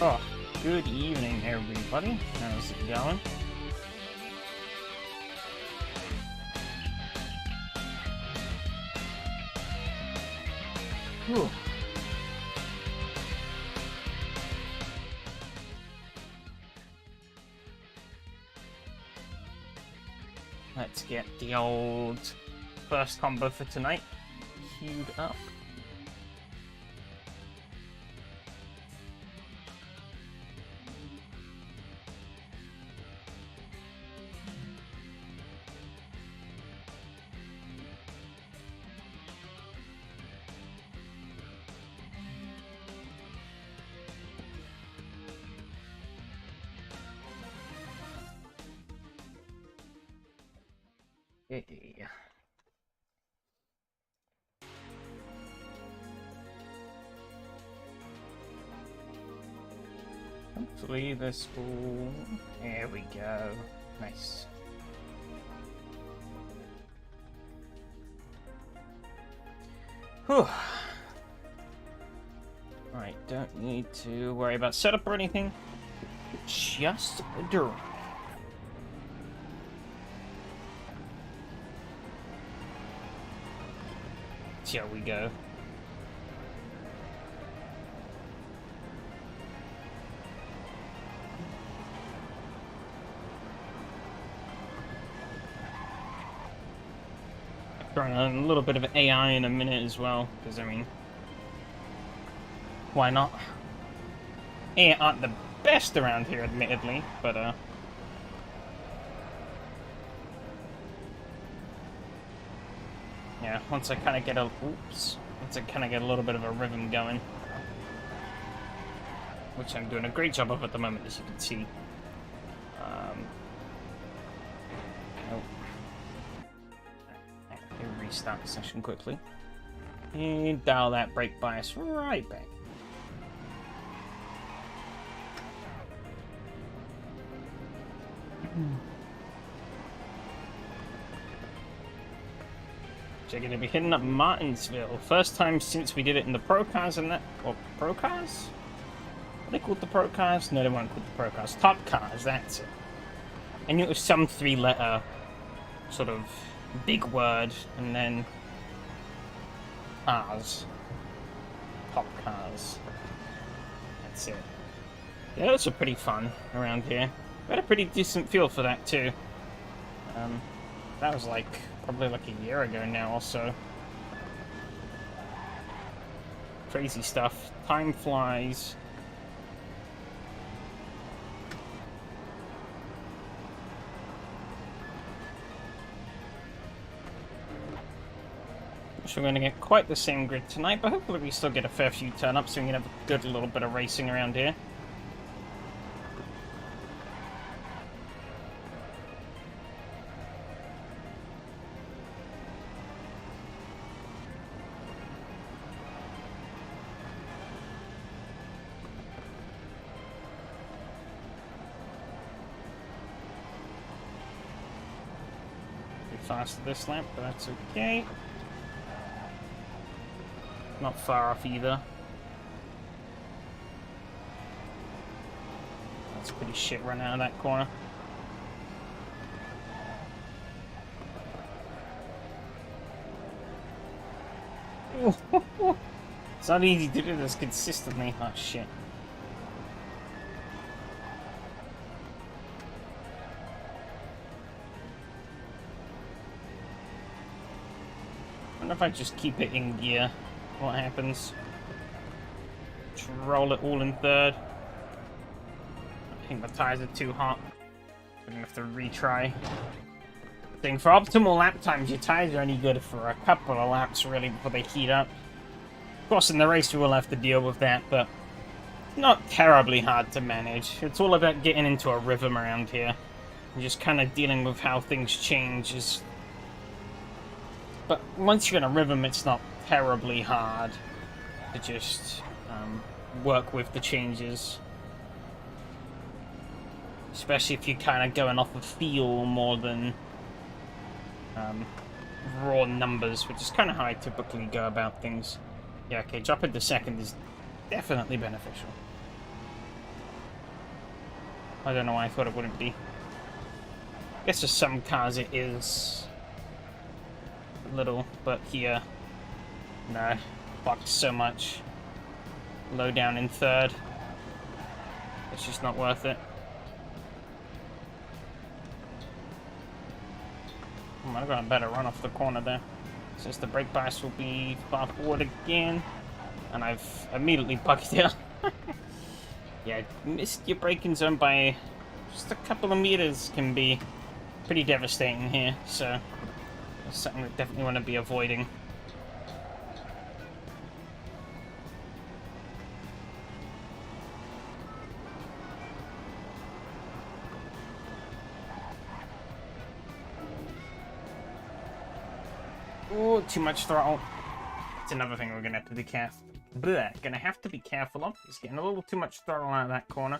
Oh, good evening, everybody. How's it going? Whew. Let's get the old first combo for tonight queued up. Hey. Hopefully this will... There we go. Nice. Whew. Alright, don't need to worry about setup or anything. Just do. Here we go. Throwing a little bit of AI in a minute as well, because I mean, why not? AI aren't the best around here, admittedly, but yeah, once I kind of get a little bit of a rhythm going, which I'm doing a great job of at the moment, as you can see. Restart the session quickly and dial that brake bias right back. So you're going to be hitting up Martinsville. First time since we did it in the Pro Cars and that... Or Pro Cars? Are they called the Pro Cars? No, they weren't called the Pro Cars. Top Cars, that's it. I knew it was some three-letter sort of big word, and then... Cars. Top Cars. That's it. Yeah, those are pretty fun around here. We had a pretty decent feel for that, too. That was like... probably like a year ago now or so. Crazy stuff. Time flies. We're going to get quite the same grid tonight, but hopefully we still get a fair few turn-ups so we can have a good little bit of racing around here. Faster this lap, but that's okay. Not far off either. That's a pretty shit run out of that corner. It's not easy to do this consistently. Oh shit. If I just keep it in gear, what happens? Just roll it all in third. I think the tires are too hot. I'm gonna have to retry. Thing for optimal lap times, your tires are only good for a couple of laps really before they heat up. Of course, in the race we will have to deal with that, but not terribly hard to manage. It's all about getting into a rhythm around here and just kind of dealing with how things change. But once you're in a rhythm, it's not terribly hard to just work with the changes. Especially if you're kind of going off of feel more than raw numbers, which is kind of how I typically go about things. Yeah, okay, dropping to second is definitely beneficial. I don't know why I thought it wouldn't be. I guess for some cars it is a little, but here, no, fucked so much. Low down in third. It's just not worth it. I got a better run off the corner there. Since the brake bias will be far forward again. And I've immediately bugged it. Yeah, missed your braking zone by just a couple of meters can be pretty devastating here. So, it's something we definitely want to be avoiding. Ooh, too much throttle. That's another thing we're gonna have to be careful. Gonna have to be careful of. He's getting a little too much throttle out of that corner.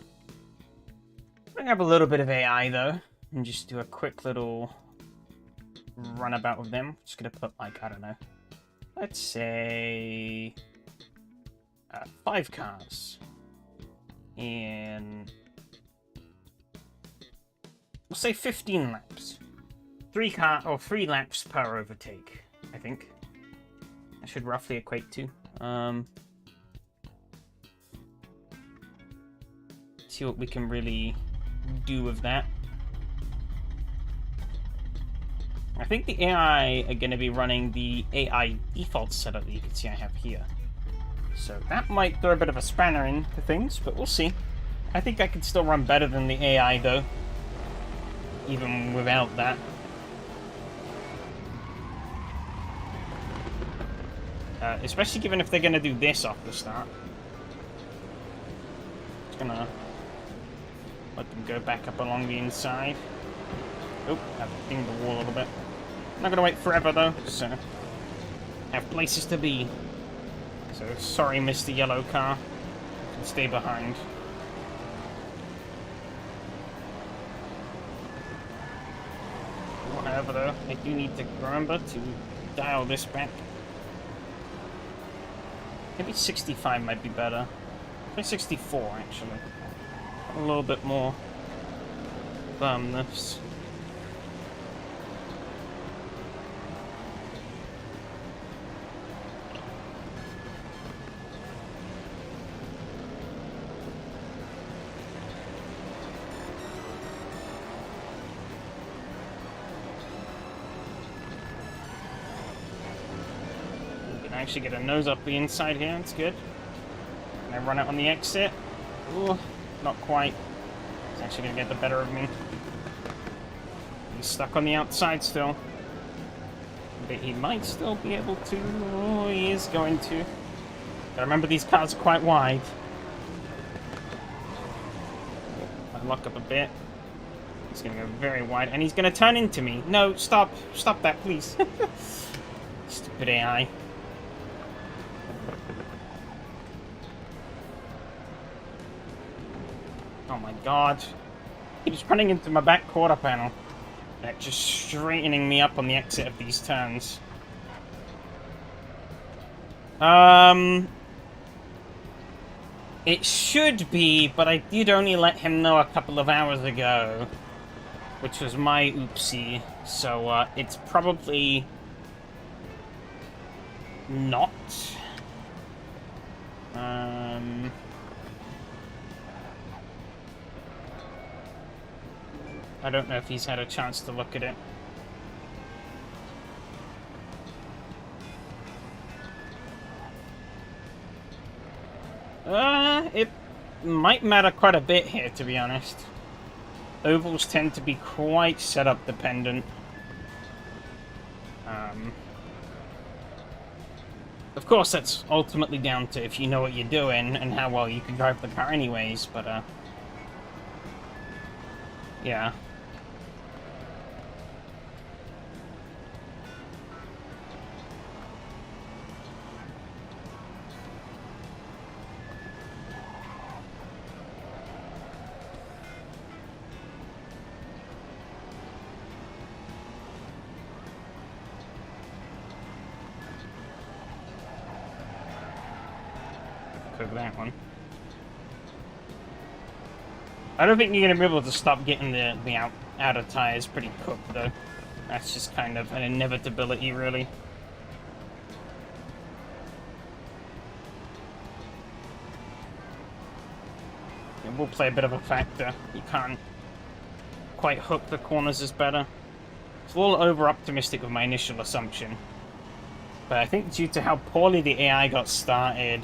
Bring up a little bit of AI though, and just do a quick little runabout with them. Just gonna put like, I don't know, let's say 5 cars in, we'll say 15 laps. 3 laps per overtake, I think. That should roughly equate to. See what we can really do with that. I think the AI are going to be running the AI default setup that you can see I have here. So that might throw a bit of a spanner into things, but we'll see. I think I can still run better than the AI though, even without that. Especially given if they're going to do this off the start. Just gonna let them go back up along the inside. Oh, I've dinged the wall a little bit. Not going to wait forever though, so have places to be. So sorry, Mr. Yellow Car. You can stay behind. Whatever though, I do need to remember to dial this back. Maybe 65 might be better. Maybe 64, actually. A little bit more firmness. Actually get a nose up the inside here, that's good. And I run out on the exit. Ooh, not quite. It's actually gonna get the better of me. He's stuck on the outside still. But he might still be able to. Oh, he is going to. Gotta remember these cars are quite wide. I lock up a bit. He's gonna go very wide, and he's gonna turn into me. No, stop. Stop that, please. Stupid AI. Oh my god. He's running into my back quarter panel. That just straightening me up on the exit of these turns. It should be, but I did only let him know a couple of hours ago. Which was my oopsie. So, it's probably not. I don't know if he's had a chance to look at it. It might matter quite a bit here, to be honest. Ovals tend to be quite setup dependent. Of course, that's ultimately down to if you know what you're doing and how well you can drive the car anyways, but, yeah. Over that one. I don't think you're going to be able to stop getting the outer tires pretty cooked, though. That's just kind of an inevitability, really. It will play a bit of a factor. You can't quite hook the corners as better. It's a little over-optimistic with my initial assumption. But I think due to how poorly the AI got started,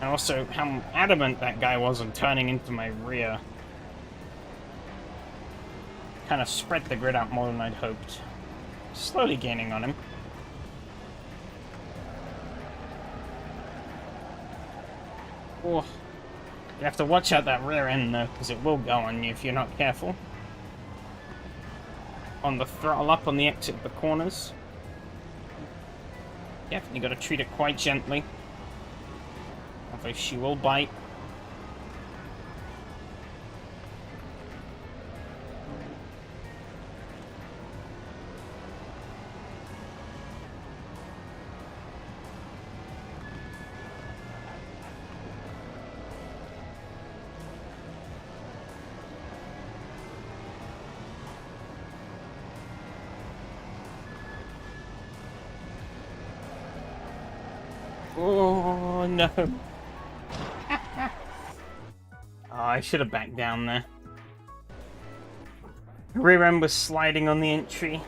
and also how adamant that guy was on turning into my rear, kind of spread the grid out more than I'd hoped. Slowly gaining on him. Oh, you have to watch out that rear end though, because it will go on you if you're not careful. On the throttle up on the exit of the corners. Definitely got to treat it quite gently. Although she will bite. Oh, no. Oh, I should have backed down there. Rear end was sliding on the entry.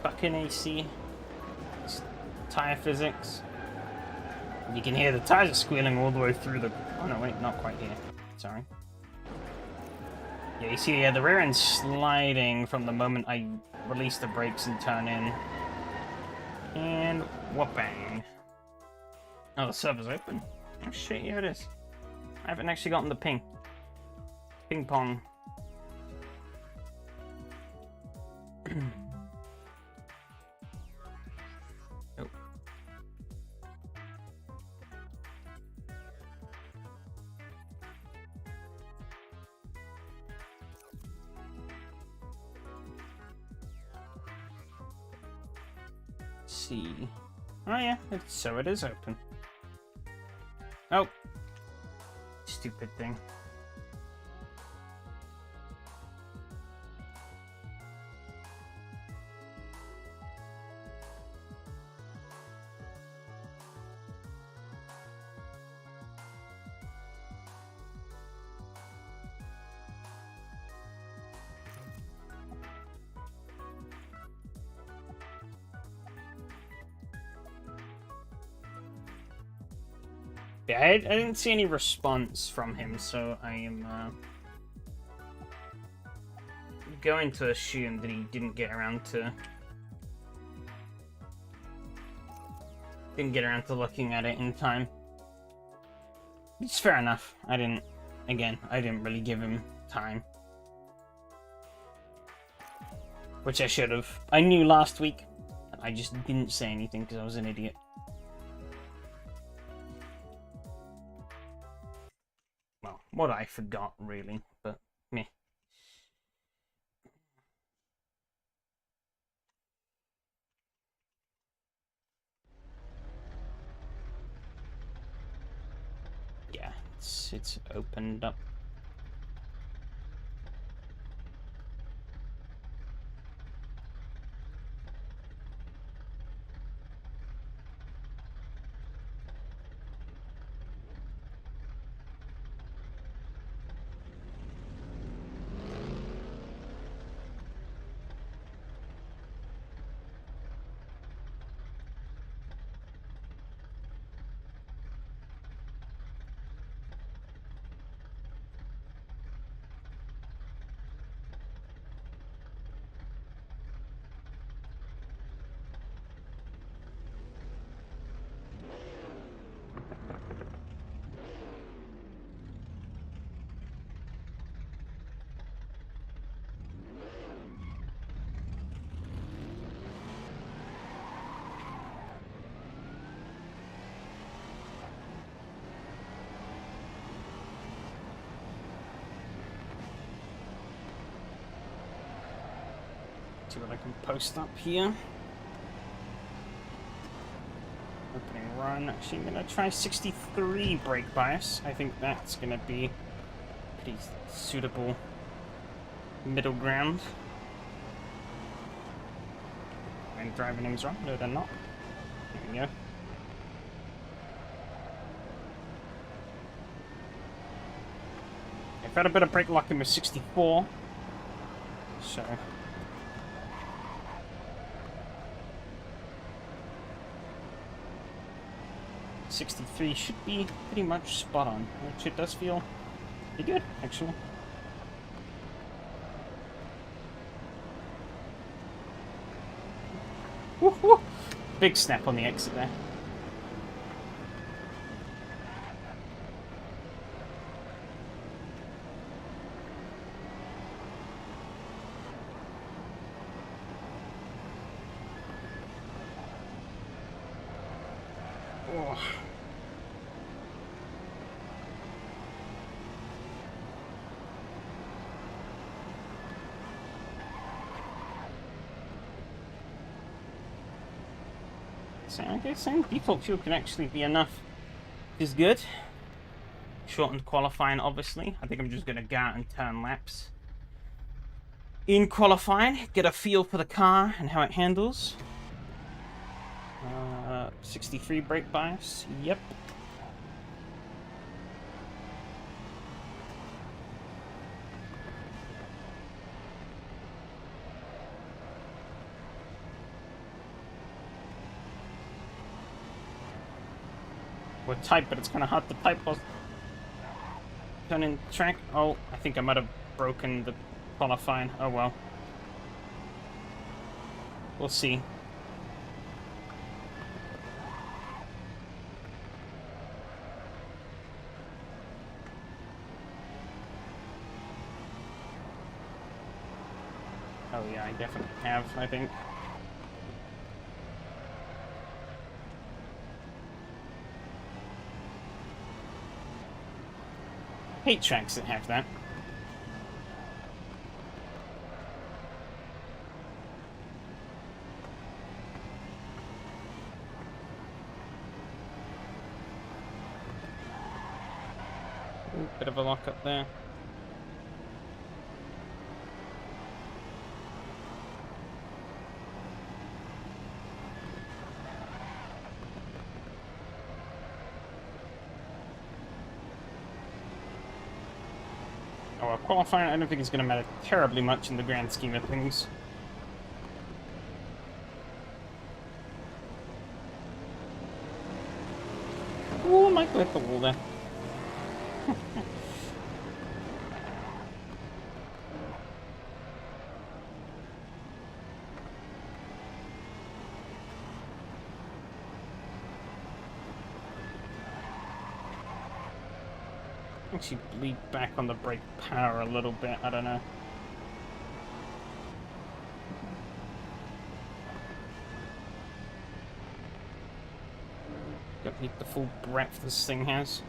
Fucking AC. Tire physics. You can hear the tires are squealing all the way through the... Oh, no, wait, not quite here. Sorry. Yeah, you see, the rear end's sliding from the moment I release the brakes and turn in. And whoop-bang. Oh, the server's open. Oh shit, here it is. I haven't actually gotten the ping. Ping pong. Oh. Let's see. Oh yeah, so it is open. Oh. Stupid thing. Yeah, I didn't see any response from him, so I am going to assume that he didn't get around to looking at it in time. It's fair enough. I didn't really give him time. Which I should have. I knew last week. I just didn't say anything because I was an idiot. Well, what I forgot, really, but meh. Yeah, it's opened up. See what I can post up here. Opening run. Actually, I'm going to try 63 brake bias. I think that's going to be pretty suitable middle ground. And driving names wrong? No, they're not. There we go. I've had a bit of brake lock in with 64, so 63 should be pretty much spot on, which it does feel pretty good, actually. Woo -hoo. Big snap on the exit there. Oh. So I guess saying default fuel can actually be enough is good. Shortened qualifying, obviously. I think I'm just gonna go out and turn laps in qualifying, get a feel for the car and how it handles. 63 brake bias, yep. We're tight, but it's kind of hard to type while turning track. Oh, I think I might have broken the qualifying. Oh well. We'll see. Oh yeah, I definitely have, I think. Hate tracks that have that. Ooh, bit of a lock up there. Oh, well, qualifying I don't think is going to matter terribly much in the grand scheme of things. Ooh, I might go hit the wall there. Actually bleed back on the brake power a little bit, I don't know. Don't need the full breadth this thing has.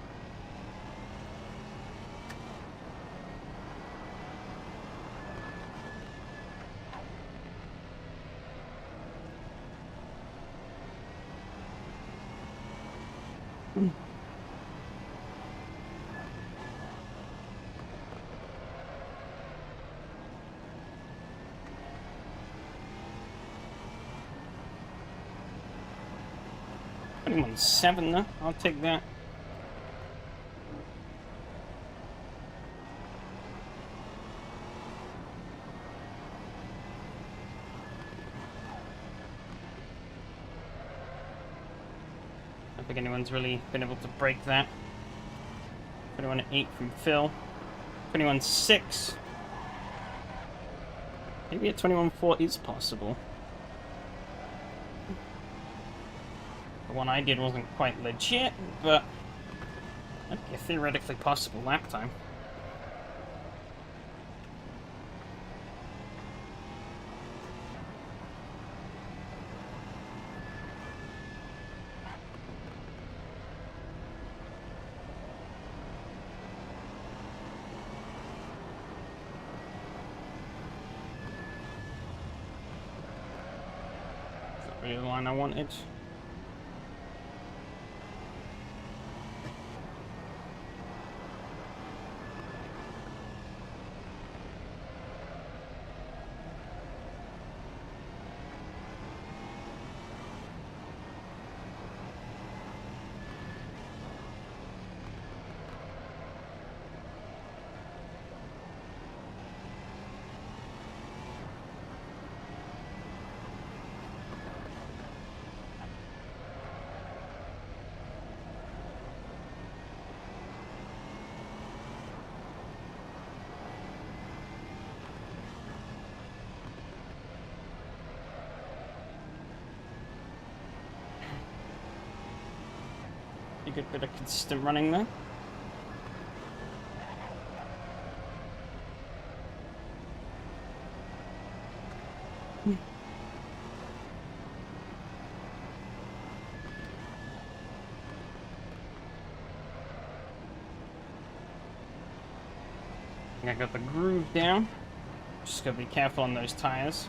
I'm on 7 though, I'll take that. I don't think anyone's really been able to break that. 21.8 from Phil. 21.6. Maybe a 21.4 is possible. The one I did wasn't quite legit, but that'd be a theoretically possible lap time. Is that really the line I wanted? pretty good bit of consistent running there. I got the groove down. Just gotta be careful on those tires.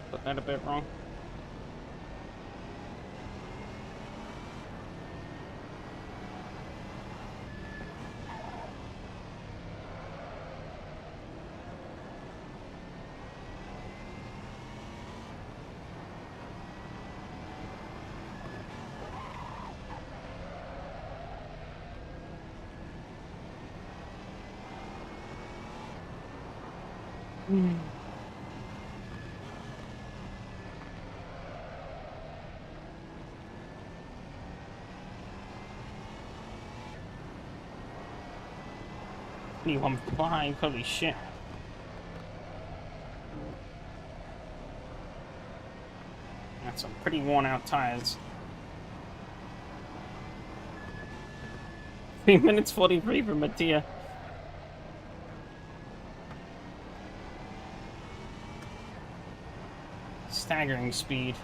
Put that a bit wrong. Anyone behind? Holy shit. That's some pretty worn out tires. 3 minutes 43 for Mattia. Staggering speed.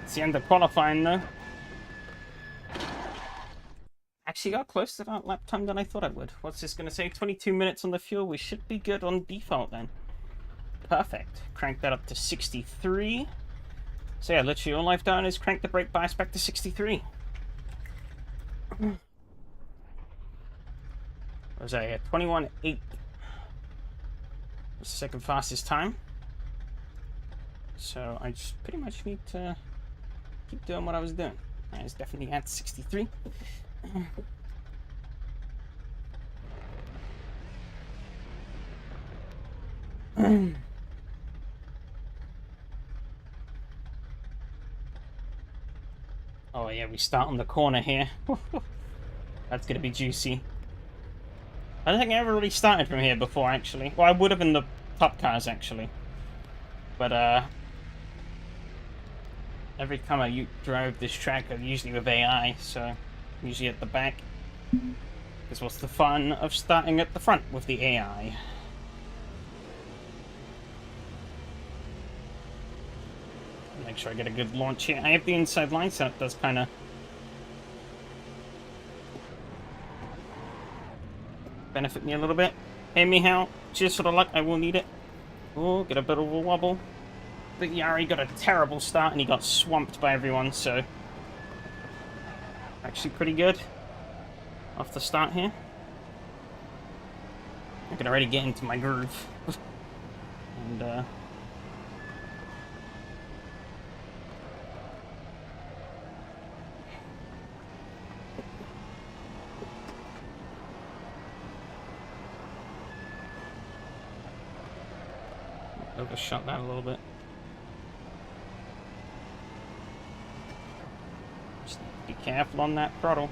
It's the end of qualifying though. Actually got closer to that lap time than I thought I would. What's this going to say? 22 minutes on the fuel. We should be good on default then. Perfect. Crank that up to 63. So yeah, literally all I've done is crank the brake bias back to 63. What was that? Yeah, 21.8. That's the second fastest time. So I just pretty much need to keep doing what I was doing. I was definitely at 63. Oh yeah, we start on the corner here. That's gonna be juicy. I don't think I ever really started from here before, actually. Well, I would have in the top cars, actually. But, every time I drove this track, I'm usually with AI, so usually at the back. Because what's the fun of starting at the front with the AI? Make sure I get a good launch here. I have the inside line, so it does kind of benefit me a little bit. Hey, Mihal, cheers for the luck. I will need it. Oh, get a bit of a wobble. But Yari got a terrible start, and he got swamped by everyone, so actually pretty good off the start here. I can already get into my groove. And, overshot that a little bit. Just be careful on that throttle.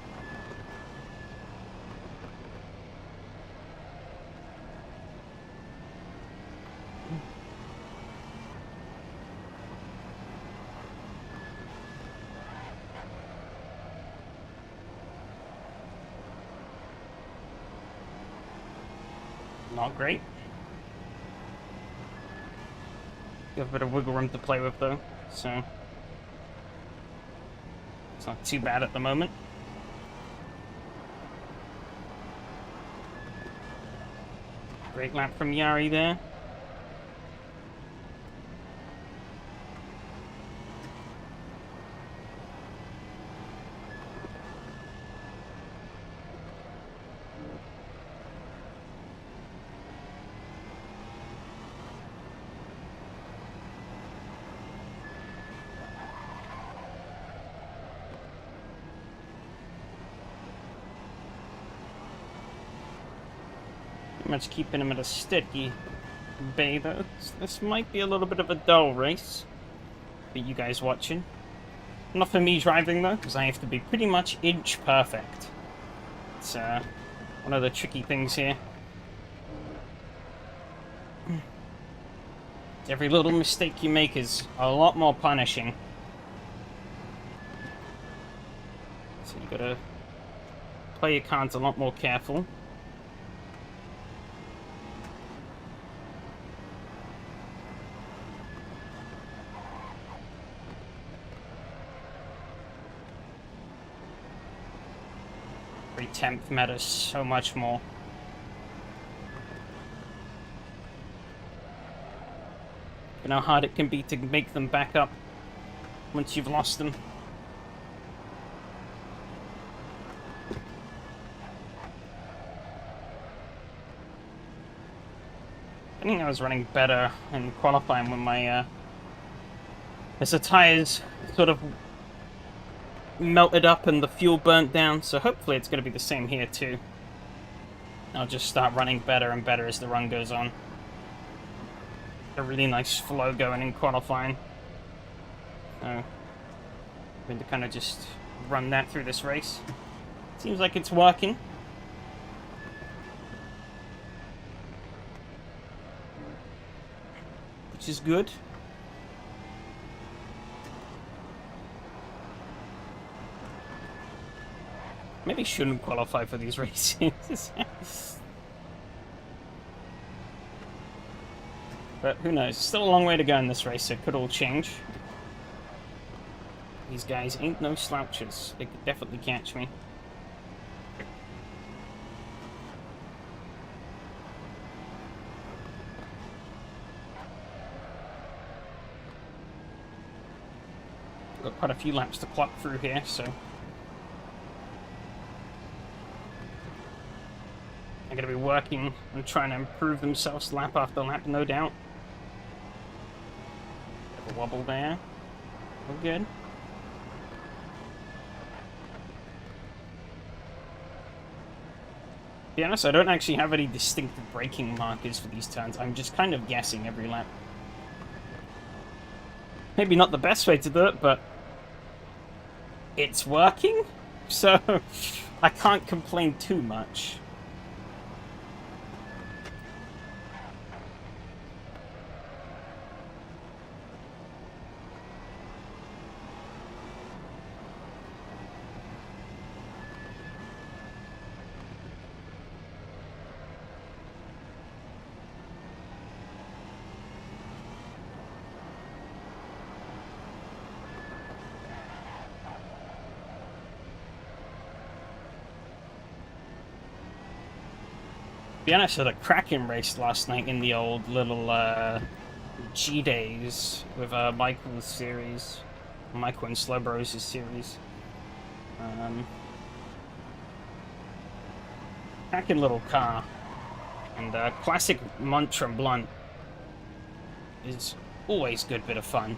Not great. Got a bit of wiggle room to play with though, so it's not too bad at the moment. Great lap from Yari there. Pretty much keeping him at a steady bay, though. This might be a little bit of a dull race for you guys watching. Not for me driving, though, because I have to be pretty much inch perfect. It's one of the tricky things here. Every little mistake you make is a lot more punishing. So you gotta play your cards a lot more careful. Every 10th matters so much more. You know how hard it can be to make them back up once you've lost them. I think I was running better in qualifying when my as the tires sort of melted up and the fuel burnt down, so hopefully it's going to be the same here too. I'll just start running better and better as the run goes on. A really nice flow going in qualifying. So I'm going to kind of just run that through this race. Seems like it's working. Which is good. Maybe shouldn't qualify for these races. But who knows? Still a long way to go in this race, so it could all change. These guys ain't no slouches. They could definitely catch me. Got quite a few laps to clock through here, so they're going to be working and trying to improve themselves lap after lap, no doubt. Bit of a wobble there. All good. To be honest, I don't actually have any distinctive braking markers for these turns. I'm just kind of guessing every lap. Maybe not the best way to do it, but it's working, so I can't complain too much. To be honest, I had a cracking race last night in the old little G-Days with Michael's series. Michael and Slowbros' series. Cracking little car. And classic Montrum Blunt is always a good bit of fun.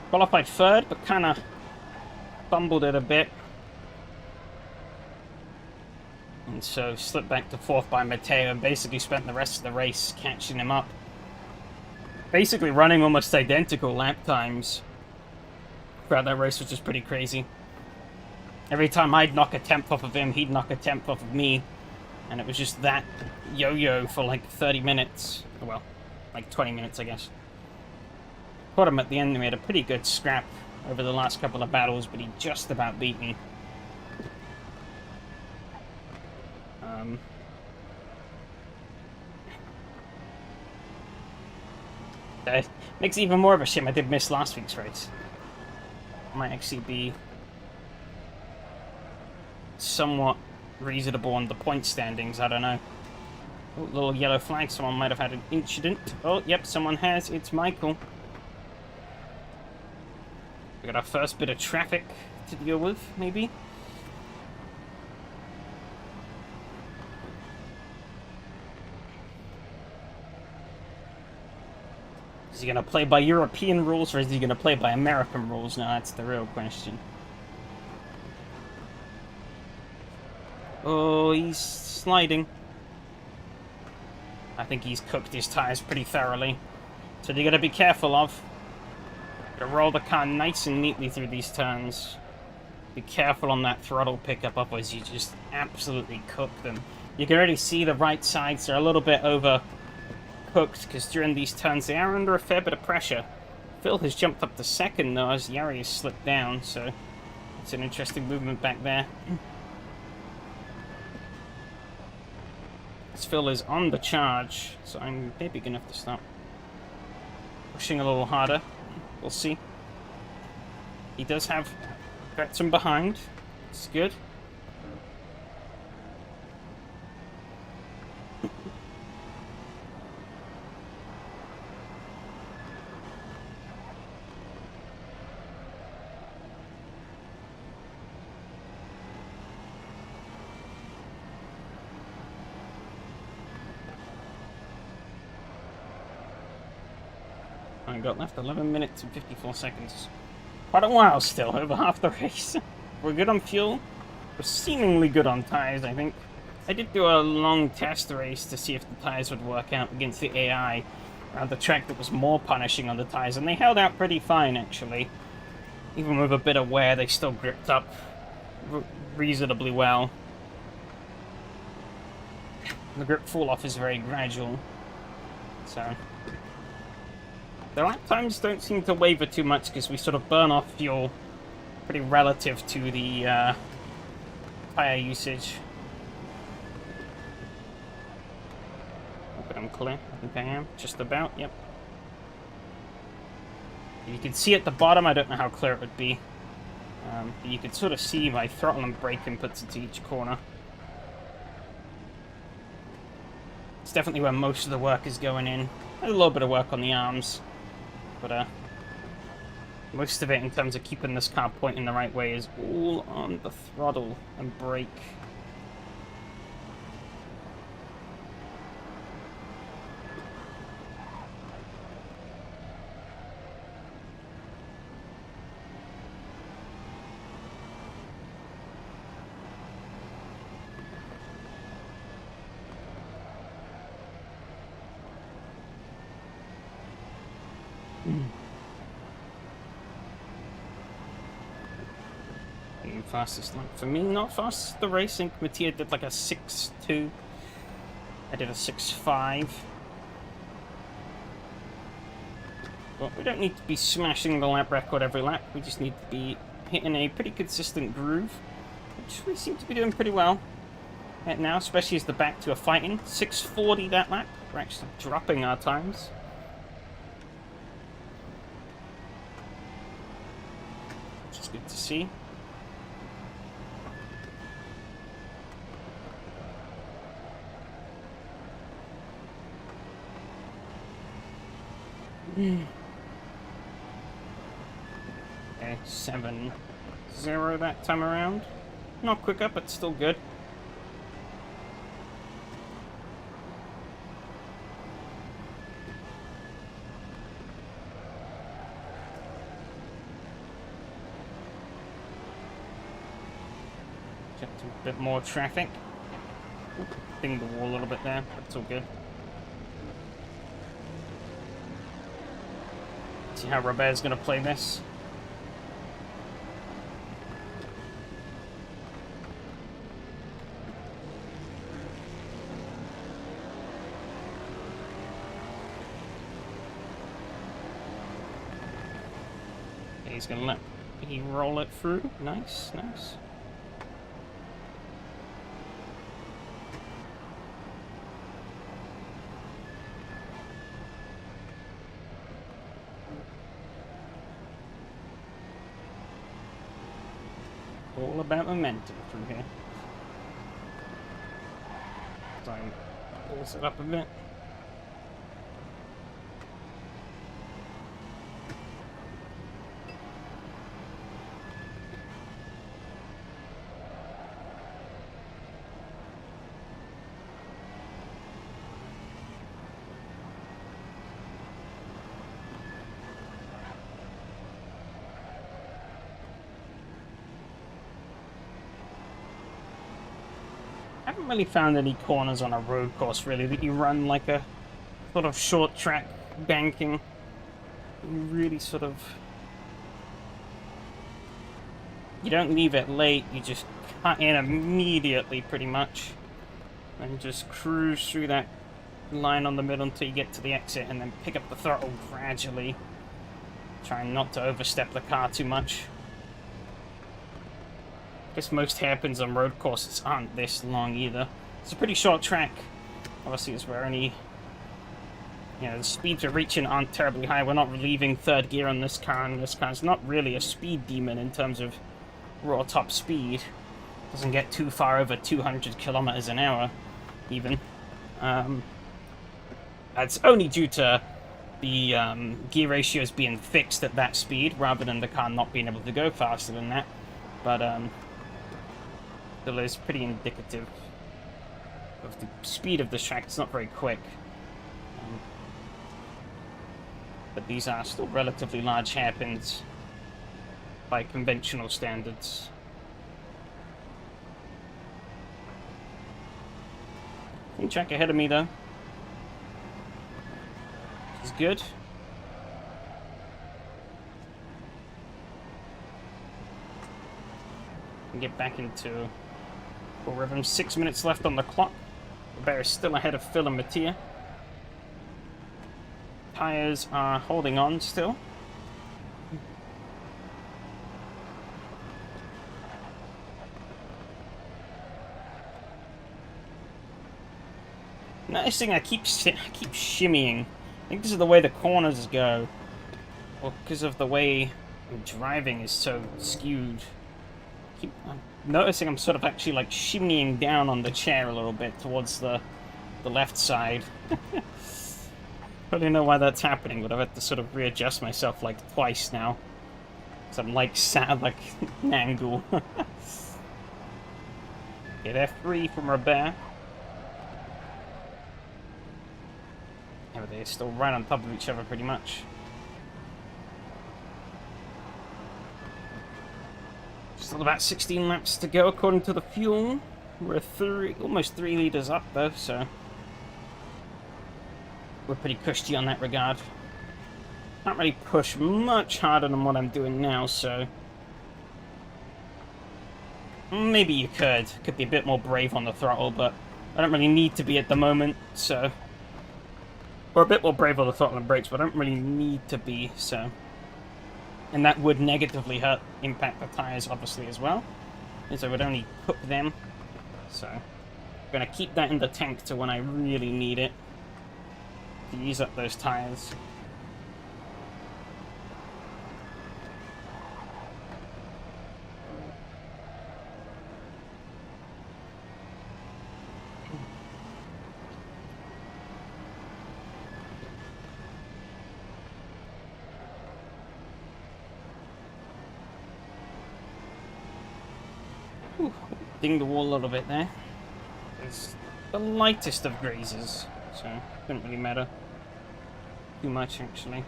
Qualified third, but kind of fumbled it a bit. And so slipped back to fourth by Matteo and basically spent the rest of the race catching him up. Basically running almost identical lap times throughout that race, which is pretty crazy. Every time I'd knock a tenth off of him, he'd knock a tenth off of me. And it was just that yo-yo for like 30 minutes. Well, like 20 minutes, I guess. Caught him at the end. We had a pretty good scrap over the last couple of battles, but he just about beat me. Makes it even more of a shame I did miss last week's race. Might actually be somewhat reasonable on the point standings, I don't know. Oh, little yellow flag, someone might have had an incident. Oh, yep, someone has. It's Michael. We got our first bit of traffic to deal with, maybe. he going to play by European rules or is he going to play by American rules? Now that's the real question. Oh, he's sliding. I think he's cooked his tires pretty thoroughly. So you got to be careful of. Got to roll the car nice and neatly through these turns. Be careful on that throttle pickup, otherwise you just absolutely cook them. You can already see the right sides are a little bit overcooked because during these turns they are under a fair bit of pressure. Phil has jumped up to second though as Yari has slipped down, so it's an interesting movement back there. As Phil is on the charge, so I'm maybe going to have to start pushing a little harder. We'll see. He does have threats from behind. It's good. I got left 11 minutes and 54 seconds. Quite a while still, over half the race. We're good on fuel. We're seemingly good on tires, I think. I did do a long test race to see if the tires would work out against the AI around the track that was more punishing on the tires, and they held out pretty fine, actually. Even with a bit of wear, they still gripped up reasonably well. The grip fall-off is very gradual, so... The lap times don't seem to waver too much because we sort of burn off fuel pretty relative to the tire usage. But I'm clear. I think I am. Just about, yep. You can see at the bottom, I don't know how clear it would be. But you can sort of see my throttle and brake inputs into each corner. It's definitely where most of the work is going in. A little bit of work on the arms. But most of it in terms of keeping this car pointing the right way is all on the throttle and brake. Fastest lap for me, not fast the racing. Mattia did like a 6.2. I did a 6.5. But we don't need to be smashing the lap record every lap. We just need to be hitting a pretty consistent groove, which we seem to be doing pretty well right now, especially as the back two are fighting. 6.40 that lap. We're actually dropping our times. Which is good to see. Okay, 7.0 that time around. Not quicker, but still good. Check a bit more traffic. Dinged the wall a little bit there, but it's all good. See how Robert's going to play this. He's going to let me roll it through. Nice, nice. All about momentum from here. Try and pulse it up a bit. haven't really found any corners on a road course, really, that you run like a sort of short track banking. You really sort of... You don't leave it late, you just cut in immediately, pretty much. And just cruise through that line on the middle until you get to the exit, and then pick up the throttle gradually. Trying not to overstep the car too much. I guess most hairpins on road courses aren't this long either. It's a pretty short track. Obviously, it's where any... You know, the speeds we're reaching aren't terribly high. We're not leaving third gear on this car, and this car's not really a speed demon in terms of raw top speed. Doesn't get too far over 200 kilometers an hour, even. That's only due to the gear ratios being fixed at that speed, rather than the car not being able to go faster than that. But, still is pretty indicative of the speed of this track. It's not very quick. But these are still relatively large hairpins by conventional standards. Clean track ahead of me, though. Which is good. And get back into full rhythm. 6 minutes left on the clock. The bear is still ahead of Phil and Mattia. Tires are holding on still. Noticing I keep shimmying. I think this is the way the corners go. Or because of the way I'm driving is so skewed. I'm noticing I'm sort of actually like shimmying down on the chair a little bit towards the left side. I don't know why that's happening, but I've had to sort of readjust myself like twice now. So I'm like sat like an angle. Get F3 from Robert. Yeah, but they're still right on top of each other pretty much. Still about 16 laps to go according to the fuel. We're almost 3 liters up though, so we're pretty cushy on that regard. Can't really push much harder than what I'm doing now, so maybe you could. Could be a bit more brave on the throttle, but I don't really need to be at the moment, so... Or a bit more brave on the throttle and brakes, but I don't really need to be, so... And that would negatively impact the tires, obviously, as well. As I would only cook them. So, I'm going to keep that in the tank to when I really need it. To use up those tires. Ding the wall a little bit there. It's the lightest of grazes, so it doesn't really matter too much actually.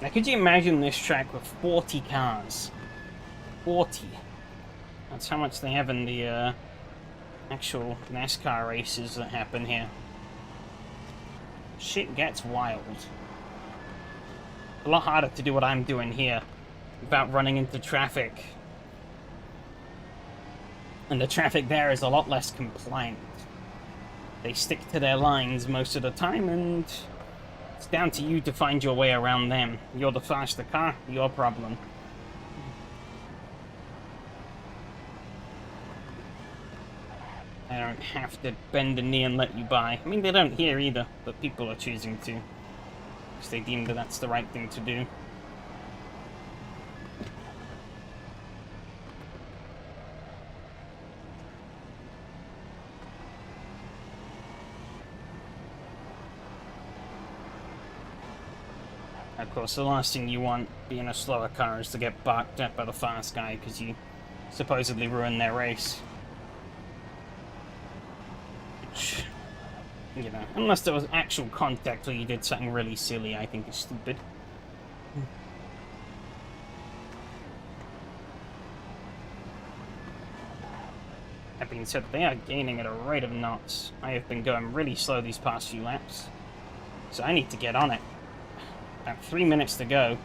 Now could you imagine this track with 40 cars? 40. That's how much they have in the actual NASCAR races that happen here. Shit gets wild. A lot harder to do what I'm doing here without running into traffic. And the traffic there is a lot less compliant. They stick to their lines most of the time, and it's down to you to find your way around them. You're the faster car, your problem. I don't have to bend the knee and let you by. I mean, they don't here either, but people are choosing to. Because they deem that that's the right thing to do. Of course, the last thing you want being a slower car is to get barked at by the fast guy because you supposedly ruined their race. Which, you know, unless there was actual contact where you did something really silly, I think is stupid. That being said, they are gaining at a rate of knots. I have been going really slow these past few laps, so I need to get on it. About 3 minutes to go.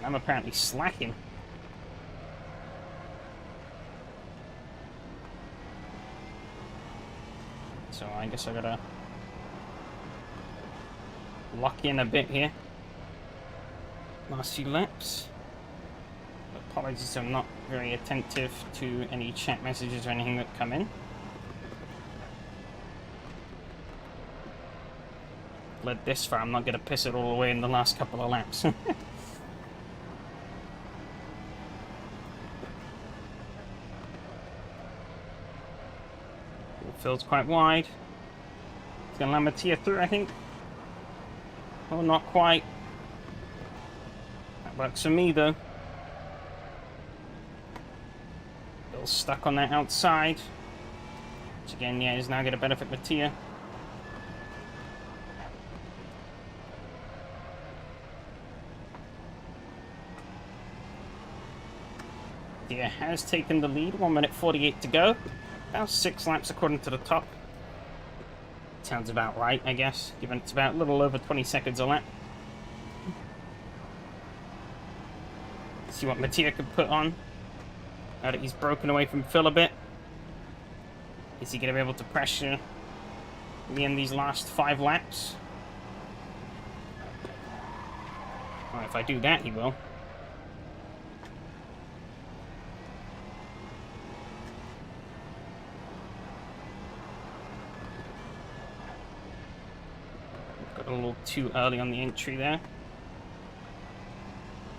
I'm apparently slacking. So I guess I gotta lock in a bit here. Last few laps. Apologies, I'm not very attentive to any chat messages or anything that come in. Led this far, I'm not gonna piss it all away in the last couple of laps. Field's quite wide. It's gonna land Mattia through, I think. Oh, not quite. That works for me, though. Still stuck on that outside. Which again, yeah, is now going to benefit Mattia. Mattia has taken the lead. 1 minute 48 to go. About 6 laps according to the top. Sounds about right, I guess, given it's about a little over 20 seconds a lap. See what Mattia can put on. Now that he's broken away from Phil a bit. Is he going to be able to pressure me in these last 5 laps? Well, if I do that, he will. Got a little too early on the entry there.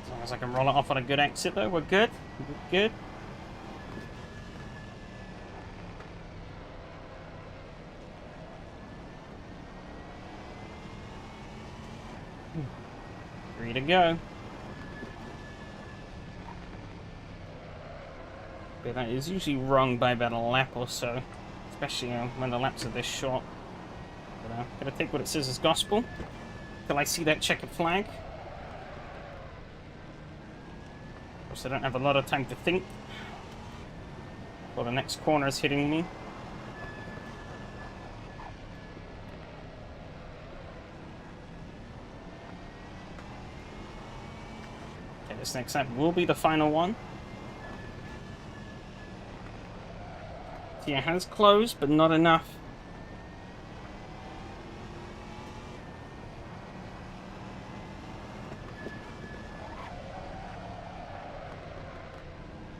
As long as I can roll it off on a good exit, though, we're good. We're good. Three to go. But that is usually wrong by about a lap or so, especially when the laps are this short. But I'm gonna take what it says as gospel till I see that checkered flag. Of course, I don't have a lot of time to think. Well, the next corner is hitting me. Okay, this next lap will be the final one. Yeah, has closed, but not enough.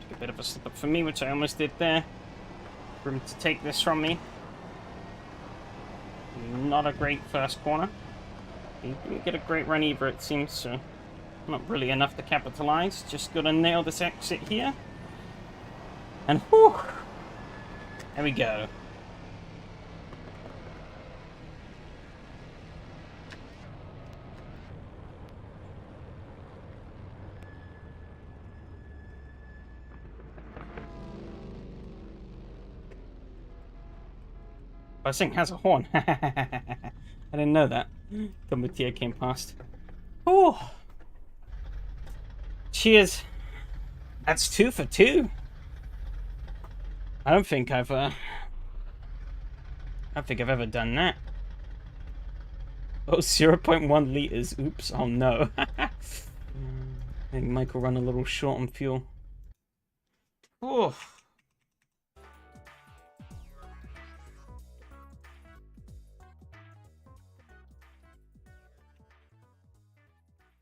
Took a bit of a slip up for me, which I almost did there. Room to take this from me. Not a great first corner. He didn't get a great run either, it seems, so not really enough to capitalize. Just gotta nail this exit here. And whew! There we go. This thing has a horn. I didn't know that. The Mattia came past. Oh! Cheers. That's 2 for 2. I don't think I've ever done that. Oh, 0.1 liters. Oops. Oh no. I think Mike will run a little short on fuel. Oh.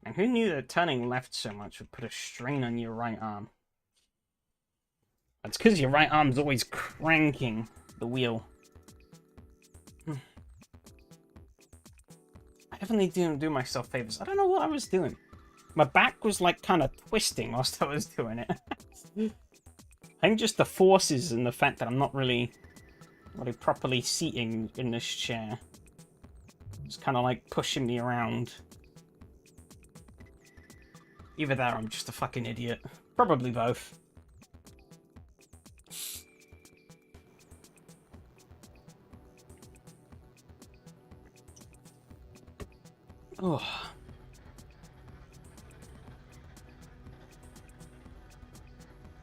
And who knew that turning left so much would put a strain on your right arm? That's because your right arm's always cranking the wheel. I definitely didn't do myself favors. I don't know what I was doing. My back was like kind of twisting whilst I was doing it. I think just the forces and the fact that I'm not really properly seating in this chair. It's kind of like pushing me around. Either that or I'm just a fucking idiot. Probably both. Oh.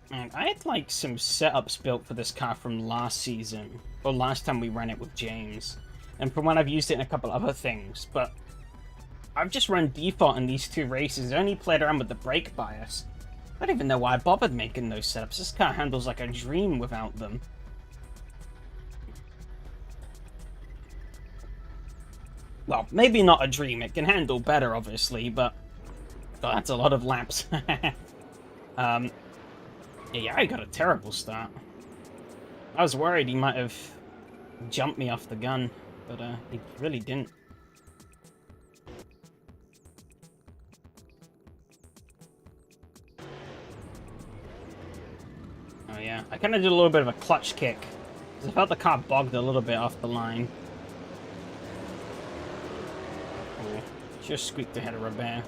And I had like some setups built for this car from last season, or last time we ran it with James, and from when I've used it in a couple other things, but I've just run default in these 2 races, only played around with the brake bias. I don't even know why I bothered making those setups. This car handles like a dream without them. Well, maybe not a dream. It can handle better, obviously, but oh, that's a lot of laps. Yeah, I got a terrible start. I was worried he might have jumped me off the gun, but he really didn't. Oh yeah, I kind of did a little bit of a clutch kick, because I felt the car bogged a little bit off the line. Oh, just squeaked ahead of Robert.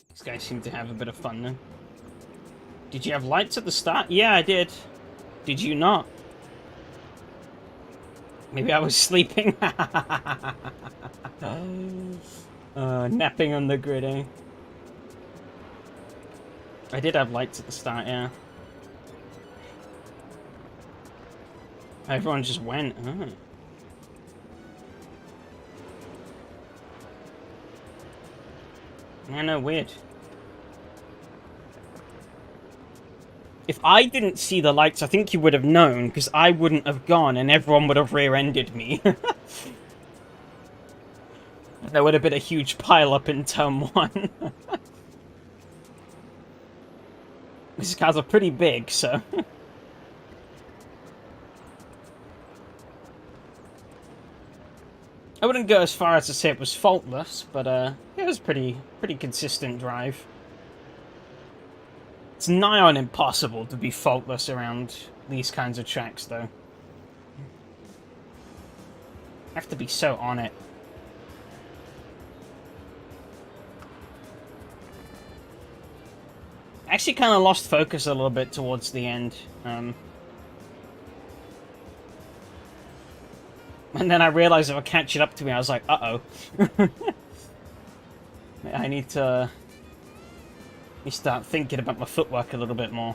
These guys seem to have a bit of fun now. Did you have lights at the start? Yeah, I did. Did you not? Maybe I was sleeping. Napping on the grid, eh? I did have lights at the start, yeah. Everyone just went. Oh. I know, weird. If I didn't see the lights, I think you would have known, because I wouldn't have gone and everyone would have rear-ended me. There would have been a huge pile-up in turn 1. These cars are pretty big, so... I wouldn't go as far as to say it was faultless, but it was pretty consistent drive. It's nigh on impossible to be faultless around these kinds of tracks, though. I have to be so on it. I actually kind of lost focus a little bit towards the end. And then I realized they were catching up to me. I was like, uh-oh. I need to... start thinking about my footwork a little bit more.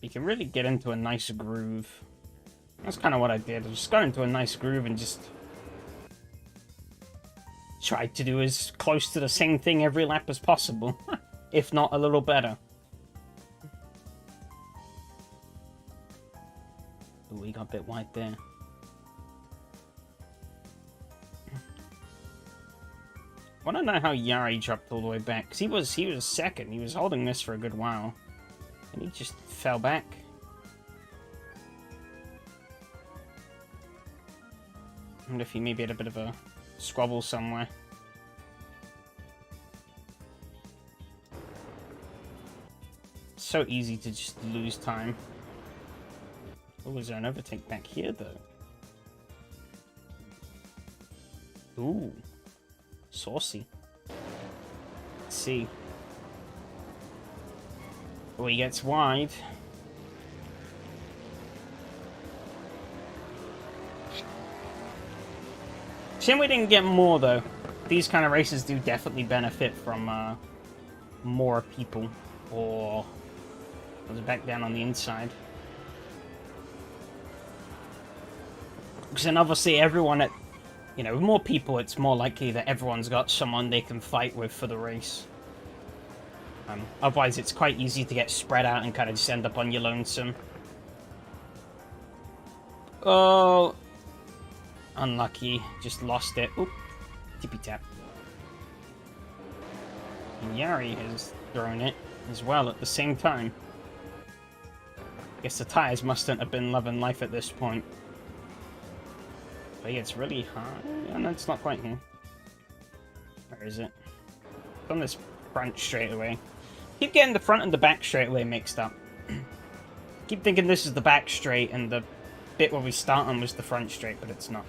You can really get into a nice groove. That's kind of what I did. I just got into a nice groove and just tried to do as close to the same thing every lap as possible, if not a little better. Ooh, we got a bit wide there. I want to know how Yari dropped all the way back, because he was second. He was holding this for a good while, and he just fell back. I wonder if he maybe had a bit of a squabble somewhere. It's so easy to just lose time. Oh, is there an overtake back here, though? Ooh. Saucy. Let's see. Oh, he gets wide. Shame we didn't get more, though. These kind of races do definitely benefit from more people. Or... was it back down on the inside? Because then obviously everyone at... you know, with more people, it's more likely that everyone's got someone they can fight with for the race. Otherwise, it's quite easy to get spread out and kind of just end up on your lonesome. Oh... unlucky. Just lost it. Oop. Tippy-tap. And Yari has thrown it as well at the same time. Guess the tires mustn't have been loving life at this point. But yeah, it's really high. Oh, no, it's not quite here. Where is it? It's on this front straightaway. Keep getting the front and the back straightaway mixed up. Keep thinking this is the back straight and the bit where we start on was the front straight, but it's not.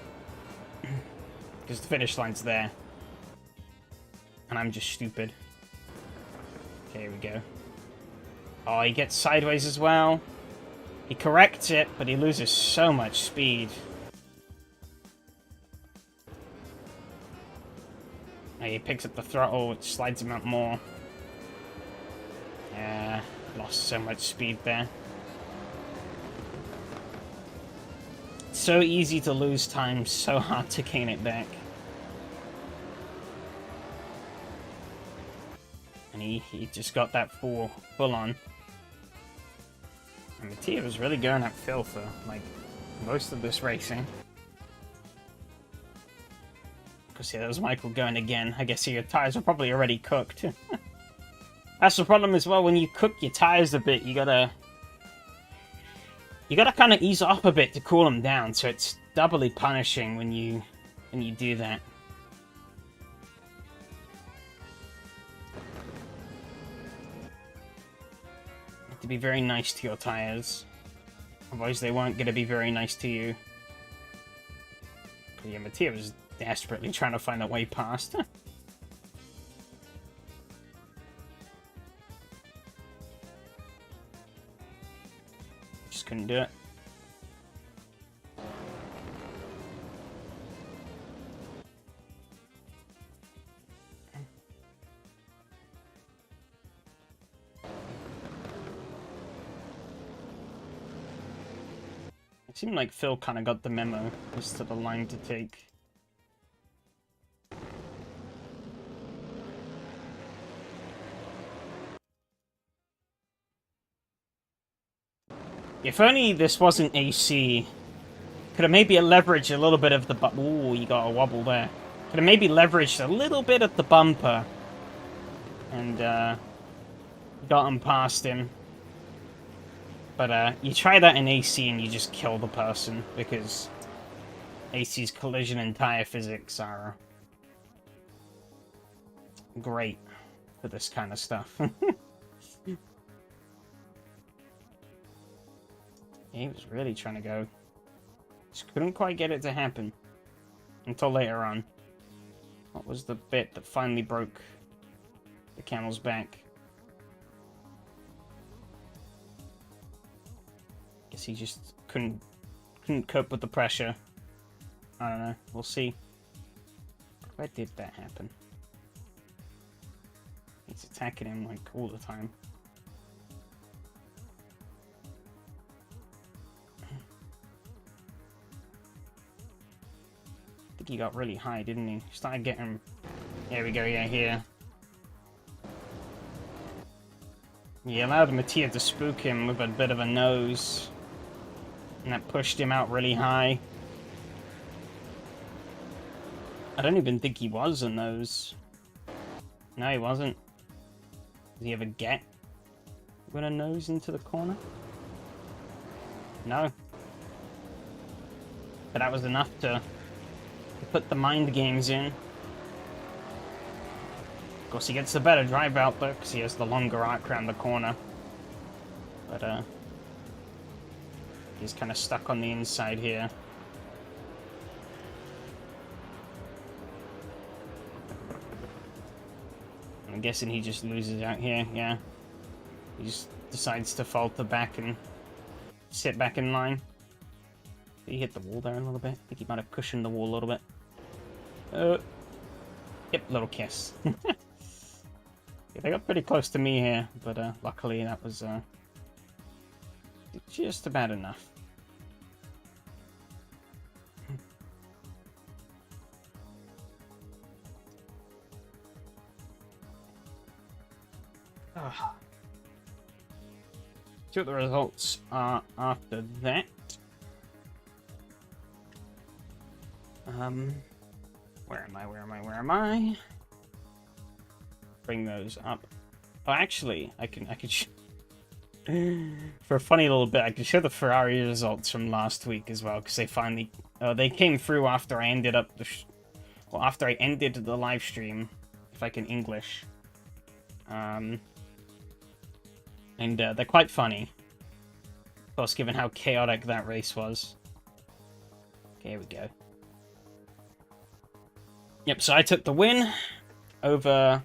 Because the finish line's there. and I'm just stupid. Okay, here we go. Oh, he gets sideways as well. He corrects it, but he loses so much speed. And he picks up the throttle, which slides him out more. Yeah, lost so much speed there. So easy to lose time, so hard to gain it back. And he just got that full on. And Mattia was really going at Phil for, like, most of this racing. Because, yeah, there was Michael going again. I guess your tires are probably already cooked. That's the problem as well, when you cook your tires a bit, you gotta kind of ease off a bit to cool them down, so it's doubly punishing when you do that. To be very nice to your tires. Otherwise they weren't going to be very nice to you. But yeah, Mattia was desperately trying to find a way past. Just couldn't do it. It seemed like Phil kind of got the memo as to the line to take. If only this wasn't AC, could have maybe leveraged a little bit of the ooh, you got a wobble there. Could have maybe leveraged a little bit of the bumper and got him past him. But you try that in AC and you just kill the person, because AC's collision and tire physics are great for this kind of stuff. He was really trying to go. Just couldn't quite get it to happen. Until later on. What was the bit that finally broke the camel's back? Guess he just couldn't cope with the pressure. I don't know. We'll see. Where did that happen? He's attacking him like all the time. I think he got really high, didn't he? Started getting... There we go, yeah, here. He allowed Mattia to spook him with a bit of a nose. And that pushed him out really high. I don't even think he was a nose. No, he wasn't. Did he ever get with a nose into the corner? No. But that was enough to put the mind games in. Of course, he gets the better drive out though, because he has the longer arc around the corner. But, he's kind of stuck on the inside here. I'm guessing he just loses out here, yeah. He just decides to falter back and sit back in line. Did he hit the wall there a little bit? I think he might have cushioned the wall a little bit. Yep, little kiss. Yeah, they got pretty close to me here, but luckily that was just about enough. See what the results are after that. Where am I? Bring those up. Oh, actually, I could for a funny little bit, I could show the Ferrari results from last week as well, because they finally, they came through after I ended up after I ended the live stream, if I can English. And they're quite funny. Of course, given how chaotic that race was. Okay, here we go. Yep, so I took the win. over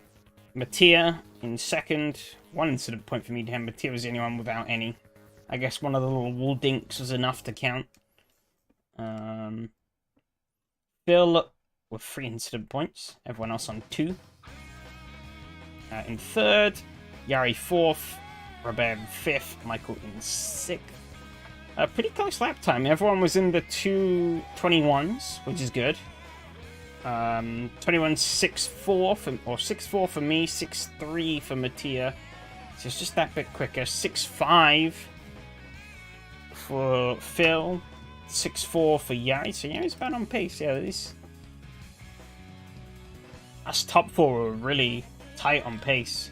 Mattia in second. 1 incident point for me to him. Mattia was the only one without any. I guess one of the little wall dinks was enough to count. Phil with 3 incident points. Everyone else on 2. In third, Yari 4th, Robert 5th, Michael in 6th. Pretty close lap time. Everyone was in the 2:21s, which is good. 21.64 or 6.4 for me, 6.3 for Mattia. So it's just that bit quicker. 6.5 for Phil, 6.4 for Yari. So Yari's about on pace. Yeah, us top 4 were really tight on pace,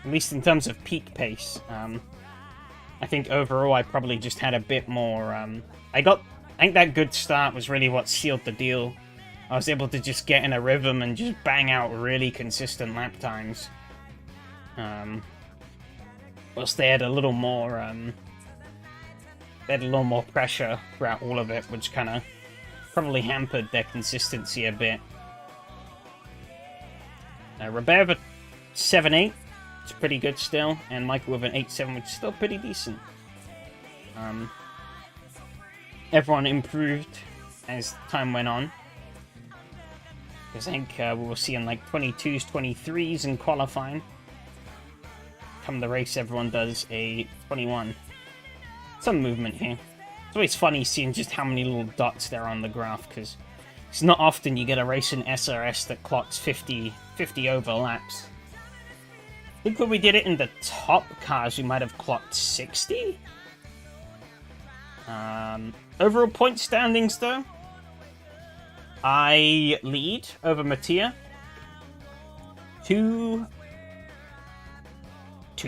at least in terms of peak pace. I think overall I probably just had a bit more. I think that good start was really what sealed the deal. I was able to just get in a rhythm and just bang out really consistent lap times. Whilst they had a little more, pressure throughout all of it, which kind of probably hampered their consistency a bit. Robert with 7.8, it's pretty good still, and Michael with an 8.7, which is still pretty decent. Everyone improved as time went on. Because I think we were seeing like 22s, 23s in qualifying. Come the race, everyone does a 21. Some movement here. It's always funny seeing just how many little dots there are on the graph, because it's not often you get a race in SRS that clocks 50 overlaps. I think when we did it in the top cars, we might have clocked 60. Overall point standings, though, I lead over Mattia. 2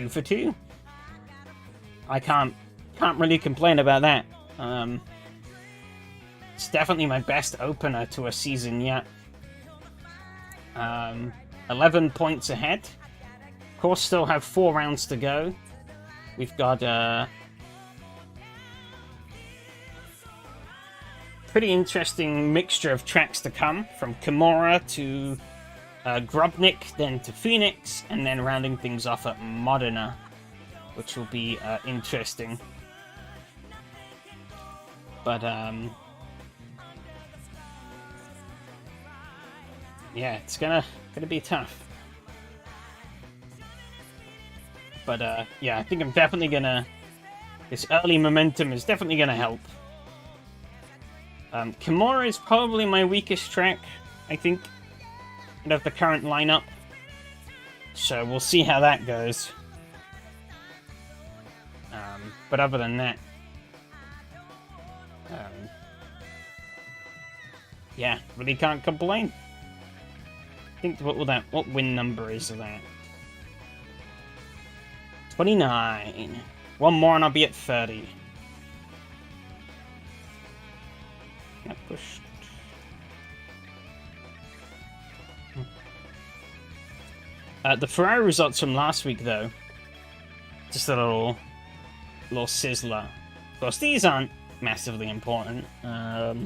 for 2. I can't really complain about that. It's definitely my best opener to a season yet. 11 points ahead. Of course, still have 4 rounds to go. We've got pretty interesting mixture of tracks to come, from Kimura to Grobnik, then to Phoenix, and then rounding things off at Modena, which will be interesting. But yeah, it's gonna be tough. But yeah, I think I'm definitely this early momentum is definitely gonna help. Kimura is probably my weakest track, I think, out of the current lineup. So we'll see how that goes. But other than that, yeah, really can't complain. I think what win number is that? 29. One more and I'll be at 30. That pushed. The Ferrari results from last week, though, just a little sizzler. Of course, these aren't massively important. But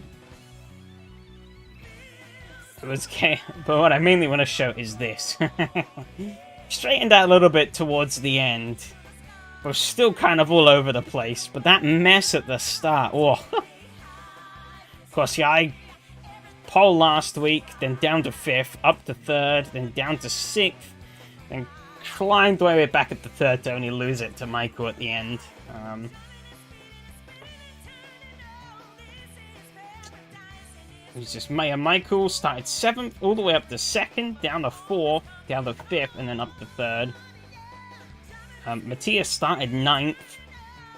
what I mainly want to show is this. Straightened out a little bit towards the end. We're still kind of all over the place, but that mess at the start, oh. Of course, yeah, I pole last week, then down to 5th, up to 3rd, then down to 6th, then climbed my way back at the 3rd to only lose it to Michael at the end. It was just Michael started 7th, all the way up to 2nd, down to 4th, down to 5th, and then up to 3rd. Matthias started 9th,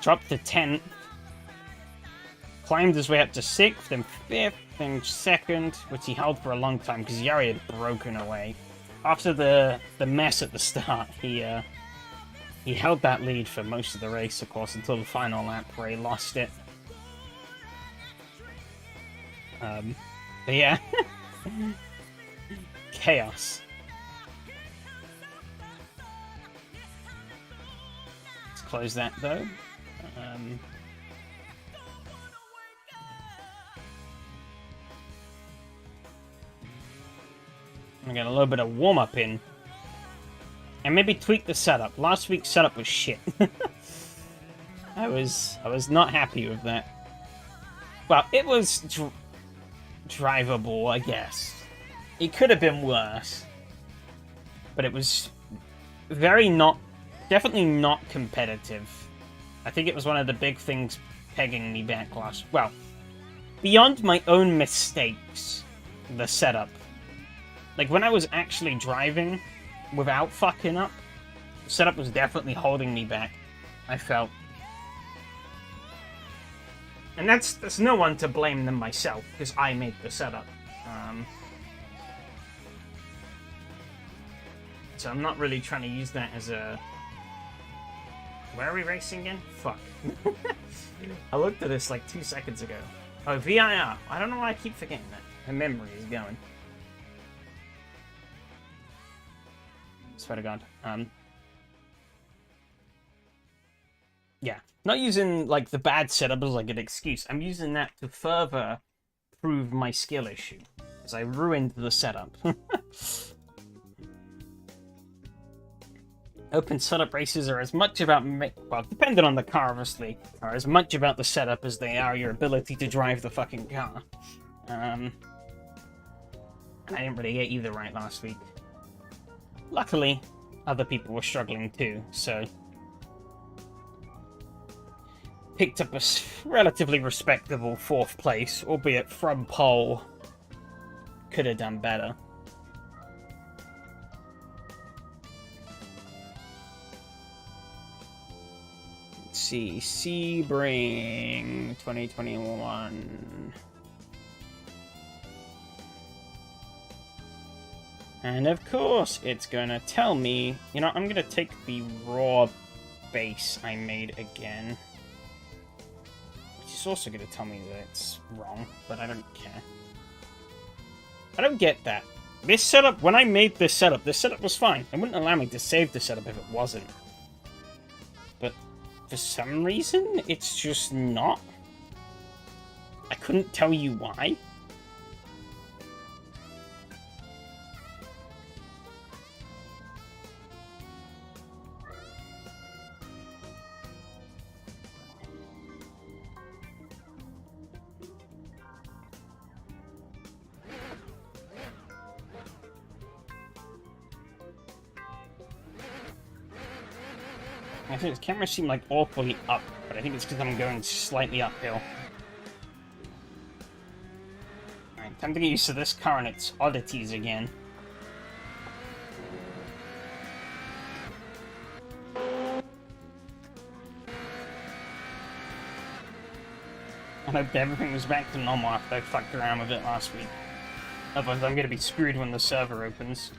dropped to 10th, climbed his way up to 6th, then 5th, then 2nd, which he held for a long time because Yari had broken away. After the mess at the start, he held that lead for most of the race, of course, until the final lap where he lost it. But yeah. Chaos. Let's close that, though. I got a little bit of warm-up in. And maybe tweak the setup. Last week's setup was shit. I was not happy with that. Well, it was drivable, I guess. It could have been worse. But it was definitely not competitive. I think it was one of the big things pegging me back well, beyond my own mistakes, the setup. Like, when I was actually driving without fucking up, the setup was definitely holding me back, I felt. And that's no one to blame than myself, because I made the setup. So I'm not really trying to use that as a... Where are we racing again? Fuck. I looked at this like 2 seconds ago. Oh, VIR. I don't know why I keep forgetting that. My memory is going. Swear to God. Yeah. Not using, like, the bad setup as, like, an excuse. I'm using that to further prove my skill issue. Because I ruined the setup. Open setup races are as much about, well, depending on the car, obviously, are as much about the setup as they are your ability to drive the fucking car. And I didn't really get either right last week. Luckily, other people were struggling too, so... Picked up a relatively respectable 4th place, albeit from pole. Could have done better. Let's see, Sebring 2021. And of course, it's gonna tell me, you know, I'm gonna take the raw base I made again. Which is also gonna tell me that it's wrong, but I don't care. I don't get that. This setup, when I made this setup was fine. It wouldn't allow me to save the setup if it wasn't. But for some reason, it's just not. I couldn't tell you why. I think the camera seemed like awfully up, but I think it's because I'm going slightly uphill. Alright, time to get used to this car and its oddities again. I hope everything was back to normal after I fucked around with it last week. Otherwise I'm gonna be screwed when the server opens.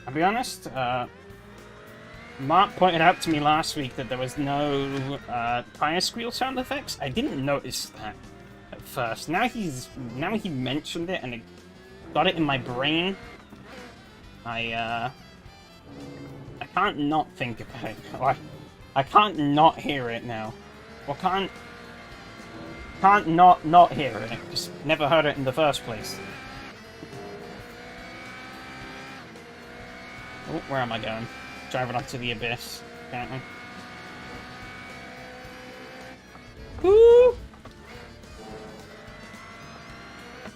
I'll be honest, Mark pointed out to me last week that there was no tire squeal sound effects. I didn't notice that at first. Now he mentioned it and it got it in my brain. I can't not think about it. I can't not hear it now. Well, can't not hear it. Just never heard it in the first place. Oh, where am I going? Driving up to the abyss, apparently. Woo!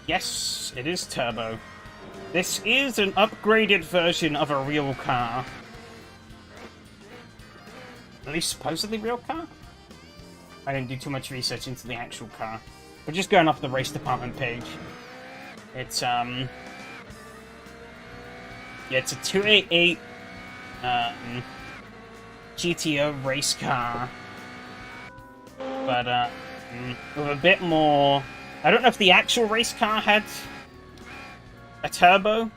Yes, it is turbo. This is an upgraded version of a real car. At least supposedly real car? I didn't do too much research into the actual car. We're just going off the race department page. It's, yeah, it's a 288 GTO race car, but with a bit more. I don't know if the actual race car had a turbo,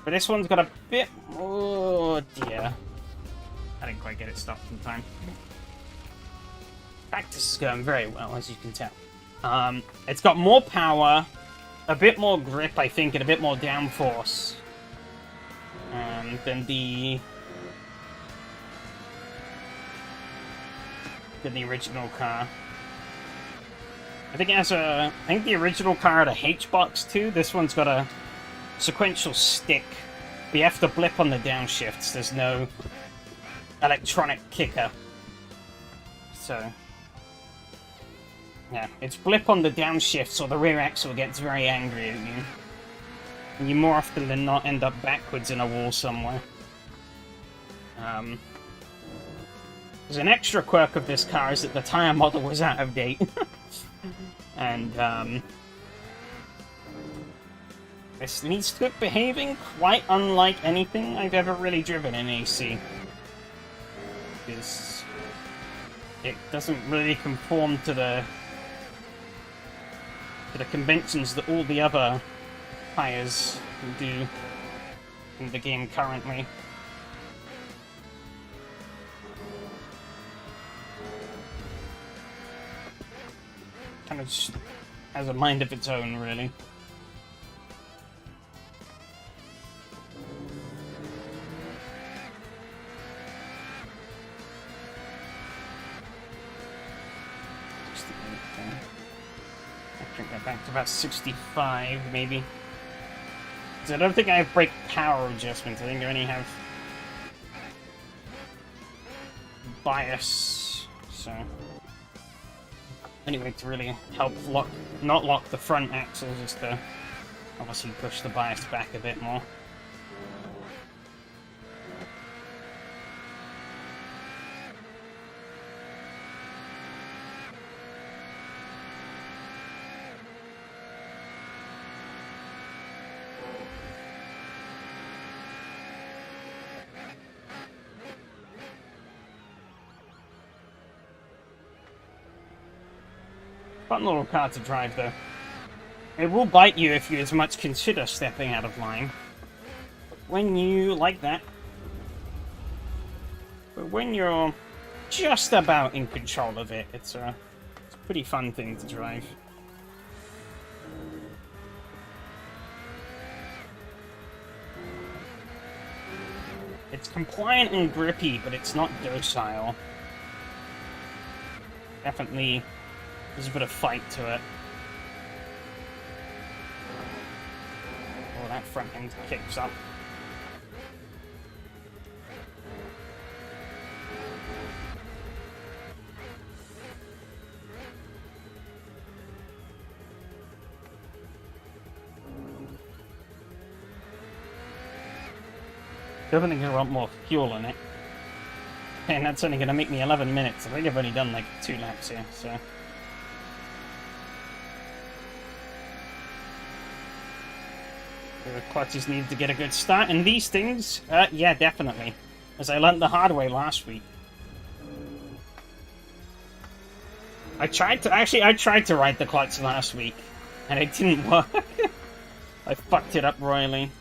but this one's got a bit more. Oh dear, I didn't quite get it stopped in time. Practice is going very well, as you can tell. It's got more power, a bit more grip, I think, and a bit more downforce. Than the original car. I think it has a... I think the original car had a H-box too. This one's got a sequential stick. But you have to blip on the downshifts. There's no electronic kicker. So... yeah, it's blip on the downshifts or the rear axle gets very angry at you. And you more often than not end up backwards in a wall somewhere. There's an extra quirk of this car is that the tyre model was out of date. And, this needs to be behaving quite unlike anything I've ever really driven in AC. Because it doesn't really conform to the conventions that all the other tyres do in the game currently. Kind of just has a mind of its own, really. I think back to about 65, maybe. So I don't think I have brake power adjustments. I think I only have bias. So anyway, to really help not lock the front axles, is to obviously push the bias back a bit more. Fun little car to drive, though. It will bite you if you as much consider stepping out of line. But when you like that. But when you're just about in control of it, it's a pretty fun thing to drive. It's compliant and grippy, but it's not docile. Definitely. There's a bit of fight to it. Oh, that front end kicks up. Definitely gonna want more fuel in it. And that's only gonna make me 11 minutes. I think I've only done like 2 laps here, so... the clutches need to get a good start, and these things, yeah, definitely. As I learned the hard way last week. I tried to ride the clutch last week, and it didn't work. I fucked it up royally.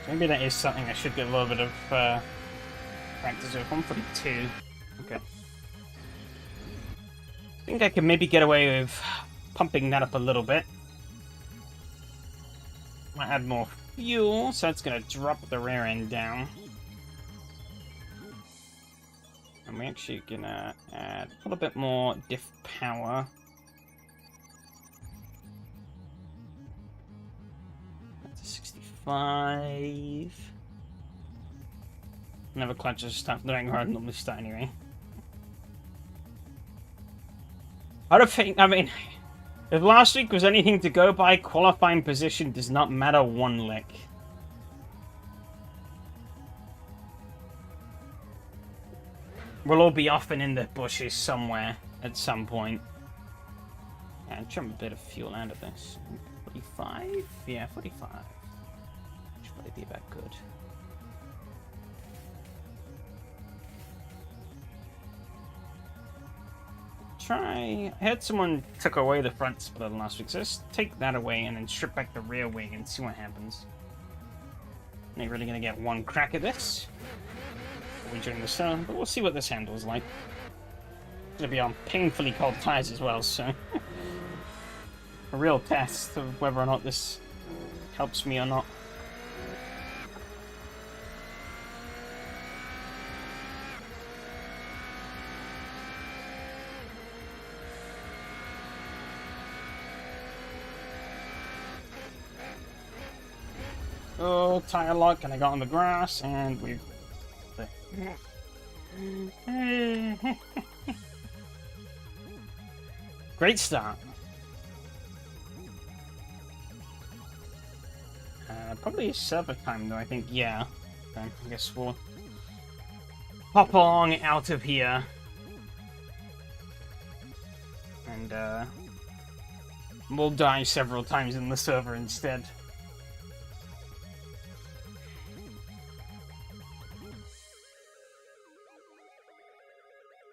Maybe that is something I should get a little bit of, practice with. 142. Okay. I think I can maybe get away with pumping that up a little bit. Might add more fuel, so it's gonna drop the rear end down. And we're actually gonna add a little bit more diff power. That's a 65. Never clutches stop doing hard normally start anyway. I don't think, I mean, if last week was anything to go by, qualifying position does not matter one lick. We'll all be off and in the bushes somewhere at some point. And trim a bit of fuel out of this. 45? Yeah, 45. Should probably be about good. I had someone took away the front splitter last week, so let's take that away and then strip back the rear wing and see what happens. Ain't really gonna get one crack at this. We during the sun, but we'll see what this handles like. It's gonna be on painfully cold tires as well, so a real test of whether or not this helps me or not. go, tire lock, and I got on the grass, and we've... Great start. Probably a server time, though, I think. Yeah. Okay, I guess we'll hop along out of here. And, we'll die several times in the server instead.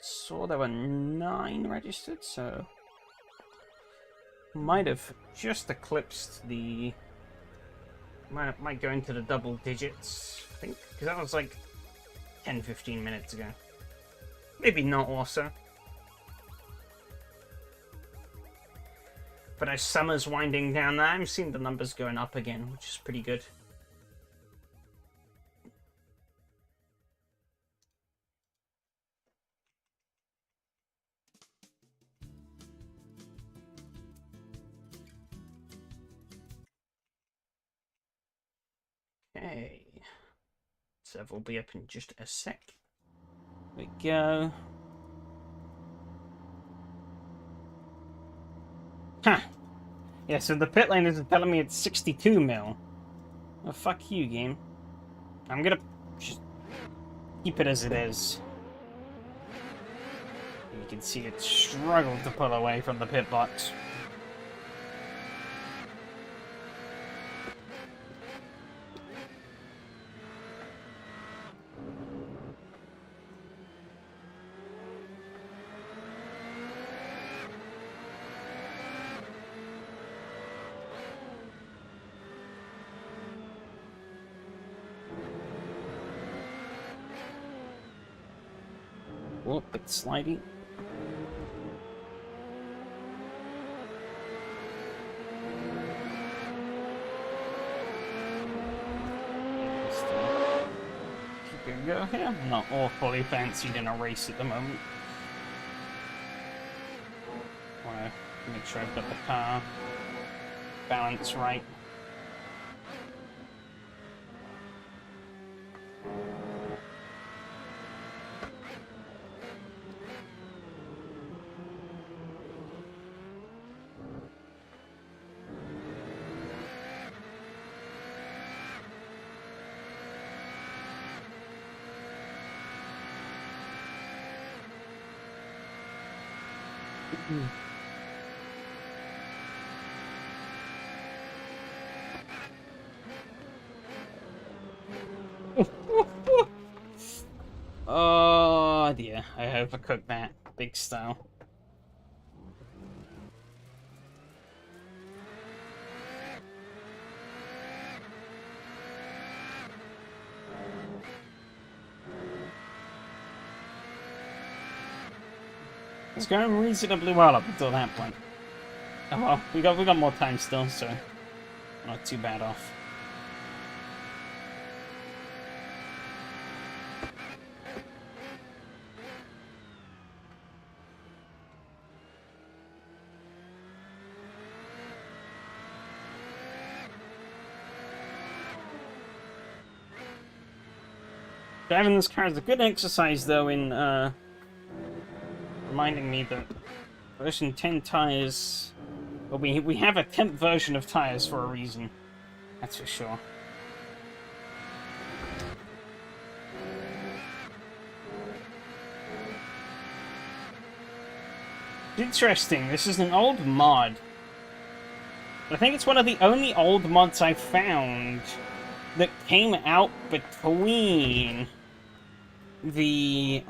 Saw there were 9 registered, so might have just eclipsed the... Might go into the double digits, I think, because that was like 10-15 minutes ago. Maybe not also. But as summer's winding down there, I'm seeing the numbers going up again, which is pretty good. Okay. Server will be up in just a sec. There we go. Huh. Yeah, so the pit lane is telling me it's 62 mil. Well, fuck you, game. I'm gonna just keep it as it is. You can see it struggled to pull away from the pit box. Oh, bit slidey. Keep it go here. I'm not awfully fancied in a race at the moment. Want to make sure I've got the car balance right. Oh dear, I overcooked that big style. It's going reasonably well up until that point. Oh well, we got more time still, so not too bad off. Driving this car is a good exercise, though, in reminding me that version 10 tires... Well, we have a 10th version of tires for a reason. That's for sure. Interesting, this is an old mod. I think it's one of the only old mods I found that came out between the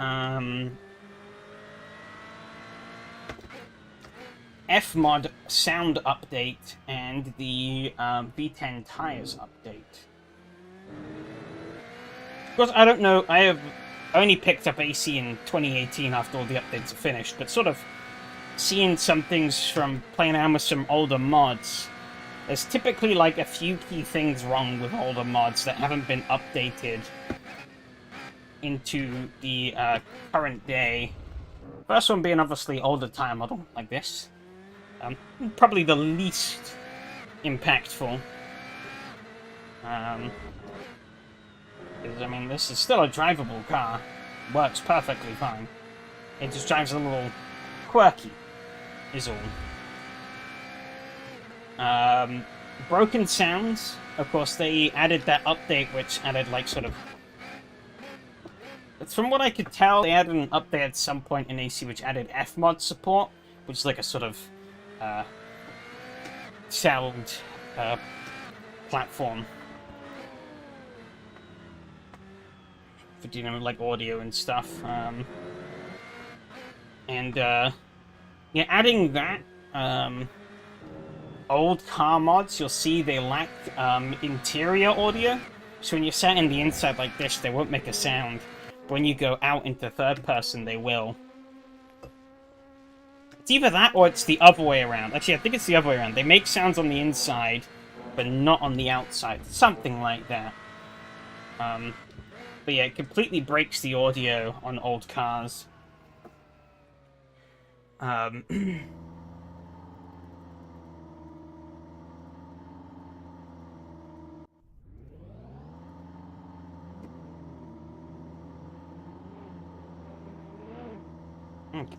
Fmod sound update and the V10 tires update. Of course, I don't know, I have only picked up AC in 2018 after all the updates are finished, but sort of seeing some things from playing around with some older mods, there's typically like a few key things wrong with older mods that haven't been updated into the current day. First one being obviously older tire model, like this. Probably the least impactful. Because, I mean, this is still a drivable car. Works perfectly fine. It just drives a little quirky, is all. Broken sounds, of course, they added that update which added, like, sort of... From what I could tell, they added an update at some point in AC which added Fmod support, which is like a sort of sound platform for dealing with like audio and stuff. Yeah, adding that, old car mods, you'll see they lack interior audio, so when you're sat in the inside like this, they won't make a sound. When you go out into third person, they will. It's either that or it's the other way around. Actually, I think it's the other way around. They make sounds on the inside, but not on the outside. Something like that. But yeah, it completely breaks the audio on old cars.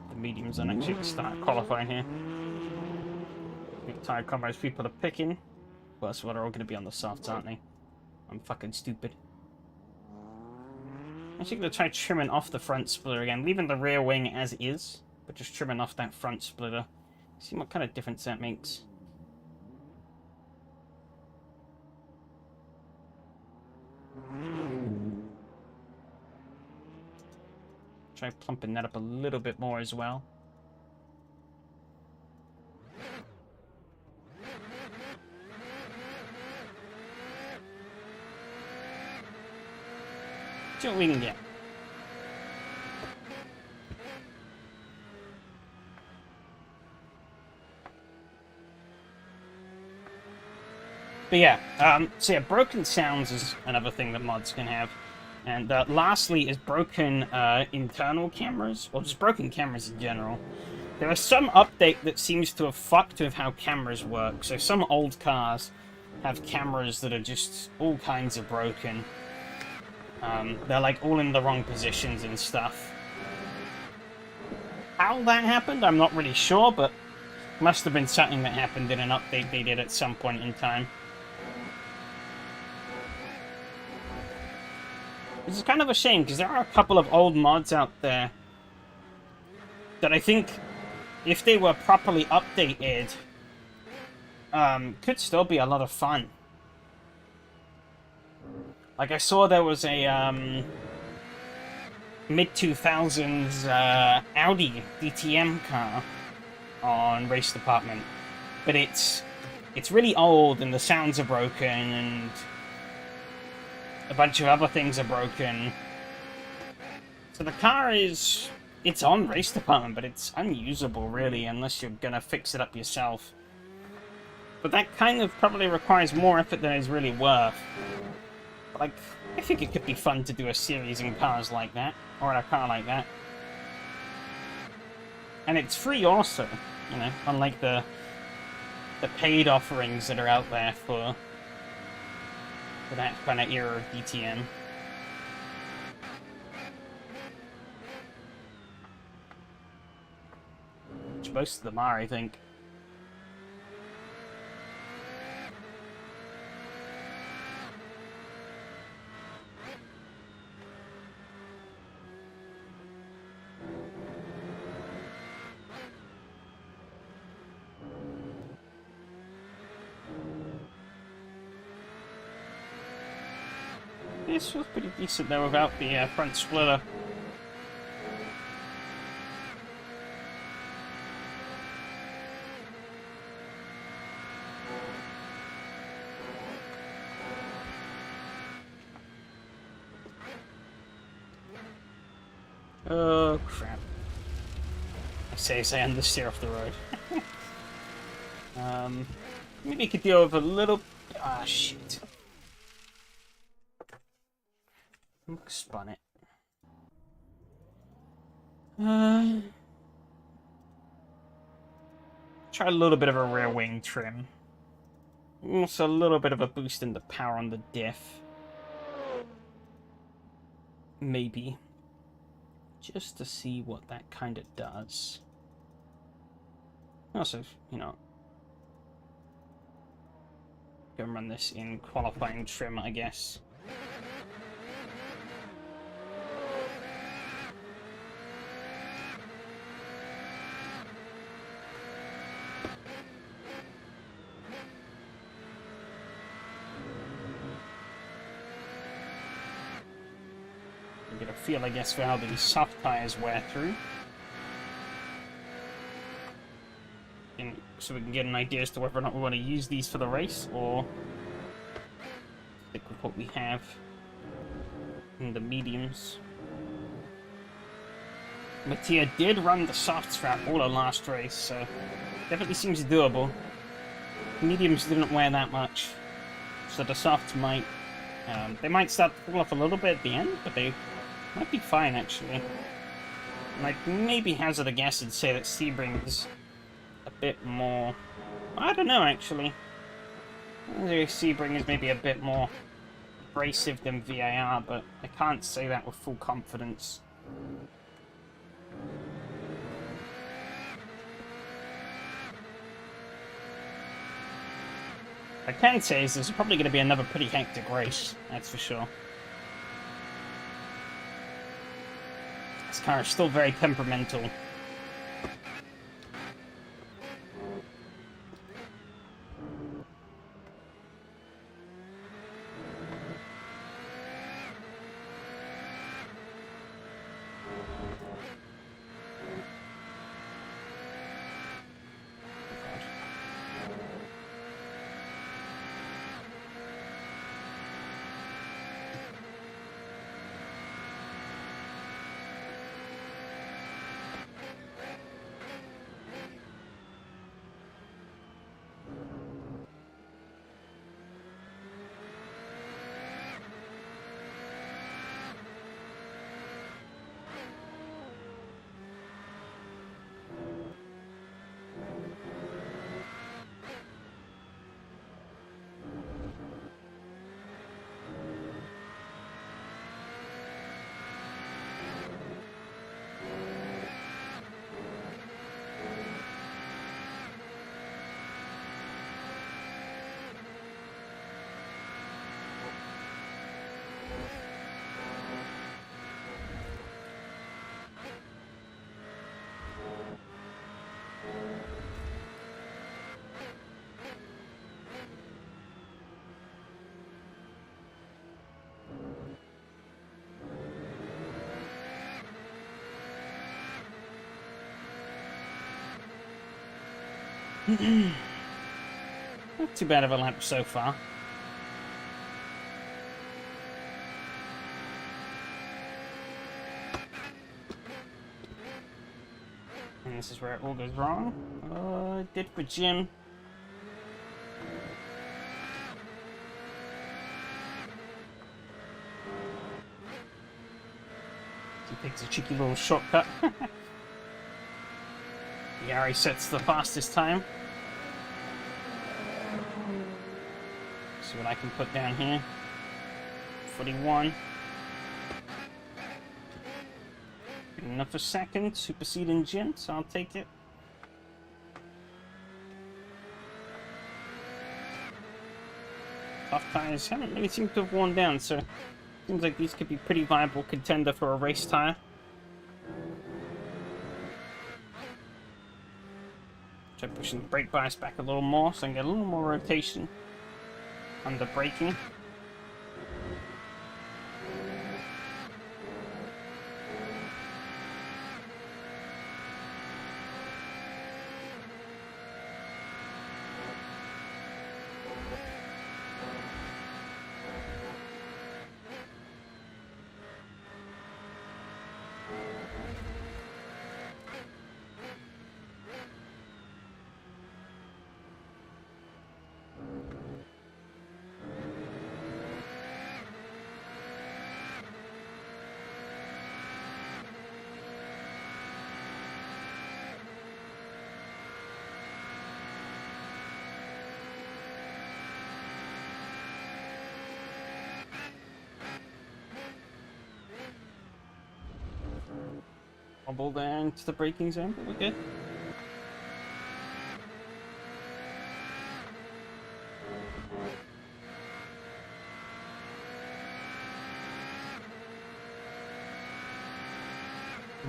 The mediums are actually start qualifying here. Tire combos people are picking. Well, that's what they're all going to be on the softs, aren't they? I'm fucking stupid. I'm actually going to try trimming off the front splitter again, leaving the rear wing as is, but just trimming off that front splitter. See what kind of difference that makes. Try plumping that up a little bit more as well. See what we can get. But yeah, so yeah, broken sounds is another thing that mods can have. And lastly is broken internal cameras, or just broken cameras in general. There is some update that seems to have fucked with how cameras work. So some old cars have cameras that are just all kinds of broken. They're like all in the wrong positions and stuff. How that happened, I'm not really sure, but must have been something that happened in an update they did at some point in time. Which is kind of a shame, because there are a couple of old mods out there that I think, if they were properly updated, could still be a lot of fun. Like, I saw there was a mid-2000s Audi DTM car on Race Department, but it's really old, and the sounds are broken, and a bunch of other things are broken. So the car it's on Race Department, but it's unusable, really, unless you're gonna fix it up yourself. But that kind of probably requires more effort than it's really worth. But, like, I think it could be fun to do a series in cars like that, or in a car like that. And it's free also, you know, unlike the paid offerings that are out there for that kind of era of DTM. Which most of them are, I think. This was pretty decent though without the front splitter. Oh crap. I say understeer off the road. Maybe you could deal with a little... Ah, shit. Spun it. Try a little bit of a rear wing trim. Also a little bit of a boost in the power on the diff. maybe, just to see what that kind of does. Also, you know, go and run this in qualifying trim, I guess. Get a feel, I guess, for how these soft tires wear through. And so we can get an idea as to whether or not we want to use these for the race, or stick with what we have in the mediums. Mattia did run the softs throughout all of last race, so definitely seems doable. Mediums didn't wear that much, so the softs might... they might start to fall off a little bit at the end, but they might be fine, actually. And I'd maybe hazard a guess and say that Sebring's a bit more... I don't know, actually. Sebring is maybe a bit more abrasive than VAR, but I can't say that with full confidence. I can say is there's probably going to be another pretty hectic race, that's for sure. This car is still very temperamental. Not too bad of a lap so far. And this is where it all goes wrong. It did for Jim. He takes a cheeky little shortcut. Yari sets the fastest time. See what I can put down here. 41. Enough a second, superseding Jim, so I'll take it. Soft tires haven't really seemed to have worn down, so seems like these could be pretty viable contender for a race tire. Try pushing the brake bias back a little more so I can get a little more rotation under braking. Wobble there into the braking zone, but we're good.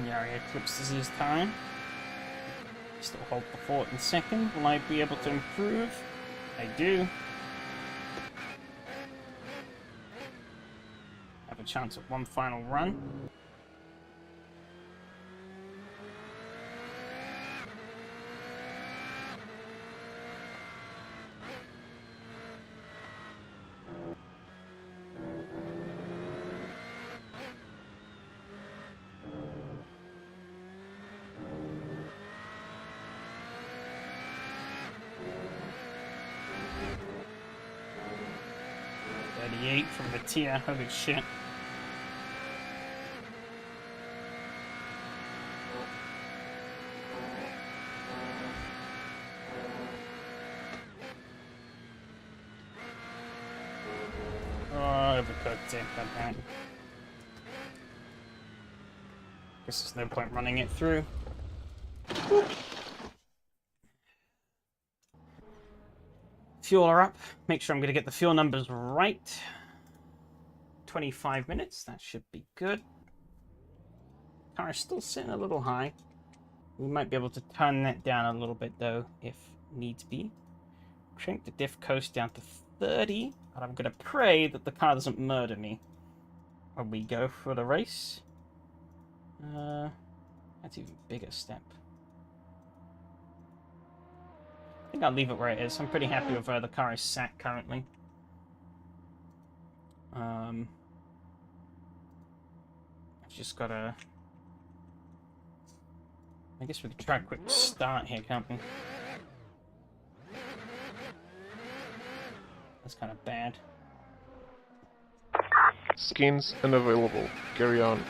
Yari eclipses his time. Still hold the fort in second. Will I be able to improve? I do. Have a chance at one final run. From the tier, holy shit. Oh, overcooked it, goddammit. Guess there's no point running it through. Fuel are up. Make sure I'm going to get the fuel numbers right. 25 minutes, that should be good. Car is still sitting a little high. We might be able to turn that down a little bit though, if needs be. Shrink the diff coast down to 30, but I'm gonna pray that the car doesn't murder me when we go for the race. That's even bigger step. I think I'll leave it where it is. I'm pretty happy with where the car is sat currently. I've just gotta... I guess we could try a quick start here, can't we? That's kind of bad. Skins unavailable. Carry on.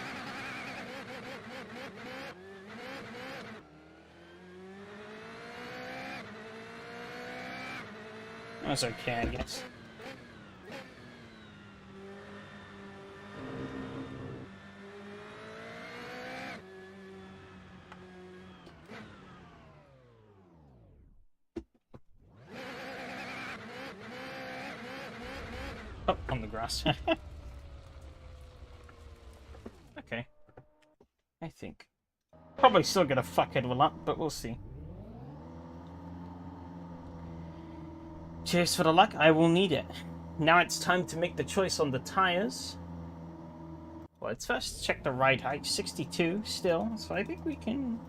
That's okay, I guess. Oh, on the grass. Okay. I think. Probably still gonna fuck it all up, but we'll see. Cheers for the luck, I will need it. Now it's time to make the choice on the tires. Well, let's first check the ride height. 62 still, so I think we can...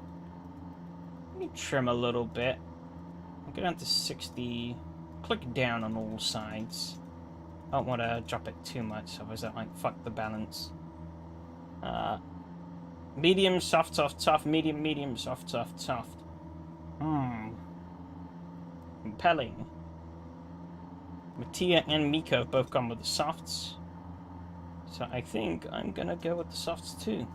Let me trim a little bit. I'll go down to 60. Click down on all sides. I don't want to drop it too much, otherwise that might fuck the balance. Medium, soft, soft, soft, medium, medium, soft, soft, soft. Compelling. Mattia and Miko have both gone with the softs. So I think I'm gonna go with the softs too.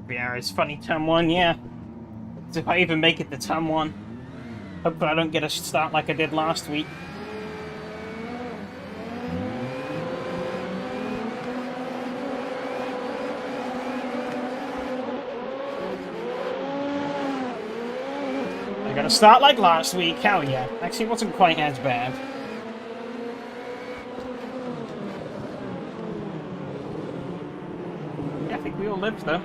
Vieira's funny turn one, yeah. If I even make it to turn one. Hopefully I don't get a start like I did last week. I got a start like last week, hell yeah. Actually, it wasn't quite as bad. Yeah, I think we all lived though.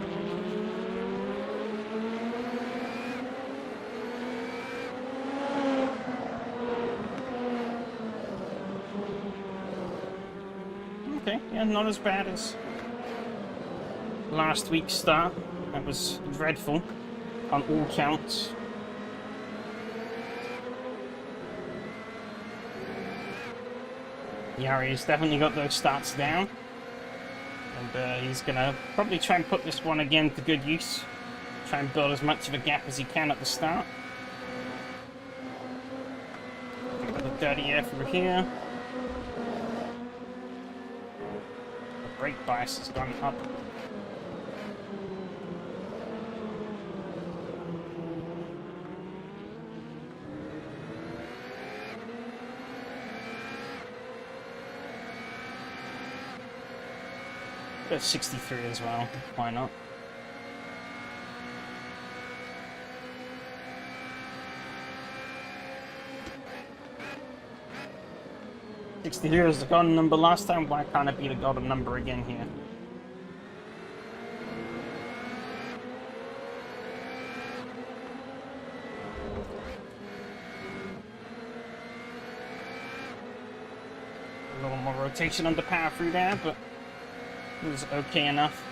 Okay, yeah, not as bad as last week's start. That was dreadful on all counts. Yari's definitely got those starts down. And he's gonna probably try and put this one again to good use. Try and build as much of a gap as he can at the start. Got the dirty air through here. Brake bias has gone up. Go 63 as well. Why not? $60 was the golden number last time. Why can't it be the golden number again here? A little more rotation on the power through there, but it was okay enough.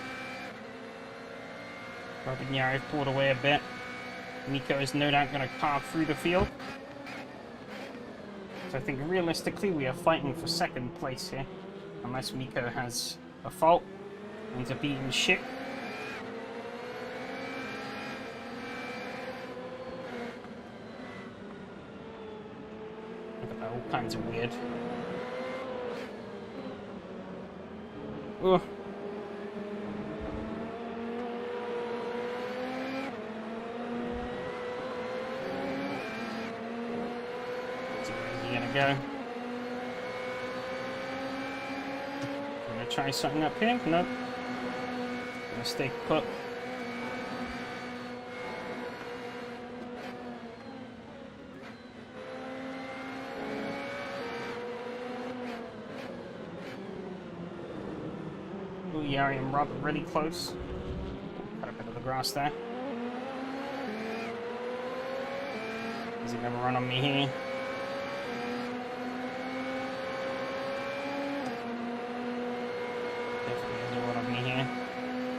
Robin pulled away a bit. Nico is no doubt going to carve through the field. So I think realistically we are fighting for second place here. Unless Miko has a fault. Ends up eating shit. Look at that, all kinds of weird. Ugh. Go. Gonna try something up here? Nope. Gonna stay put. Ooh, Yari and Rob are really close. Cut a bit of the grass there. Is he gonna run on me here?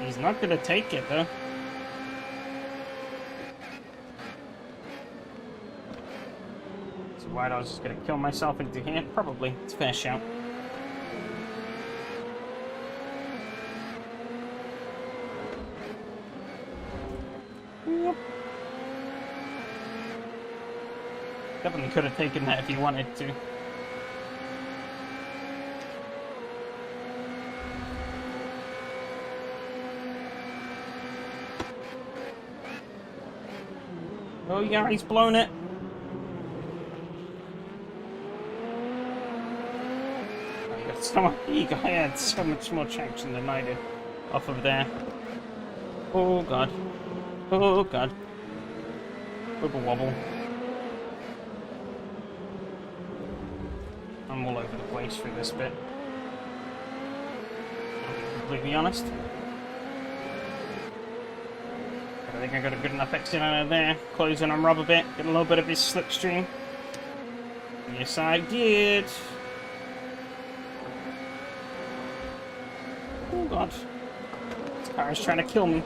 He's not gonna take it though. So why I was just gonna kill myself into here? Probably. It's a fair shout. Yep. Definitely could have taken that if he wanted to. Oh yeah, he's blown it. He had so much more traction than I did off of there. Oh god. Oh god. Wibble wobble. I'm all over the place through this bit. I'll be completely honest. I think I got a good enough exit out of there. Closing on Rob a bit. Get a little bit of his slipstream. Yes, I did. Oh god. This car is trying to kill me.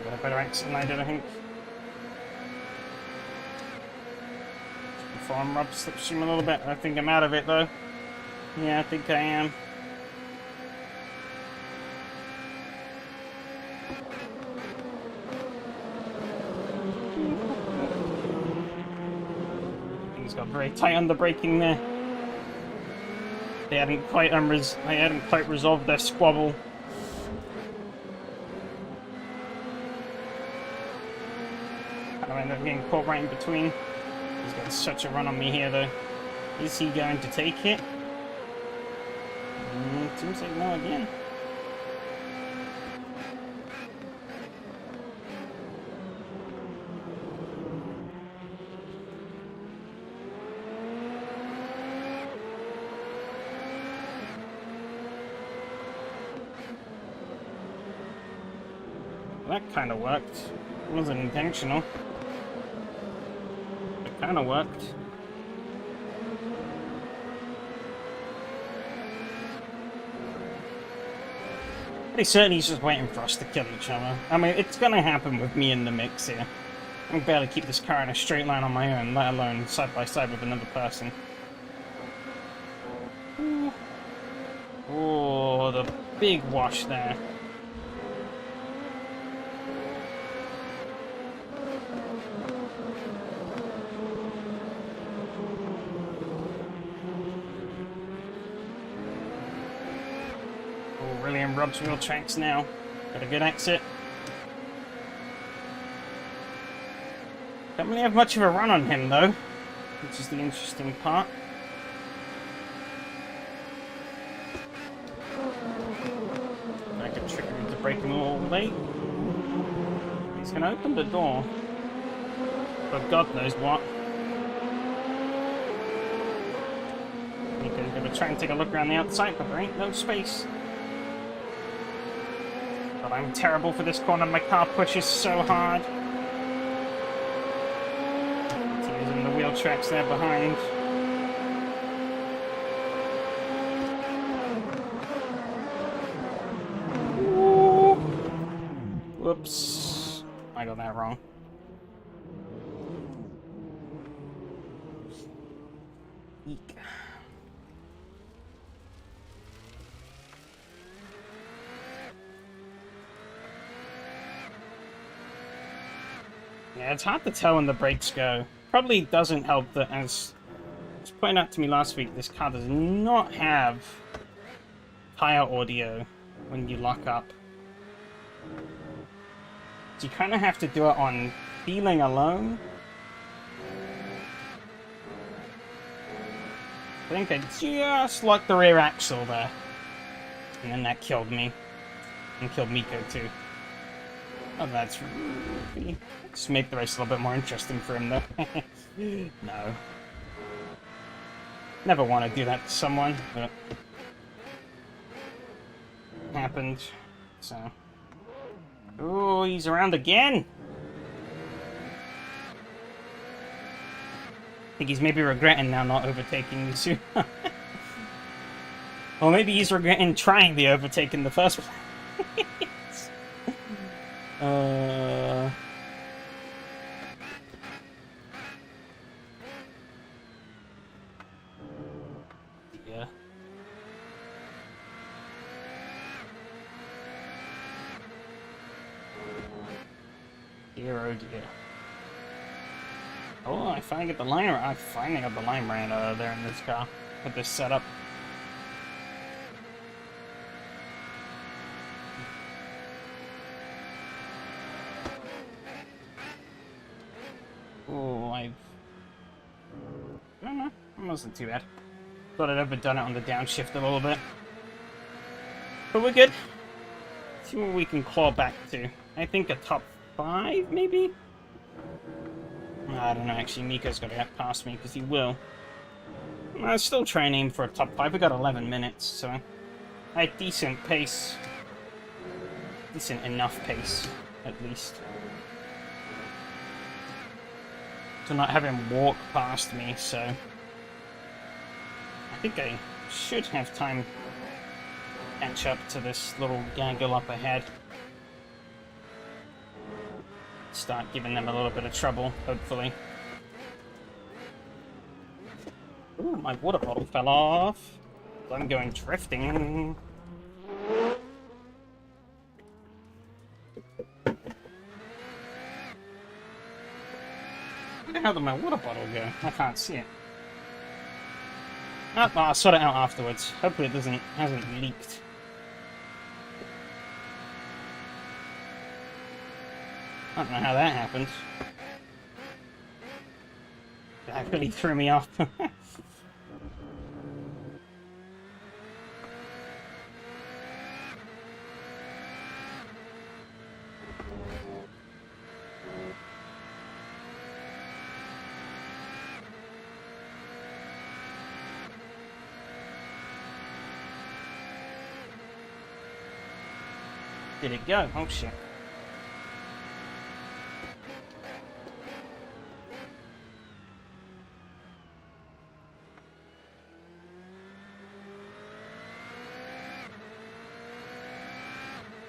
Got a better exit than I did, I think. Farm Rob slipstream a little bit. I think I'm out of it though. Yeah, I think I am. He's got very tight on the braking there. They hadn't quite resolved their squabble. Kind of ended up getting caught right in between. He's got such a run on me here, though. Is he going to take it? Seems like no again. Well, that kind of worked. It wasn't intentional. It kind of worked. Pretty certain he's just waiting for us to kill each other. I mean, it's gonna happen with me in the mix here. I can barely keep this car in a straight line on my own, let alone side by side with another person. Ooh. Oh, the big wash there. Really in Rob's wheel tracks now. Got a good exit. Don't really have much of a run on him, though, which is the interesting part. I could trick him into breaking all late. He's gonna open the door. But God knows what. Nico's gonna try and take a look around the outside, but there ain't no space. But I'm terrible for this corner. My car pushes so hard. Using the wheel tracks there behind. Ooh. Whoops. I got that wrong. Eek. Yeah, it's hard to tell when the brakes go. Probably doesn't help that, as was pointed out to me last week, this car does not have tire audio when you lock up. So you kind of have to do it on feeling alone. I think I just locked the rear axle there. And then that killed me. And killed Miko too. Oh, that's really... Just make the race a little bit more interesting for him, though. No. Never want to do that to someone, but... happened. So... Oh, he's around again! I think he's maybe regretting now not overtaking me soon. Or maybe he's regretting trying the overtake in the first place. Yeah. Dear, oh dear. Oh, I finally got the line. I finally got the line right there in this car with this setup. Oh, I don't know. It wasn't too bad. Thought I'd overdone it on the downshift a little bit. But we're good. Let's see what we can claw back to. I think a top 5, maybe? I don't know, actually, Miko's got to get past me, because he will. I'll still try and aim for a top 5. We got 11 minutes, so... I had decent pace. Decent enough pace, at least. To not have him walk past me, so... I think I should have time to catch up to this little gaggle up ahead. Start giving them a little bit of trouble, hopefully. Ooh, my water bottle fell off. I'm going drifting. Where the hell did my water bottle go? I can't see it. Oh, I'll sort it out afterwards. Hopefully it hasn't leaked. I don't know how that happened. That really threw me off. Did it go? Oh shit.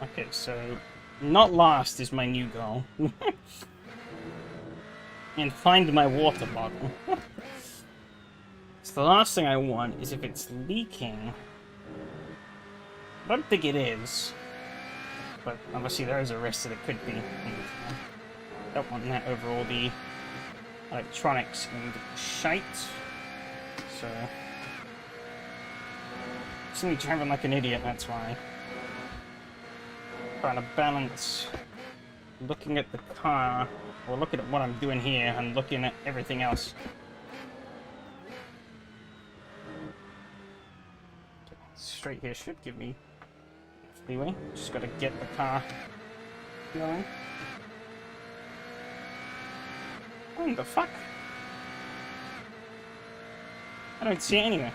Okay, so not last is my new goal. And find my water bottle. So the last thing I want is if it's leaking. I don't think it is. But obviously there is a risk that it could be. Don't want that over all the electronics and shite. So... just me driving like an idiot, that's why. Trying to balance looking at the car, or looking at what I'm doing here, and looking at everything else. Straight here should give me leeway. Just gotta get the car going. What the fuck? I don't see it anywhere.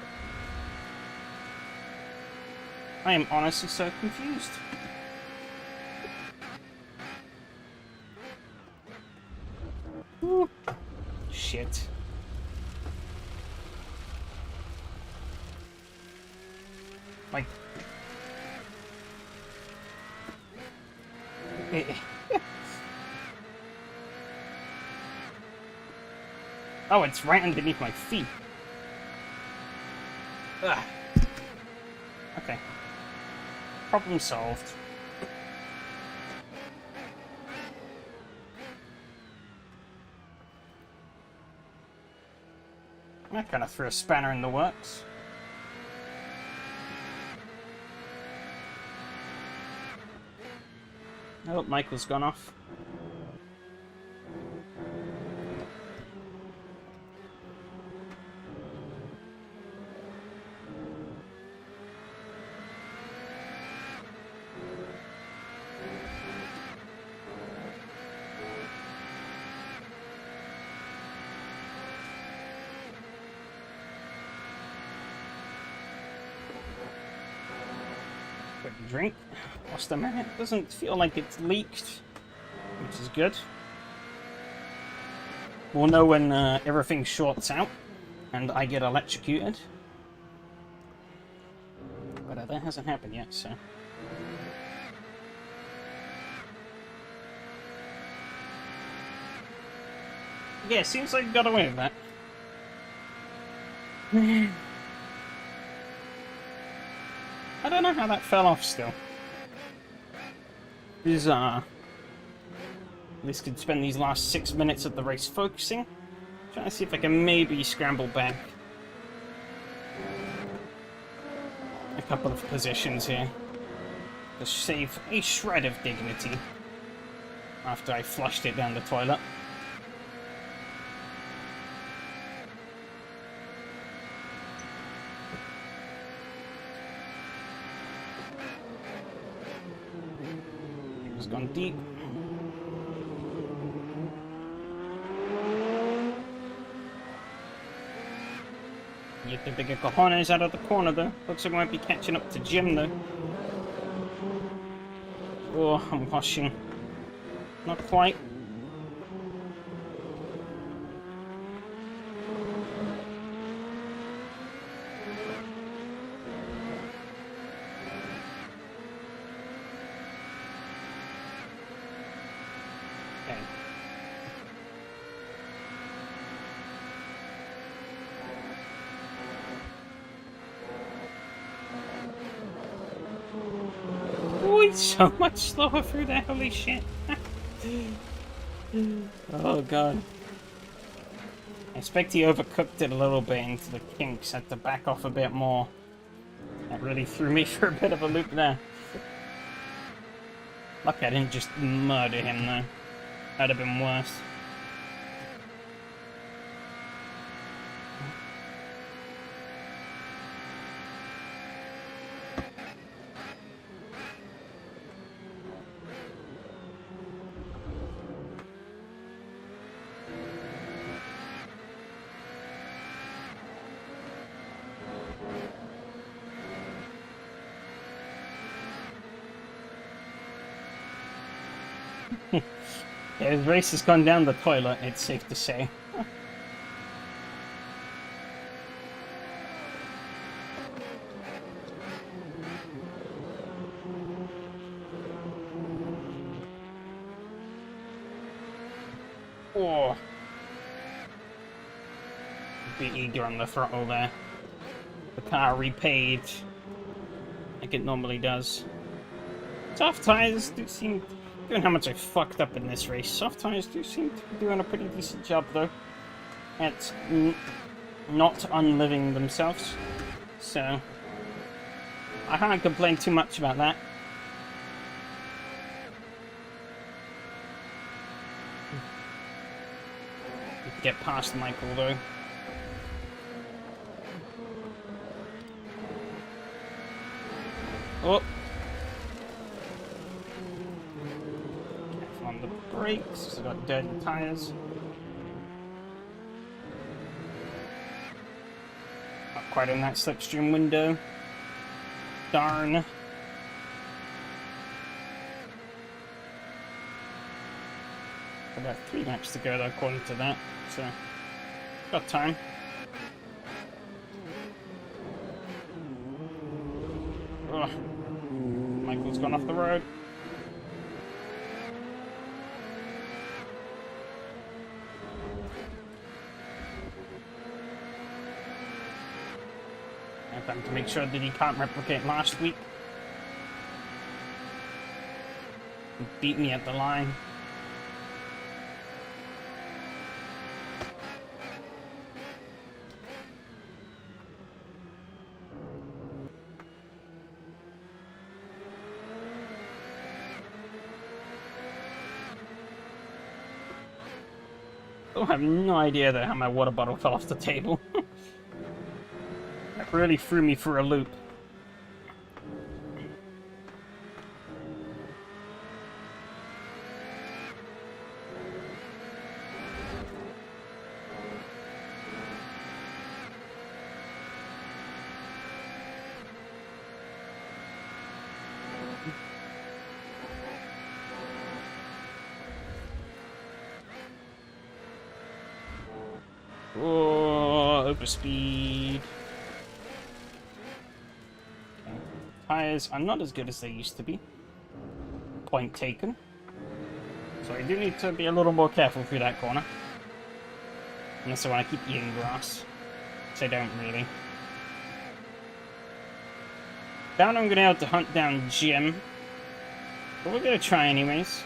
I am honestly so confused. Ooh. Shit. Like... Oh, it's right underneath my feet. Ugh. Okay. Problem solved. That kind of threw a spanner in the works. Oh, Michael's gone off. Quick drink. Lost a minute. Doesn't feel like it's leaked, which is good. We'll know when everything shorts out and I get electrocuted. But that hasn't happened yet, so... Yeah, seems like I got away with that. I don't know how that fell off still. Bizarre. At least could spend these last 6 minutes of the race focusing. Trying to see if I can maybe scramble back a couple of positions here to save a shred of dignity after I flushed it down the toilet. It's gone deep. Get the bigger cojones out of the corner though. Looks like I might be catching up to Jim though. Oh, I'm washing. Not quite. Okay. It's so much slower through there, holy shit. Oh god. I expect he overcooked it a little bit into the kinks, had to back off a bit more. That really threw me for a bit of a loop there. Lucky I didn't just murder him though. That'd have been worse. Yeah, his race has gone down the toilet, it's safe to say. Oh. Be eager on the throttle there. The car repaid like it normally does. Soft tires do seem... Given how much I fucked up in this race, soft tires do seem to be doing a pretty decent job, though, at not unliving themselves. So, I can't complain too much about that. Get past Michael, though. Oh! Careful on the brakes. I've got dirty tires. Not quite in that slipstream window. Darn. About 3 laps to go, though, according to that. So, got time. Ugh. Michael's gone off the road. I have time to make sure that he can't replicate last week. He beat me at the line. I have no idea that how my water bottle fell off the table. That really threw me for a loop. Oh, overspeed. Okay. Tires are not as good as they used to be. Point taken. So I do need to be a little more careful through that corner. Unless I want to keep eating grass. Which I don't really. Doubt I'm going to be able to hunt down Jim. But we're going to try anyways.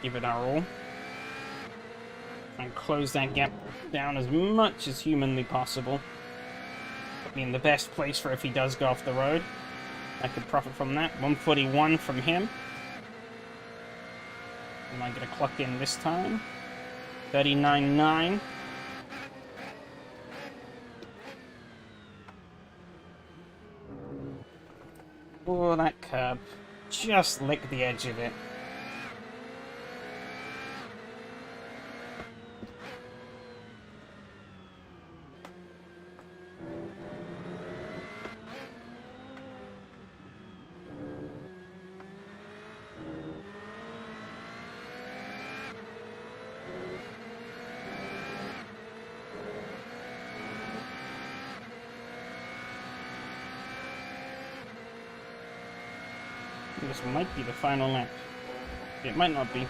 Give it our all. And close that gap down as much as humanly possible. Put me in the best place for if he does go off the road. I could profit from that. 141 from him. Am I going to clock in this time? 39.9. Oh, that curb. Just lick the edge of it. This might be the final lap. It might not be.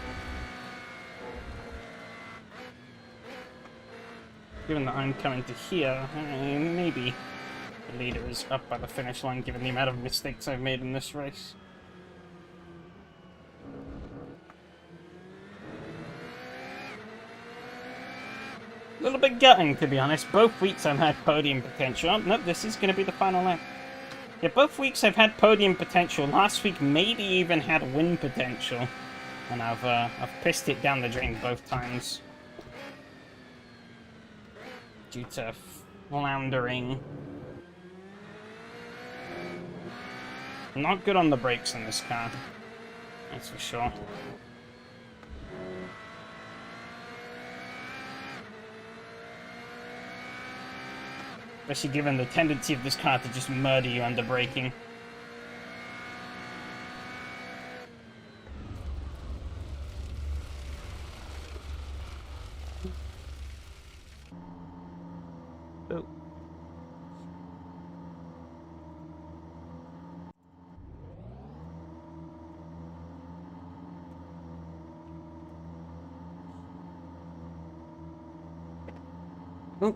Given that I'm coming to here, maybe the leader is up by the finish line given the amount of mistakes I've made in this race. A little bit gutting, to be honest. Both weeks I've had podium potential. Oh, no, this is going to be the final lap. Yeah, both weeks I've had podium potential. Last week maybe even had win potential. And I've pissed it down the drain both times. Due to floundering. Not good on the brakes in this car. That's for sure. Especially given the tendency of this car to just murder you under braking. Oh. Oh.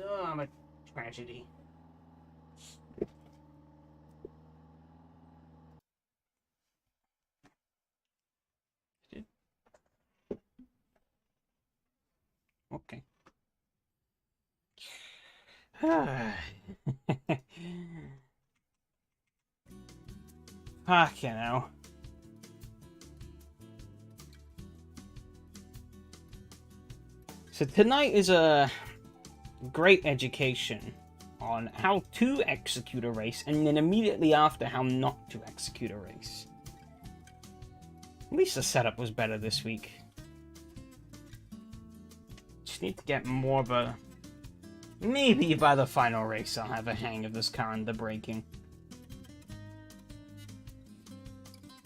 Oh, a tragedy. Okay. Fucking hell. So tonight is a great education on how to execute a race, and then immediately after how not to execute a race. At least the setup was better this week. Just need to get more of a... Maybe by the final race I'll have a hang of this car and the braking.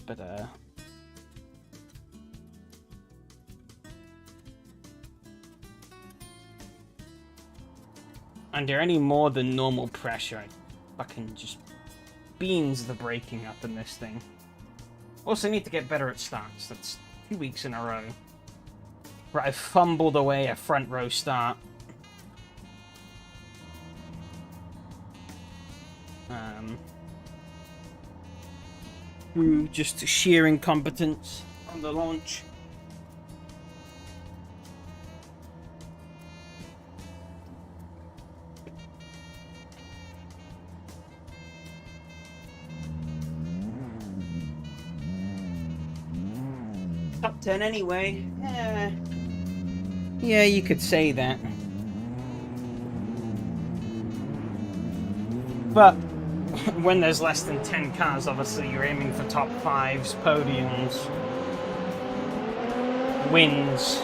But, under any more than normal pressure, it fucking just beans the braking up in this thing. Also need to get better at starts. That's 2 weeks in a row where I fumbled away a front row start. Through just sheer incompetence on the launch. Top 10 anyway. Yeah, you could say that. But when there's less than 10 cars, obviously you're aiming for top 5s, podiums, wins.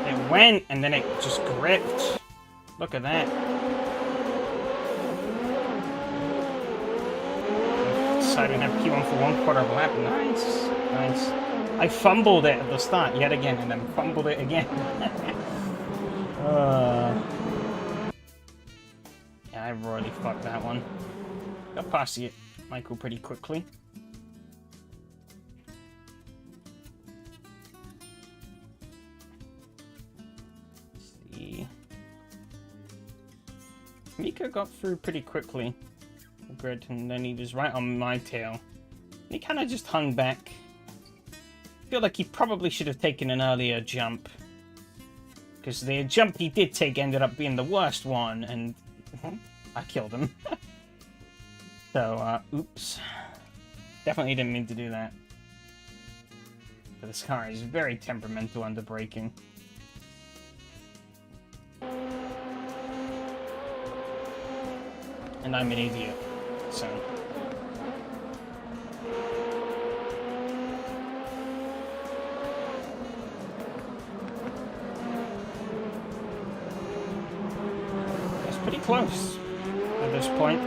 It went, and then it just gripped. Look at that. Decided to have P1 for 1/4 of a lap. Nice. Nice. I fumbled it at the start yet again, and then fumbled it again. Yeah, I royally fucked that one. Got past it, Michael, pretty quickly. Let's see. Mika got through pretty quickly. Good, and then he was right on my tail. He kind of just hung back. I feel like he probably should have taken an earlier jump. Because the jump he did take ended up being the worst one, and I killed him. So, oops. Definitely didn't mean to do that. But this car is very temperamental under braking. And I'm an idiot, so... pretty close at this point.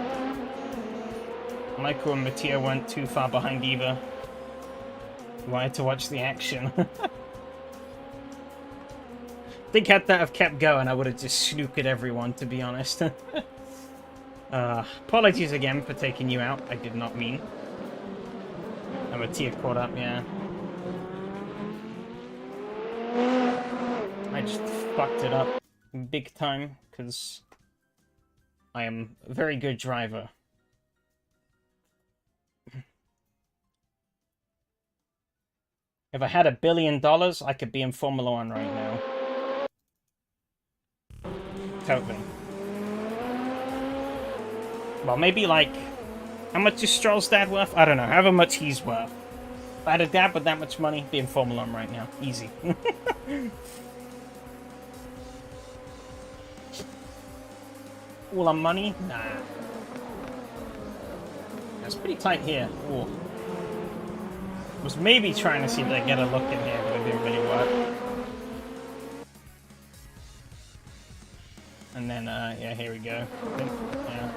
Michael and Mattia weren't too far behind either. Wanted to watch the action. I think had that have kept going, I would have just snookered everyone, to be honest. Apologies again for taking you out. I did not mean. And Mattia caught up, yeah. I just fucked it up big time, because I am a very good driver. If I had $1 billion, I could be in Formula 1 right now. Totally. Well, maybe like... How much is Stroll's dad worth? I don't know. However much he's worth. If I had a dad with that much money, be in Formula 1 right now. Easy. All on money? Nah. That's pretty tight here. Ooh. Was maybe trying to see if I get a look in here, but it didn't really work. And then, yeah, here we go. Yeah.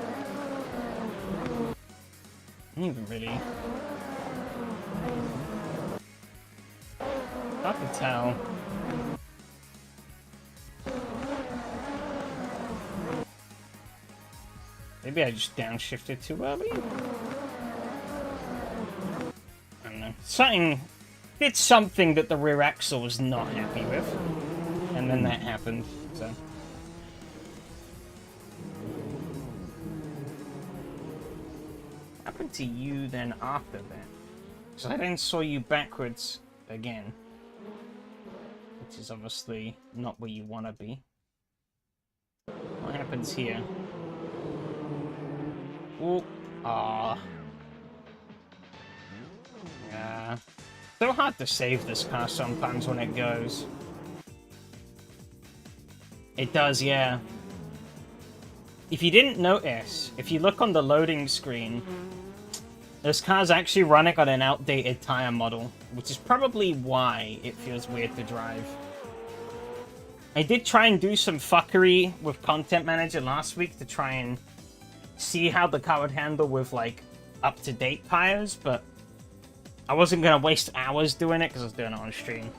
Even really. I can tell. Maybe I just downshifted too early? I don't know. Something... Did something that the rear axle was not happy with. And then that happened, so... happened to you then after that? So I then saw you backwards again. Which is obviously not where you want to be. What happens here? Ooh. Ah. Yeah. So hard to save this car sometimes when it goes. It does, yeah. If you didn't notice, if you look on the loading screen, this car's actually running on an outdated tire model, which is probably why it feels weird to drive. I did try and do some fuckery with Content Manager last week to try and see how the car would handle with, like, up-to-date tires, but I wasn't going to waste hours doing it because I was doing it on stream.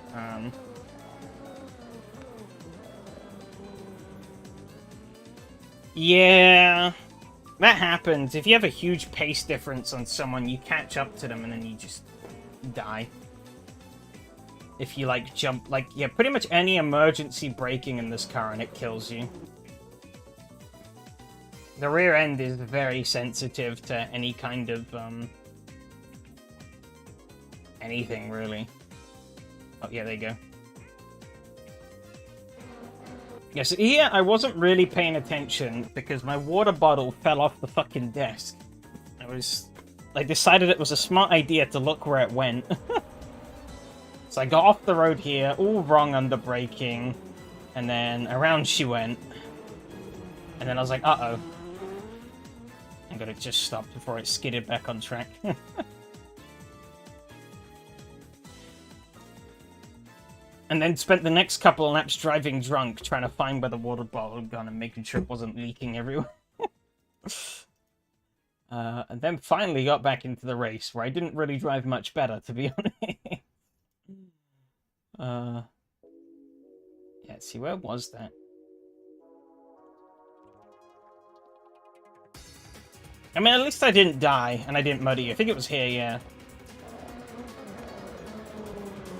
Yeah, that happens. If you have a huge pace difference on someone, you catch up to them and then you just die. If you, like, jump, like, yeah, pretty much any emergency braking in this car and it kills you. The rear end is very sensitive to any kind of, anything, really. Oh, yeah, there you go. Yes, here I wasn't really paying attention because my water bottle fell off the fucking desk. I decided it was a smart idea to look where it went. So I got off the road here, all wrong under braking, and then around she went. And then I was like, uh-oh. I'm gonna just stop before it skidded back on track. And then spent the next couple of laps driving drunk, trying to find where the water bottle had gone and making sure it wasn't leaking everywhere. And then finally got back into the race, where I didn't really drive much better, to be honest. Yeah, see, where was that? I mean, at least I didn't die, and I didn't muddy. I think it was here, yeah.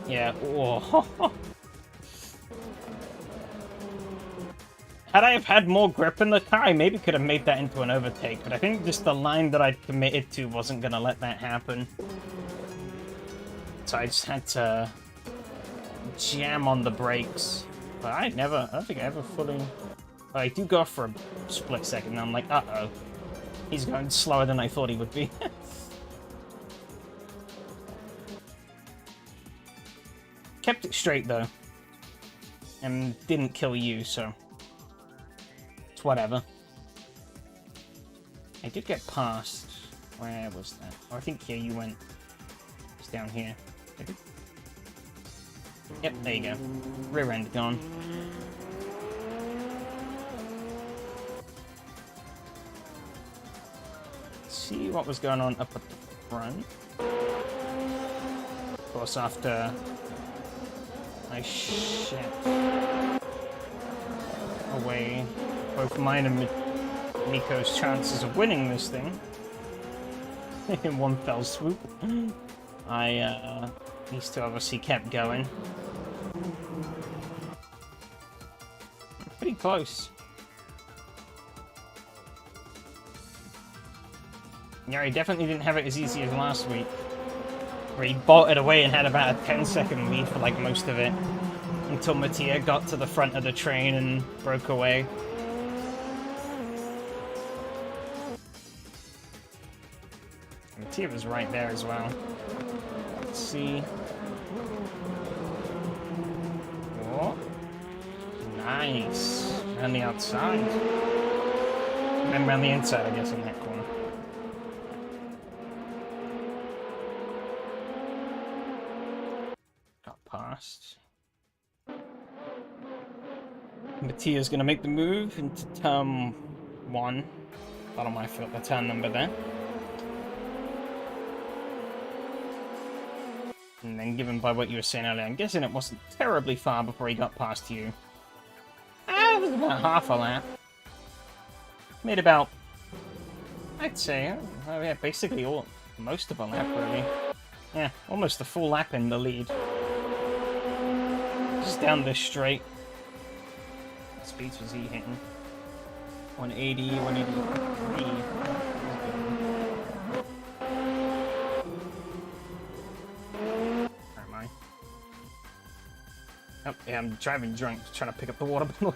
Yeah, whoa. Had I have had more grip in the car, I maybe could have made that into an overtake, but I think just the line that I'd committed to wasn't going to let that happen. So I just had to jam on the brakes. But I don't think I ever fully... Oh, I do go off for a split second, and I'm like, uh-oh. He's going slower than I thought he would be. Kept it straight, though. And didn't kill you, so... It's whatever. I did get past... Where was that? Oh, I think here you went. It's down here. Maybe? Yep, there you go. Rear end gone. See what was going on up at the front. Of course, after I shift away both mine and Nico's chances of winning this thing in one fell swoop, these two obviously kept going. Pretty close. Yeah, he definitely didn't have it as easy as last week, where he bolted away and had about a 10-second lead for like most of it, until Mattia got to the front of the train and broke away. Mattia was right there as well. Let's see. Oh, nice. Around the outside. And then around the inside, I guess, in that corner. Past. Mattia's going to make the move into turn 1. Bottom my foot, the turn number there. And then given by what you were saying earlier, I'm guessing it wasn't terribly far before he got past you. It was about half a lap. Made about, I'd say, oh yeah, basically most of a lap really. Yeah, almost a full lap in the lead. Just down this straight. What speeds was he hitting? 180, 183. Oh, yeah, I'm driving drunk, trying to pick up the water bottle.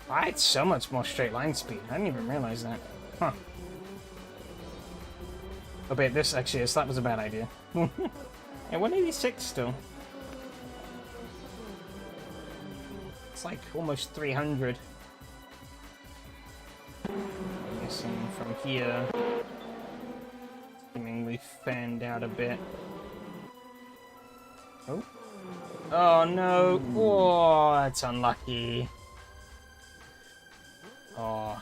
I had so much more straight line speed. I didn't even realize that. Huh. Oh, wait, this actually is. That was a bad idea. Yeah, 186 still. It's like almost 300. I'm guessing from here, seemingly fanned out a bit. Oh. Oh no! Oh, that's unlucky. Oh.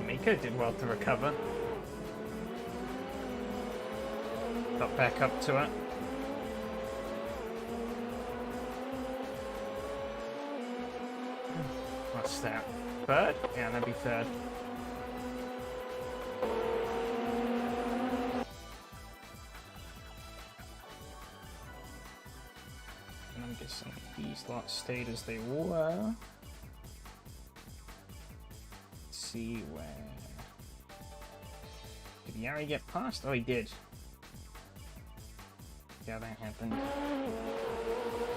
Miko did well to recover. Got back up to it. What's that? Third? Yeah, that'd be third. And I'm guessing these lots stayed as they were. Let's see where... Did Yari get past? Oh, he did. Yeah, that happened.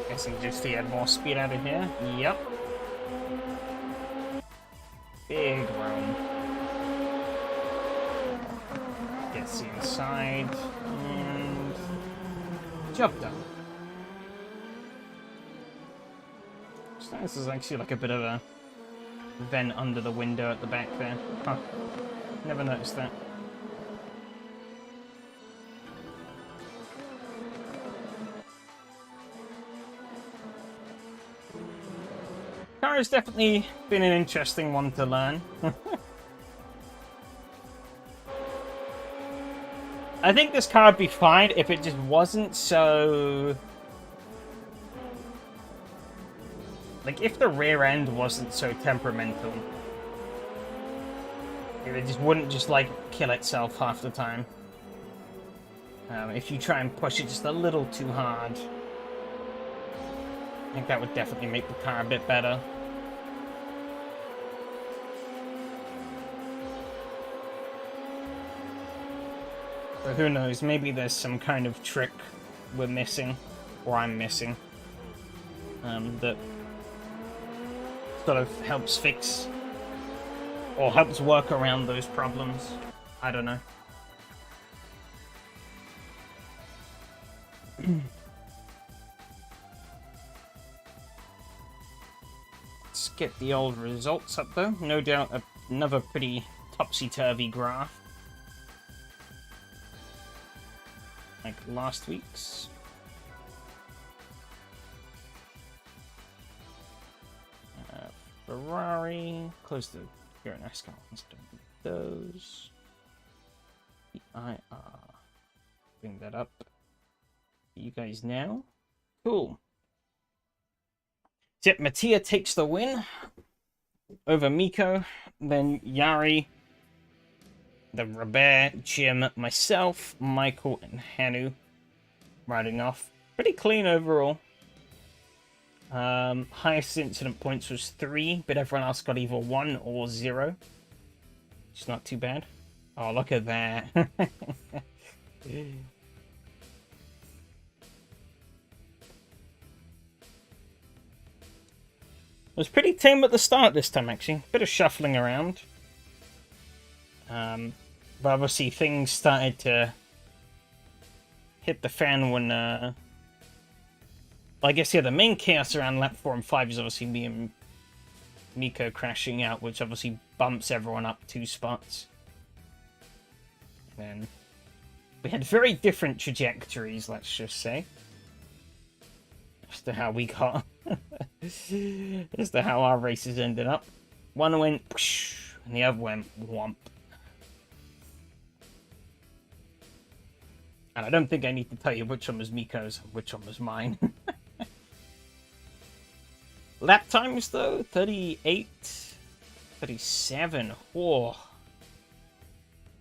Guessing just he had more speed out of here. Yep. Big room. Gets inside and job done. So this is actually like a bit of a vent under the window at the back there. Huh. Never noticed that. Car has definitely been an interesting one to learn. I think this car would be fine if it just wasn't so... Like, if the rear end wasn't so temperamental. If it just wouldn't just, like, kill itself half the time. If you try and push it just a little too hard. I think that would definitely make the car a bit better. But who knows, maybe there's some kind of trick we're missing, or I'm missing, that sort of helps fix, or helps work around those problems. I don't know. Let's get the old results up though. No doubt another pretty topsy-turvy graph. Like last week's. Ferrari. Close the here in NASCAR. Let's do those. The IR. Bring that up. You guys now. Cool. Yep, Mattia takes the win over Miko. Then Yari. Then Robert, Jim, myself, Michael, and Hanu riding off. Pretty clean overall. Highest incident points was 3, but everyone else got either 1 or 0. It's not too bad. Oh, look at that. It was pretty tame at the start this time, actually. Bit of shuffling around. But obviously things started to hit the fan when, I guess, yeah, the main chaos around lap 4 and 5 is obviously me and Miko crashing out, which obviously bumps everyone up 2 spots. And then we had very different trajectories, let's just say. As to how we got... as to how our races ended up. One went whoosh, and the other went whomp. And I don't think I need to tell you which one was Miko's and which one was mine. Lap times, though, 38, 37, oh.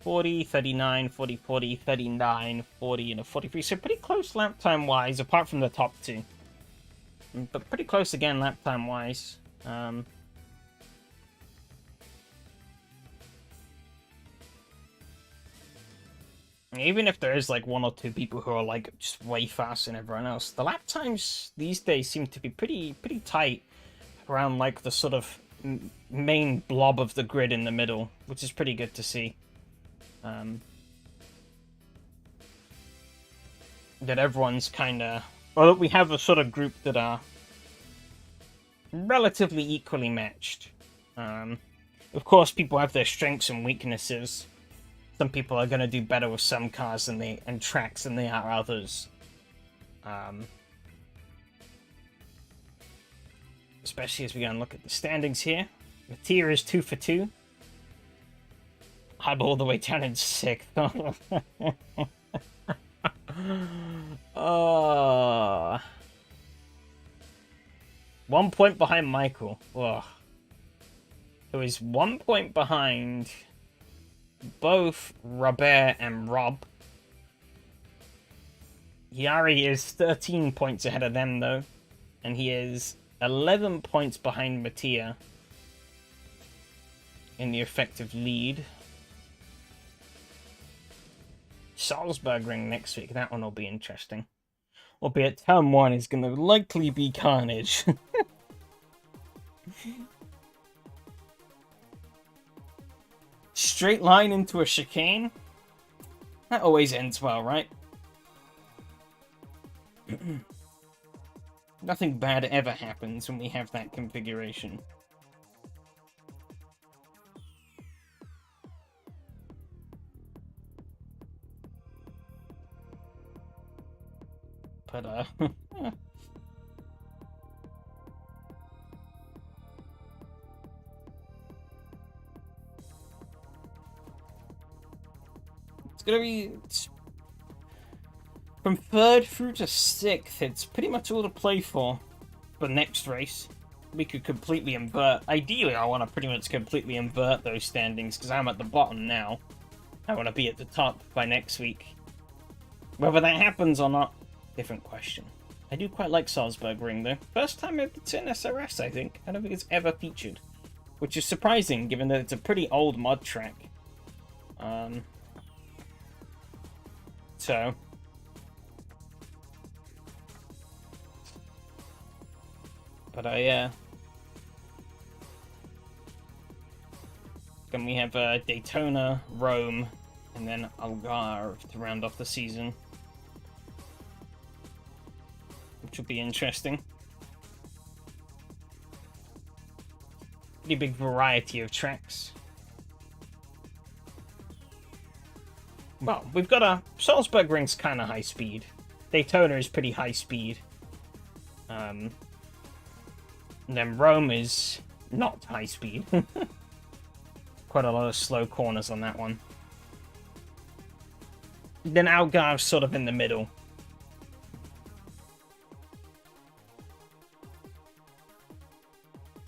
40, 39, 40, 40, 39, 40, and a 43. So pretty close lap time-wise, apart from the top 2. But pretty close again lap time-wise. Even if there is like one or two people who are like just way faster than everyone else, the lap times these days seem to be pretty tight around like the sort of main blob of the grid in the middle, which is pretty good to see. That everyone's kind of, well, we have a sort of group that are relatively equally matched. Of course, people have their strengths and weaknesses. Some people are going to do better with some cars and tracks than they are others. Especially as we go and look at the standings here. Mattia is 2 for 2. I'm all the way down in 6th. 1 point behind Michael. Ugh. Who is 1 point behind both Robert and Rob. Yari is 13 points ahead of them, though. And he is 11 points behind Mattia in the effective lead. Salzburg Ring next week. That one will be interesting. Albeit Turn 1 is going to likely be carnage. Straight line into a chicane? That always ends well, right? Nothing bad ever happens when we have that configuration. But, it's gonna be... From 3rd through to 6th, it's pretty much all to play for. The next race, we could completely invert. Ideally, I want to pretty much completely invert those standings, because I'm at the bottom now. I want to be at the top by next week. Whether that happens or not, different question. I do quite like Salzburg Ring, though. First time it's in SRS, I think. I don't think it's ever featured. Which is surprising, given that it's a pretty old mod track. So... But yeah. Then we have Daytona, Rome, and then Algarve to round off the season. Which will be interesting. Pretty big variety of tracks. Well, we've got a... Salzburg Ring's kind of high speed. Daytona is pretty high speed. And then Rome is not high speed. Quite a lot of slow corners on that one. Then Algarve's sort of in the middle.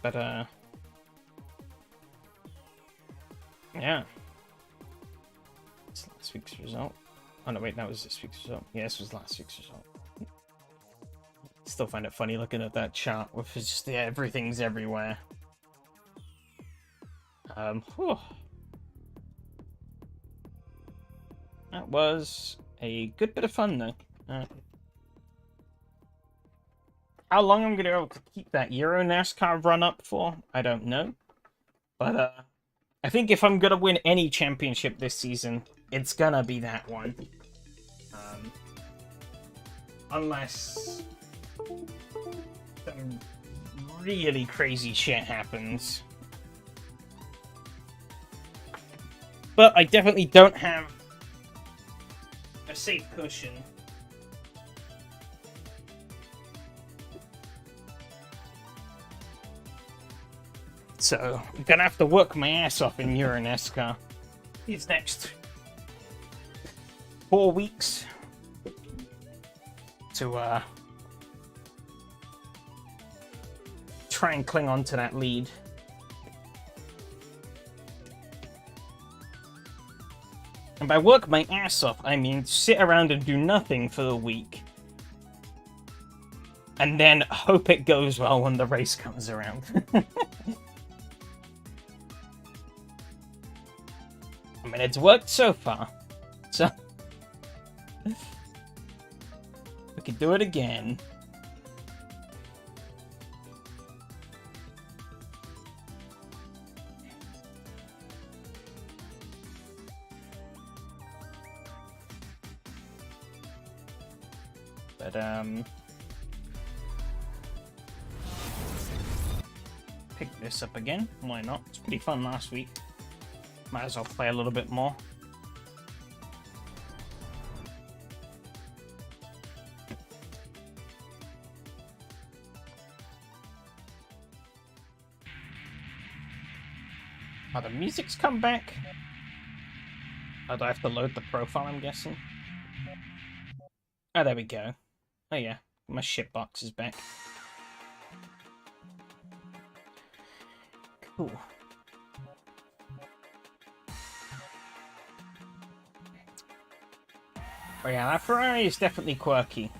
But, yeah. It's last week's result. Oh, no, wait, that was this week's result. Yeah, this was last week's result. Still find it funny looking at that chart with just, yeah, everything's everywhere. Whew. That was a good bit of fun, though. How long I'm going to be able to keep that Euro NASCAR run up for, I don't know. But, I think if I'm going to win any championship this season, it's going to be that one. Unless some really crazy shit happens. But I definitely don't have a safe cushion. So, I'm gonna have to work my ass off in Euro NASCAR these next 4 weeks to try and cling on to that lead. And by work my ass off, I mean sit around and do nothing for a week. And then hope it goes well when the race comes around. I mean, it's worked so far. So, We could do it again. But, pick this up again. Why not? It's pretty fun last week. Might as well play a little bit more. Oh, the music's come back. Oh, do I have to load the profile, I'm guessing? Oh, there we go. Oh yeah, my shitbox is back. Cool. Oh yeah, that Ferrari is definitely quirky.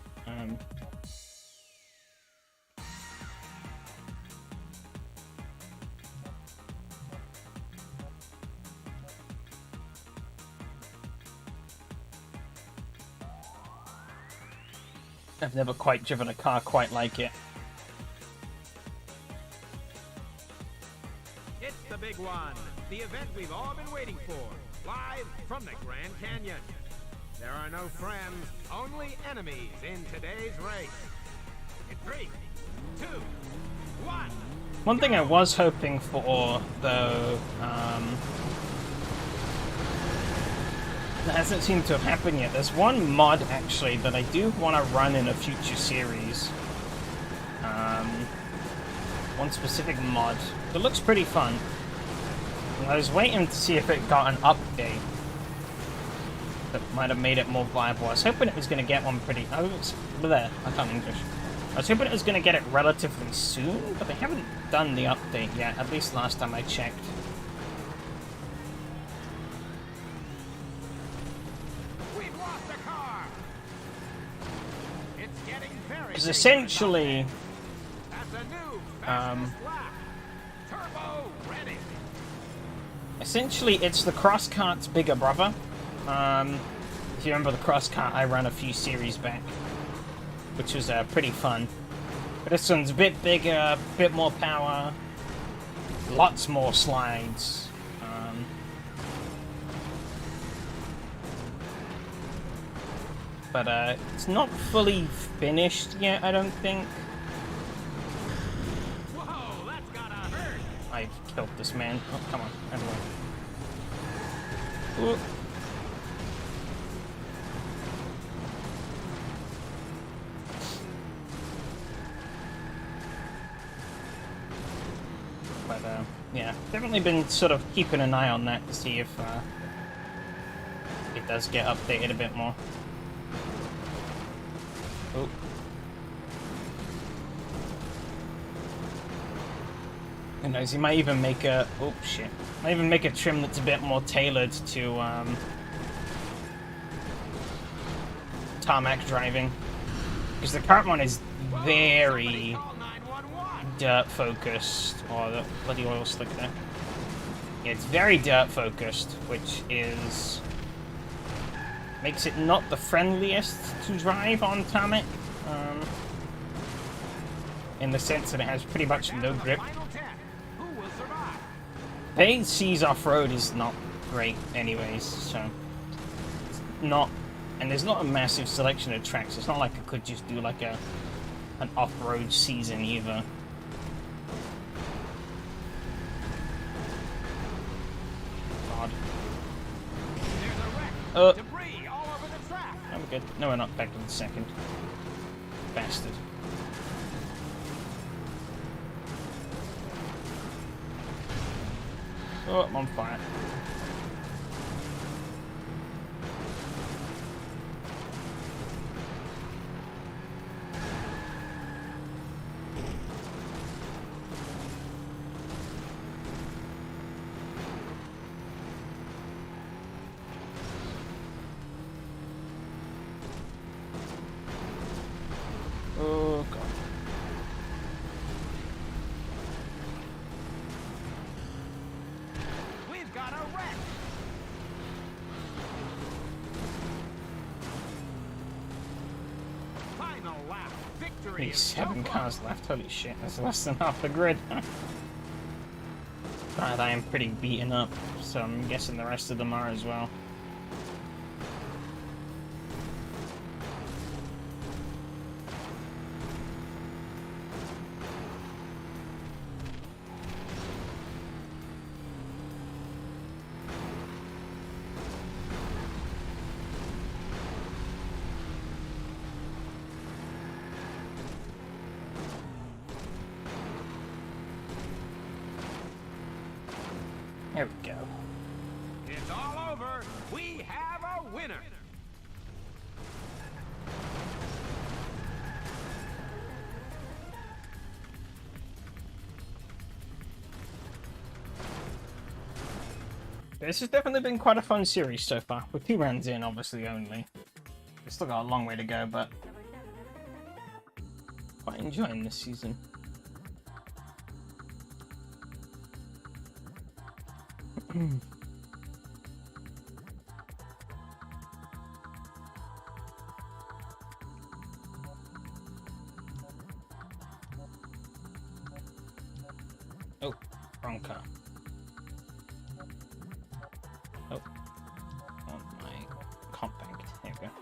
I've never quite driven a car quite like it. It's the big one, the event we've all been waiting for, live from the Grand Canyon. There are no friends, only enemies in today's race. In 3, 2, 1. One thing I was hoping for, though, that hasn't seemed to have happened yet. There's one mod, actually, that I do want to run in a future series. One specific mod that looks pretty fun. And I was waiting to see if it got an update that might have made it more viable. I was hoping it was going to get one pretty... I can't English. I was hoping it was going to get it relatively soon, but they haven't done the update yet, at least last time I checked. We've lost a car. It's getting very Because essentially... That's a new fastest lap. Turbo ready. Essentially, it's the Crosscart's bigger brother. If you remember the Crosscart, I ran a few series back, which was pretty fun. But this one's a bit bigger, a bit more power, lots more slides. But it's not fully finished yet, I don't think. Whoa, that's gotta hurt. I've killed this man. Oh, come on. Anyway. Ooh. But, yeah, definitely been sort of keeping an eye on that to see if it does get updated a bit more. Oh. Who knows, he might even make a... Oh, shit. Might even make a trim that's a bit more tailored to, tarmac driving. Because the kart one is very dirt focused. Oh, the bloody oil slick there. Yeah, it's very dirt focused, which is... makes it not the friendliest to drive on tarmac. In the sense that it has pretty much no grip. Paying C's off-road is not great anyways, so... It's not... And there's not a massive selection of tracks. It's not like I could just do like an off-road season either. God. Debris all over the track. Oh, we're good. No, we're not back to the second. Bastard. Oh, I'm on fire. Oh, God. We've got a wreck. Victory Only is 7 so cars left. Holy shit, that's less than half the grid. But I am pretty beaten up, so I'm guessing the rest of them are as well. There we go. It's all over. We have a winner. This has definitely been quite a fun series so far. We're 2 rounds in, obviously, only. We've still got a long way to go, but quite enjoying this season. Oh, wrong car. Oh, on my compact. There we go.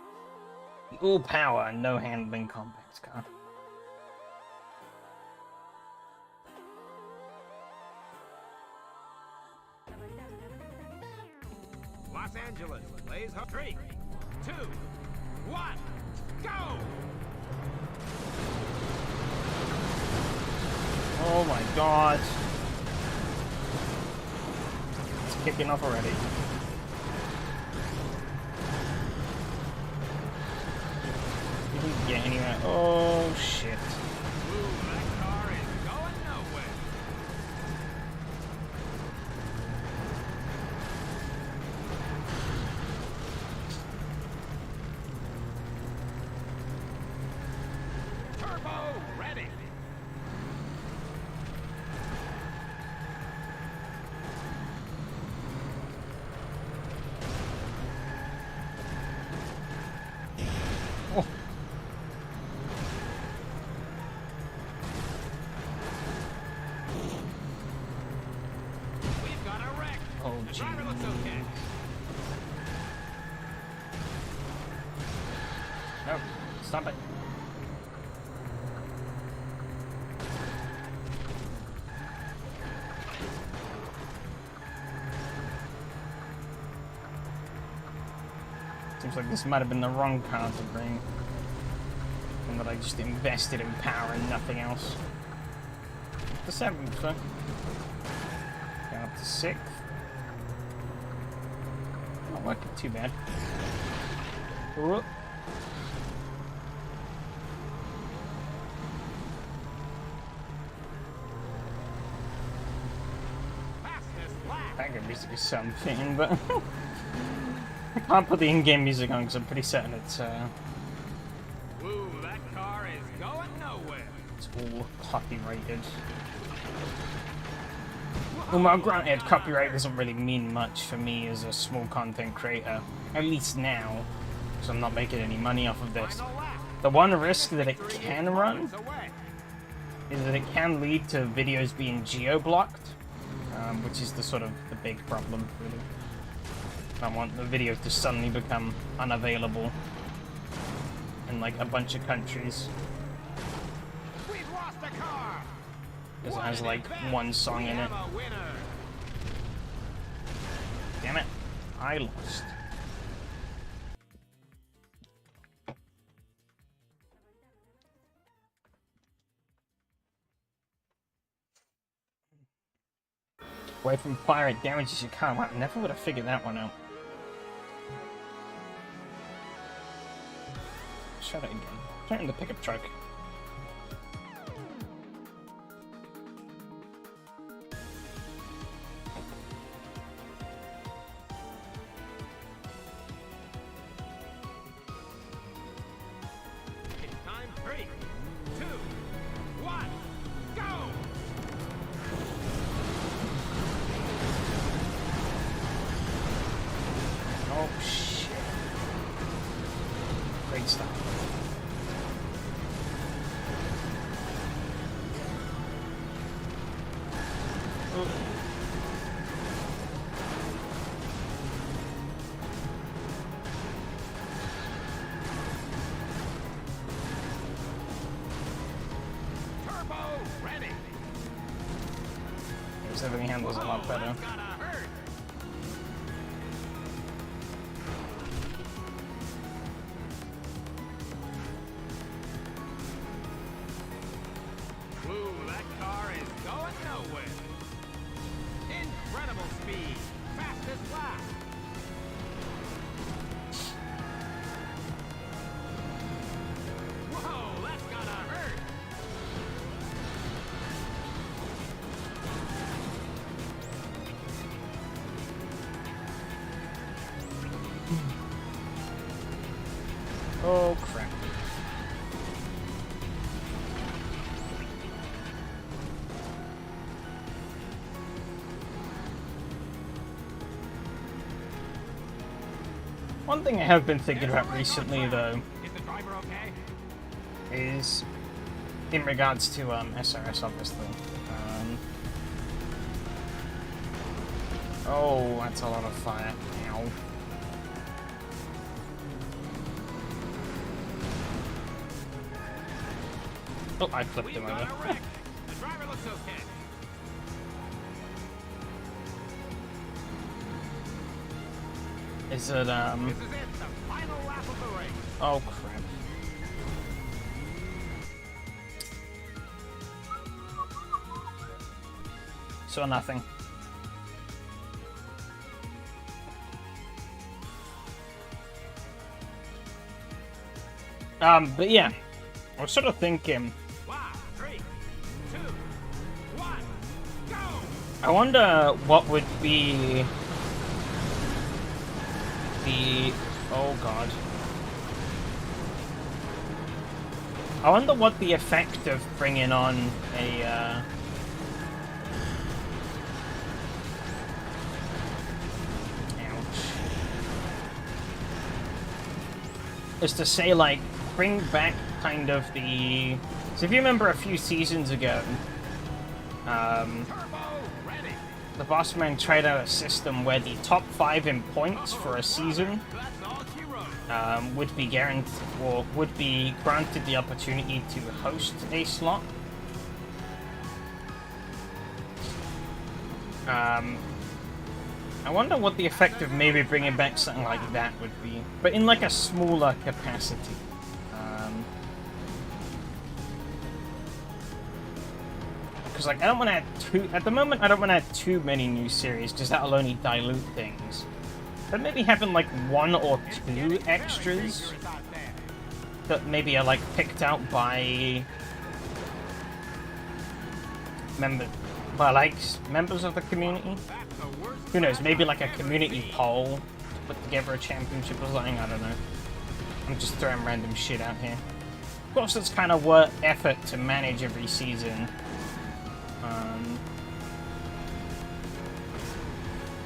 The all power, no handling compact car. Los Angeles plays her 3, 2, 1, go! Oh my god. It's kicking off already. Didn't get anywhere. Oh shit. Ooh, that car is going nowhere. Turbo ready. Oh. We've got a wreck. Oh, The driver looks okay. No, stop it. Seems like this might have been the wrong car to bring. And that I just invested in power and nothing else. The 7th, so. Going up to 6th. Not working too bad. Whoop. Fastest lap. Background music is something, but I can't put the in-game music on because I'm pretty certain it's Ooh, that car is going nowhere. all copyrighted. Well, granted, copyright doesn't really mean much for me as a small content creator, at least now, because I'm not making any money off of this. Final lap. The one risk that it Victory can is run moments away. is that it can lead to videos being geo-blocked, which is the sort of the big problem, really. I want the videos to suddenly become unavailable in like a bunch of countries We've lost a car. because it What has an like event. one song We in it. have a winner. Damn it, I lost. Away from fire, it damages your car. Wow, I never would have figured that one out. Shut it again. Turn in the pickup truck. It's time. 3, 2, 1, go! Oh shit. Great stuff. handles a lot better. Ooh, that car is going nowhere. Incredible speed. Fastest lap. Whoa, that's gotta hurt. Oh crap. One thing I have been thinking about recently, though, Is the driver okay? is in regards to SRS, obviously. Oh, that's a lot of fire. Ow. Oh, I flipped We've him got over. a wreck. The driver looks okay. Is it, This is it, the final lap of the race. oh crap. So nothing. But yeah, I was sort of thinking, Wow, 3, 2, 1, go! I wonder what would be the, oh god. I wonder what the effect of bringing on a, is to say, like, bring back kind of the... So if you remember a few seasons ago, Turbo ready. the Boss Man tried out a system where the top 5 in points for a season That's all she wrote. would be guaranteed, or would be granted the opportunity to host a slot. I wonder what the effect of maybe bringing back something like that would be, but in like a smaller capacity. Because like I don't want to add too. At the moment, I don't want to add too many new series, because that'll only dilute things. But maybe having like 1 or 2 extras that maybe are like picked out by members of the community. Who knows? Maybe like a community poll to put together a championship or something. I don't know. I'm just throwing random shit out here. Of course, it's kind of worth effort to manage every season.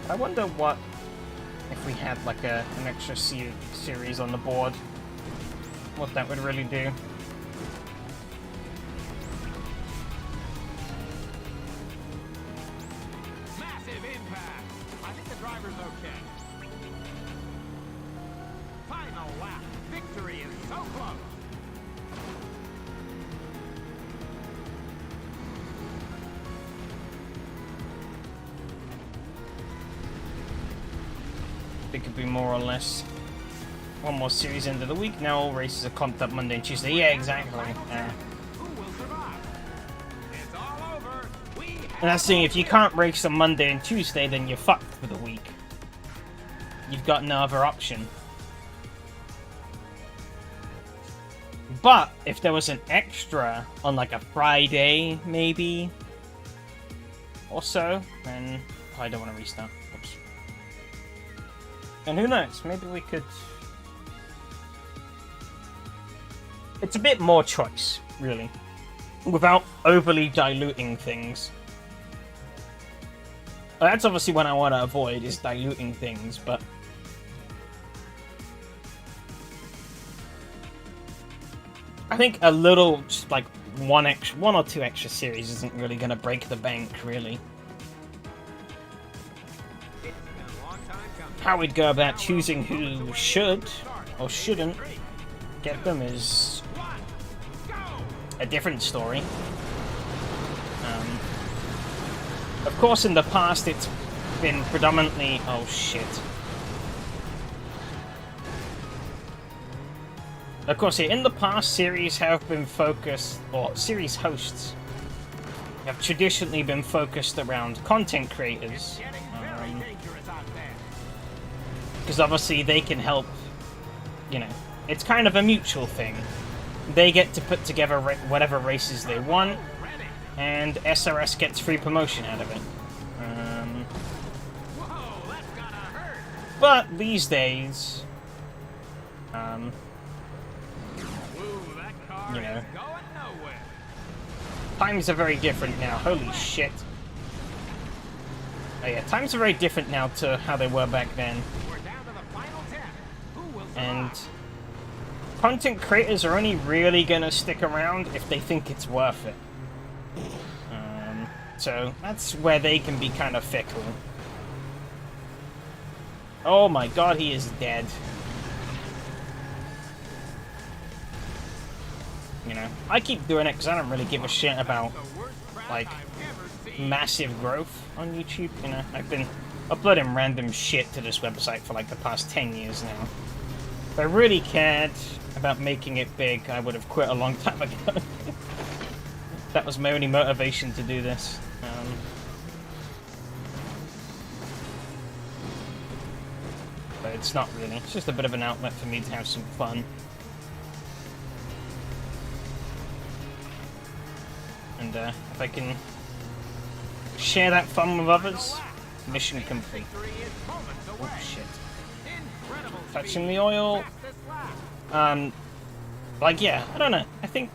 I wonder what if we had like an extra series on the board. What that would really do. Massive impact. I think the driver's okay. Final lap. Victory is so close. It could be more or less one more series end of the week. Now all races are comped up Monday and Tuesday. Yeah, exactly. Who will survive? It's all over. And that's the thing, if you can't race on Monday and Tuesday, then you're fucked for the week. You've got no other option. But if there was an extra on like a Friday, maybe, or so, then I don't want to restart. Oops. And who knows? Maybe we could. It's a bit more choice, really, without overly diluting things. That's obviously what I want to avoid, is diluting things, but I think a little, just like one or two extra series isn't really going to break the bank, really. How we'd go about choosing who should or shouldn't get them is a different story. Of Of course, in the past, it's been predominantly... Oh, shit. Of course, in the past, series have been focused... Or series hosts have traditionally been focused around content creators. Because obviously they can help, you know, it's kind of a mutual thing. They get to put together whatever races they want, and SRS gets free promotion out of it. But these days, you know, times are very different now. Holy shit. Oh yeah, times are very different now to how they were back then. And content creators are only really gonna stick around if they think it's worth it. So that's where they can be kind of fickle. Oh my god, he is dead. You know, I keep doing it because I don't really give a shit about, like, massive growth on YouTube. You know, I've been uploading random shit to this website for like the past 10 years now. If I really cared about making it big, I would have quit a long time ago. That was my only motivation to do this. But it's not really. It's just a bit of an outlet for me to have some fun. And if I can share that fun with others, mission complete. Oh shit. Touching the oil. Like, yeah, I don't know. I think...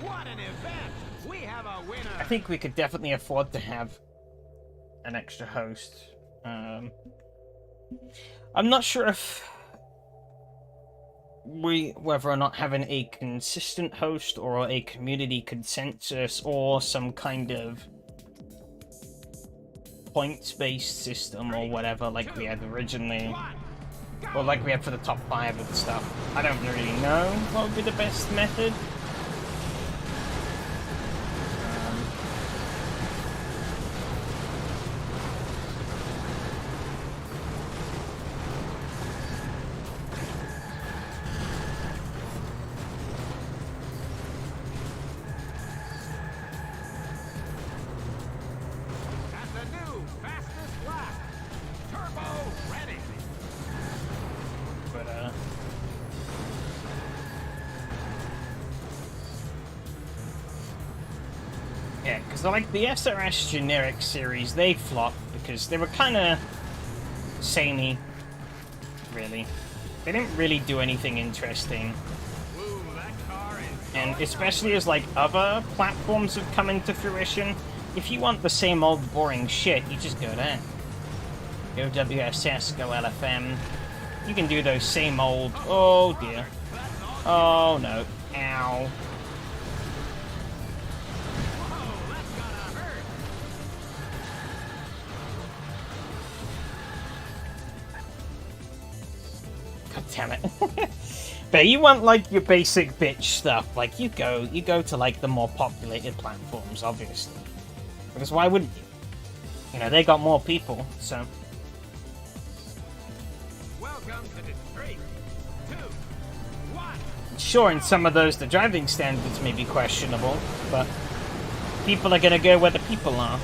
What an event! We have a winner. I think we could definitely afford to have an extra host. I'm not sure if whether or not having a consistent host or a community consensus or some kind of points-based system or whatever like we had originally, or like we had for the top 5 and stuff. I don't really know what would be the best method. Yeah, because like the SRS generic series, they flopped because they were kind of samey, really. They didn't really do anything interesting. And especially as like other platforms have come into fruition, if you want the same old boring shit, you just go there. Go WSS, go LFM. You can do those same old... Oh dear. Oh no. Ow. God damn it. But you want like your basic bitch stuff, like you go to like the more populated platforms, obviously. Because why wouldn't you? You know, they got more people, so. Welcome to the 3, 2, 1. Sure, in some of those the driving standards may be questionable, but people are gonna go where the people are.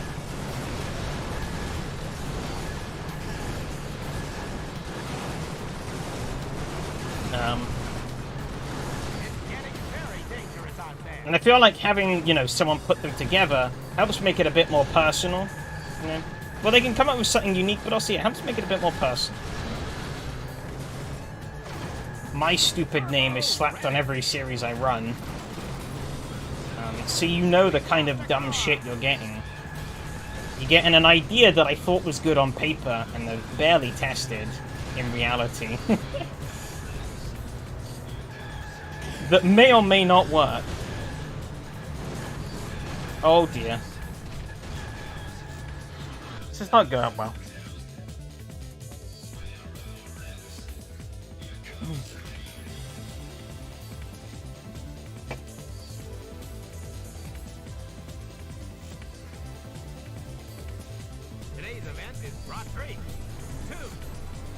And I feel like having, you know, someone put them together helps make it a bit more personal. You know? Well, they can come up with something unique, but also it helps make it a bit more personal. My stupid name is slapped on every series I run. So you know the kind of dumb shit you're getting. You're getting an idea that I thought was good on paper and they've barely tested in reality. That may or may not work. Oh dear. This is not going well. is Rodrigue. 2.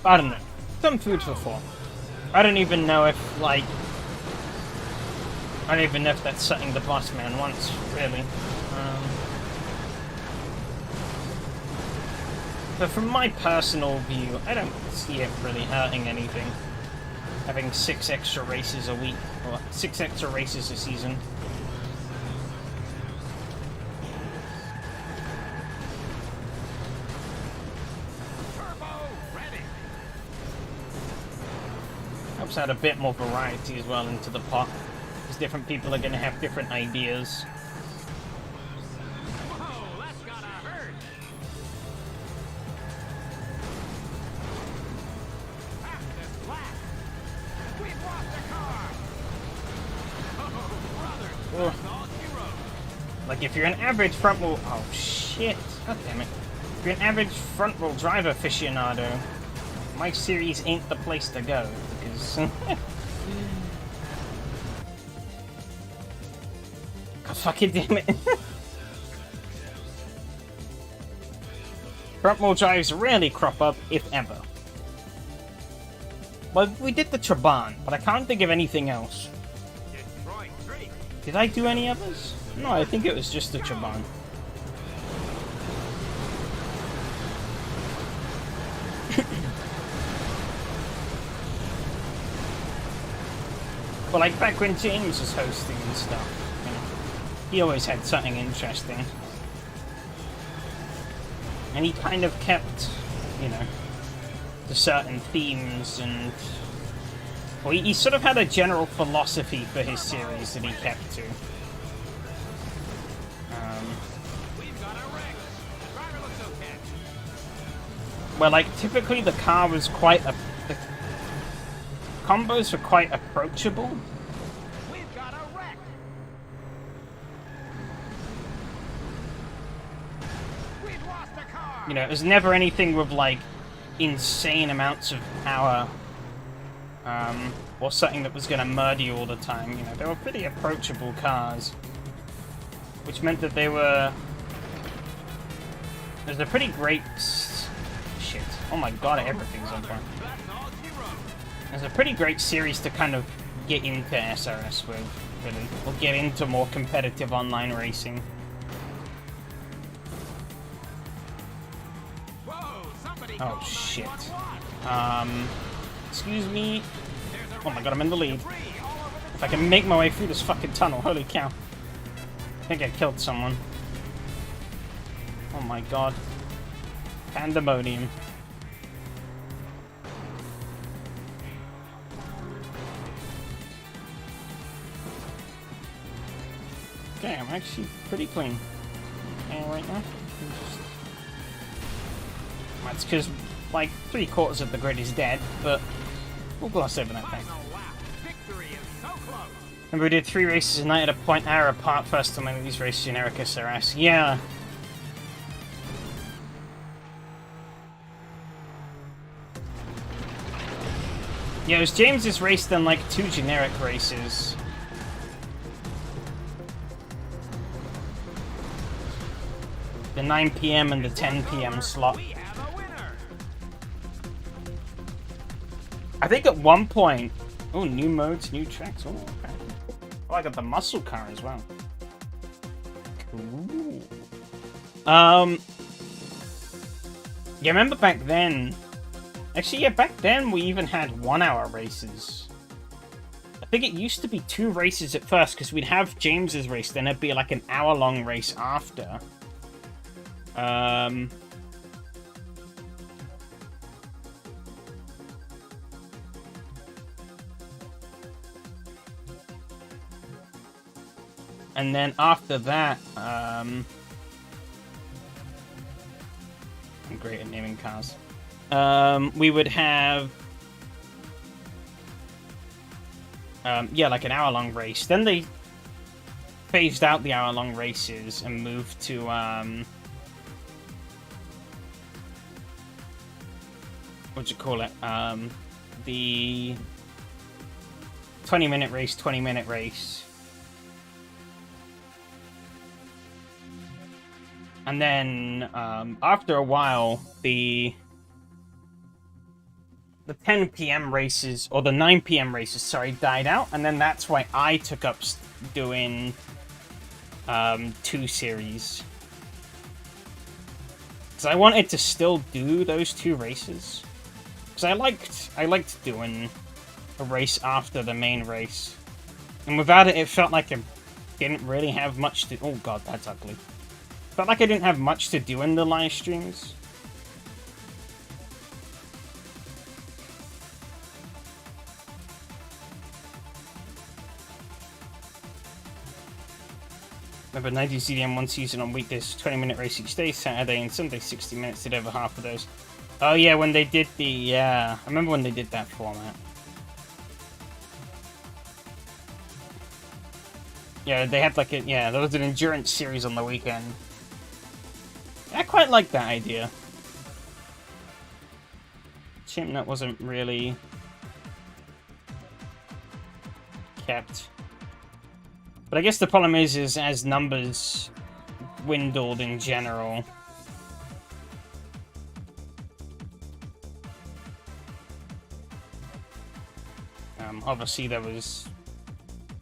I don't know. Some food for thought. I don't even know if, like... I don't even know if that's something the boss man wants, really. But from my personal view, I don't see it really hurting anything. Having 6 extra races a week, or 6 extra races a season. Helps add a bit more variety as well into the pot, because different people are going to have different ideas. Whoa, that's gotta hurt. Fastest lap. We've lost a car. Oh, brother, Ugh. that's all she wrote. Like, if you're an average front wheel... Oh, shit. God damn it. If you're an average front wheel drive aficionado, my series ain't the place to go, because... God fucking damn it. Front wheel drives rarely crop up, if ever. Well, we did the Trabant, but I can't think of anything else. Detroit 3. Did I do any others? No, I think it was just the Trabant. Well, like back when James was hosting and stuff, you know, he always had something interesting. And he kind of kept, you know, to certain themes and... Well, he sort of had a general philosophy for his series that he kept to. We've got a wreck. Driver looks okay. Well, like, typically the car was quite a... The combos were quite approachable. We've got a wreck. We've lost a car. You know, it was never anything with, like, insane amounts of power. Or something that was going to murder you all the time. You know, they were pretty approachable cars. Which meant that they were... There's a pretty great... Shit. Oh my god, everything's on fire. That's all she wrote. There's a pretty great series to kind of get into SRS with, really. Or get into more competitive online racing. Whoa, somebody Oh, called shit. 911. Excuse me. There's a Oh my wreck. god, I'm in the lead. Debris all over the If I can make my way through this fucking tunnel, holy cow. I think I killed someone. Oh my god. Pandemonium. Okay, I'm actually pretty clean. Okay, right now. That's because, like, 3/4 of the grid is dead, but we'll gloss over that thing. final lap. Victory is so close. Remember we did 3 races a night at a point hour apart first time in these races in Erica Saras. Yeah. Yeah, it was James's race, then like 2 generic races. The 9 PM and the 10 PM slot. We have a winner. I think at one point... Oh, new modes, new tracks. Oh, okay. Oh, I got the muscle car as well. Cool. Yeah, remember back then... Actually, yeah, back then we even had 1-hour races. I think it used to be 2 races at first, because we'd have James's race, then it'd be like an hour-long race after. And then after that, I'm great at naming cars. We would have, yeah, like an hour-long race. Then they phased out the hour-long races and moved to, what'd you call it? The 20-minute race, 20-minute race. And then after a while, the 10 p.m. races, or the 9 p.m. races, sorry, died out, and then that's why I took up doing 2 series. Because I wanted to still do those 2 races. Because I liked doing a race after the main race. And without it, it felt like I didn't really have much to... Oh god, that's ugly. Felt like I didn't have much to do in the live streams. Remember 90 CDM one season on weekdays, 20-minute race each day, Saturday and Sunday, 60 minutes, did over half of those. Oh yeah, when they did the, yeah, I remember when they did that format. Yeah, they had like a, yeah, there was an endurance series on the weekend. I quite like that idea. Shame that wasn't really kept. But I guess the problem is as numbers dwindled in general, obviously there was,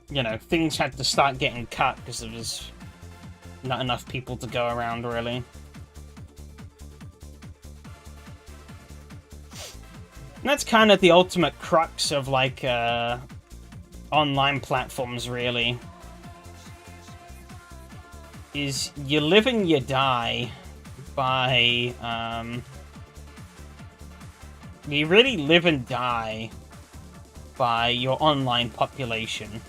you know, things had to start getting cut because there was not enough people to go around, really. And that's kind of the ultimate crux of, like, online platforms, really. Is you live and you die by, you really live and die by your online population.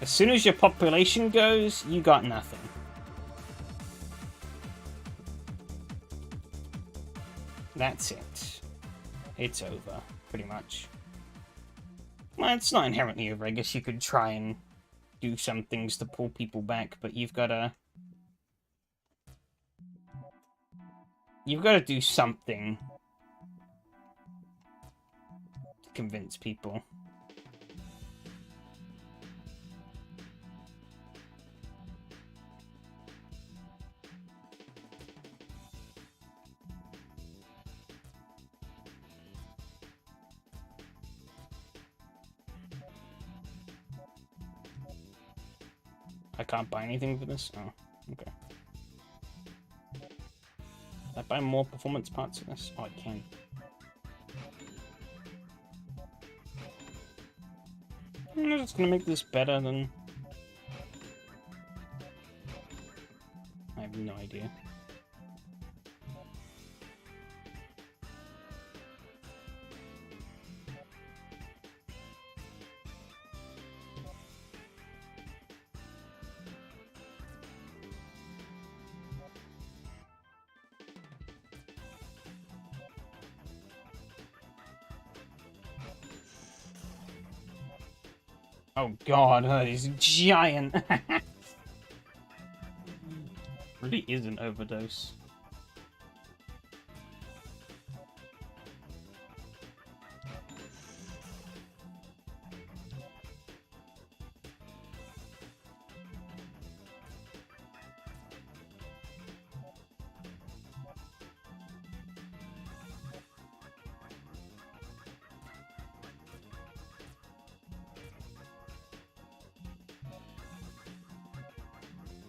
As soon as your population goes, you got nothing. That's it. It's over, pretty much. Well, it's not inherently over. I guess you could try and do some things to pull people back, but you've got to do something to convince people. I can't buy anything for this? Oh, okay. Can I buy more performance parts for this? Oh, I can. I'm just gonna make this better than... I have no idea. Oh god, that is giant. Really is an overdose.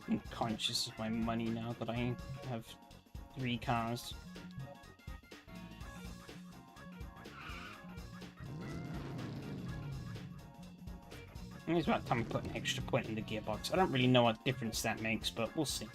I'm conscious of my money now that I have 3 cars. I think it's about time I put an extra point in the gearbox. I don't really know what difference that makes, but we'll see.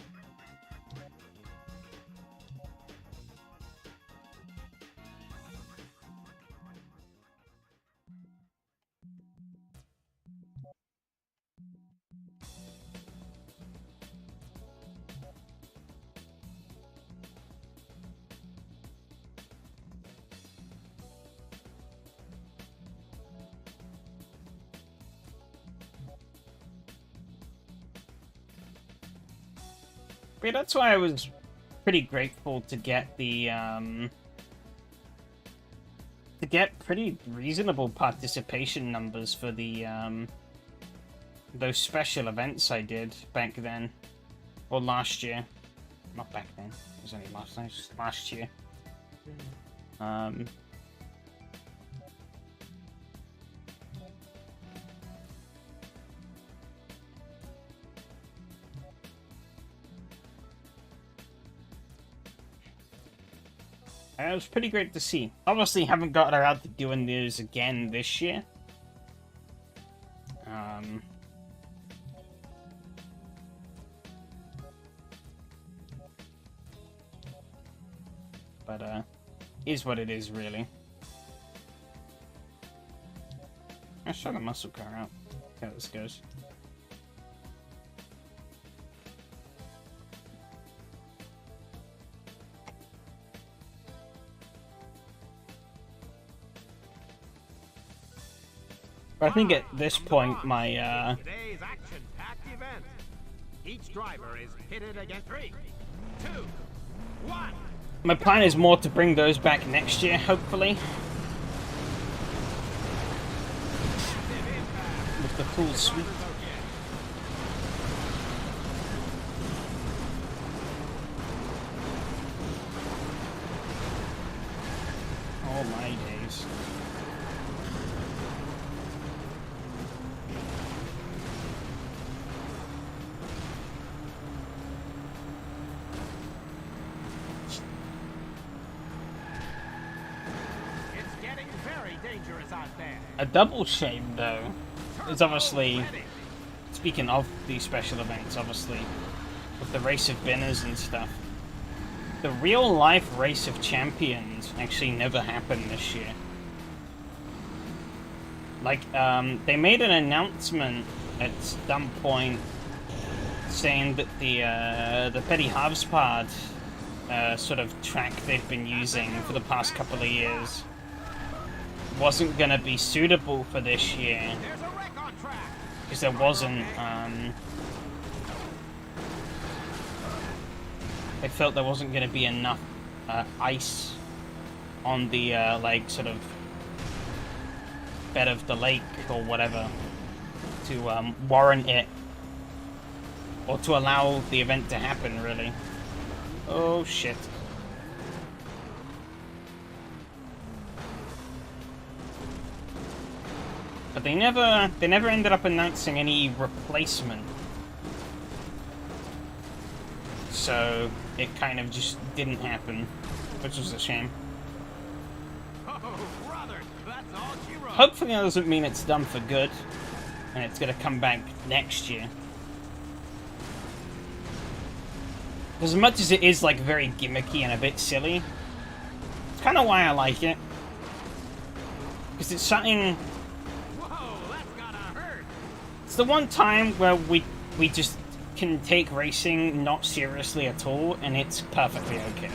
But yeah, that's why I was pretty grateful to get the, to get pretty reasonable participation numbers for the those special events I did back then, or last year. Not back then. It was only last night. Just last year. It was pretty great to see. Obviously, haven't got around to doing those again this year. But is what it is, really. Let's try the muscle car out. See how this goes. But I think at this point, my Today's action-packed event. Each driver is pitted against 3, 2, 1. my plan is more to bring those back next year, hopefully. With the full suite. Oh my days. It's getting very dangerous out there. A double shame, though, is obviously, speaking of these special events, obviously, with the Race of Winners and stuff, the real-life Race of Champions actually never happened this year. Like, they made an announcement at some point saying that the Petty Havspad sort of track they've been using for the past couple of years wasn't going to be suitable for this year. There's a wreck on track. Because there wasn't, they felt there wasn't going to be enough ice on the, like, sort of bed of the lake or whatever to warrant it, or to allow the event to happen, really. Oh, shit. But they never ended up announcing any replacement. So it kind of just didn't happen, which was a shame. Oh, brother, that's all she wrote. Hopefully that doesn't mean it's done for good, and it's gonna come back next year. As much as it is, like, very gimmicky and a bit silly, it's kind of why I like it. Because it's something... Whoa, that's gotta hurt. It's the one time where we just can take racing not seriously at all, and it's perfectly okay.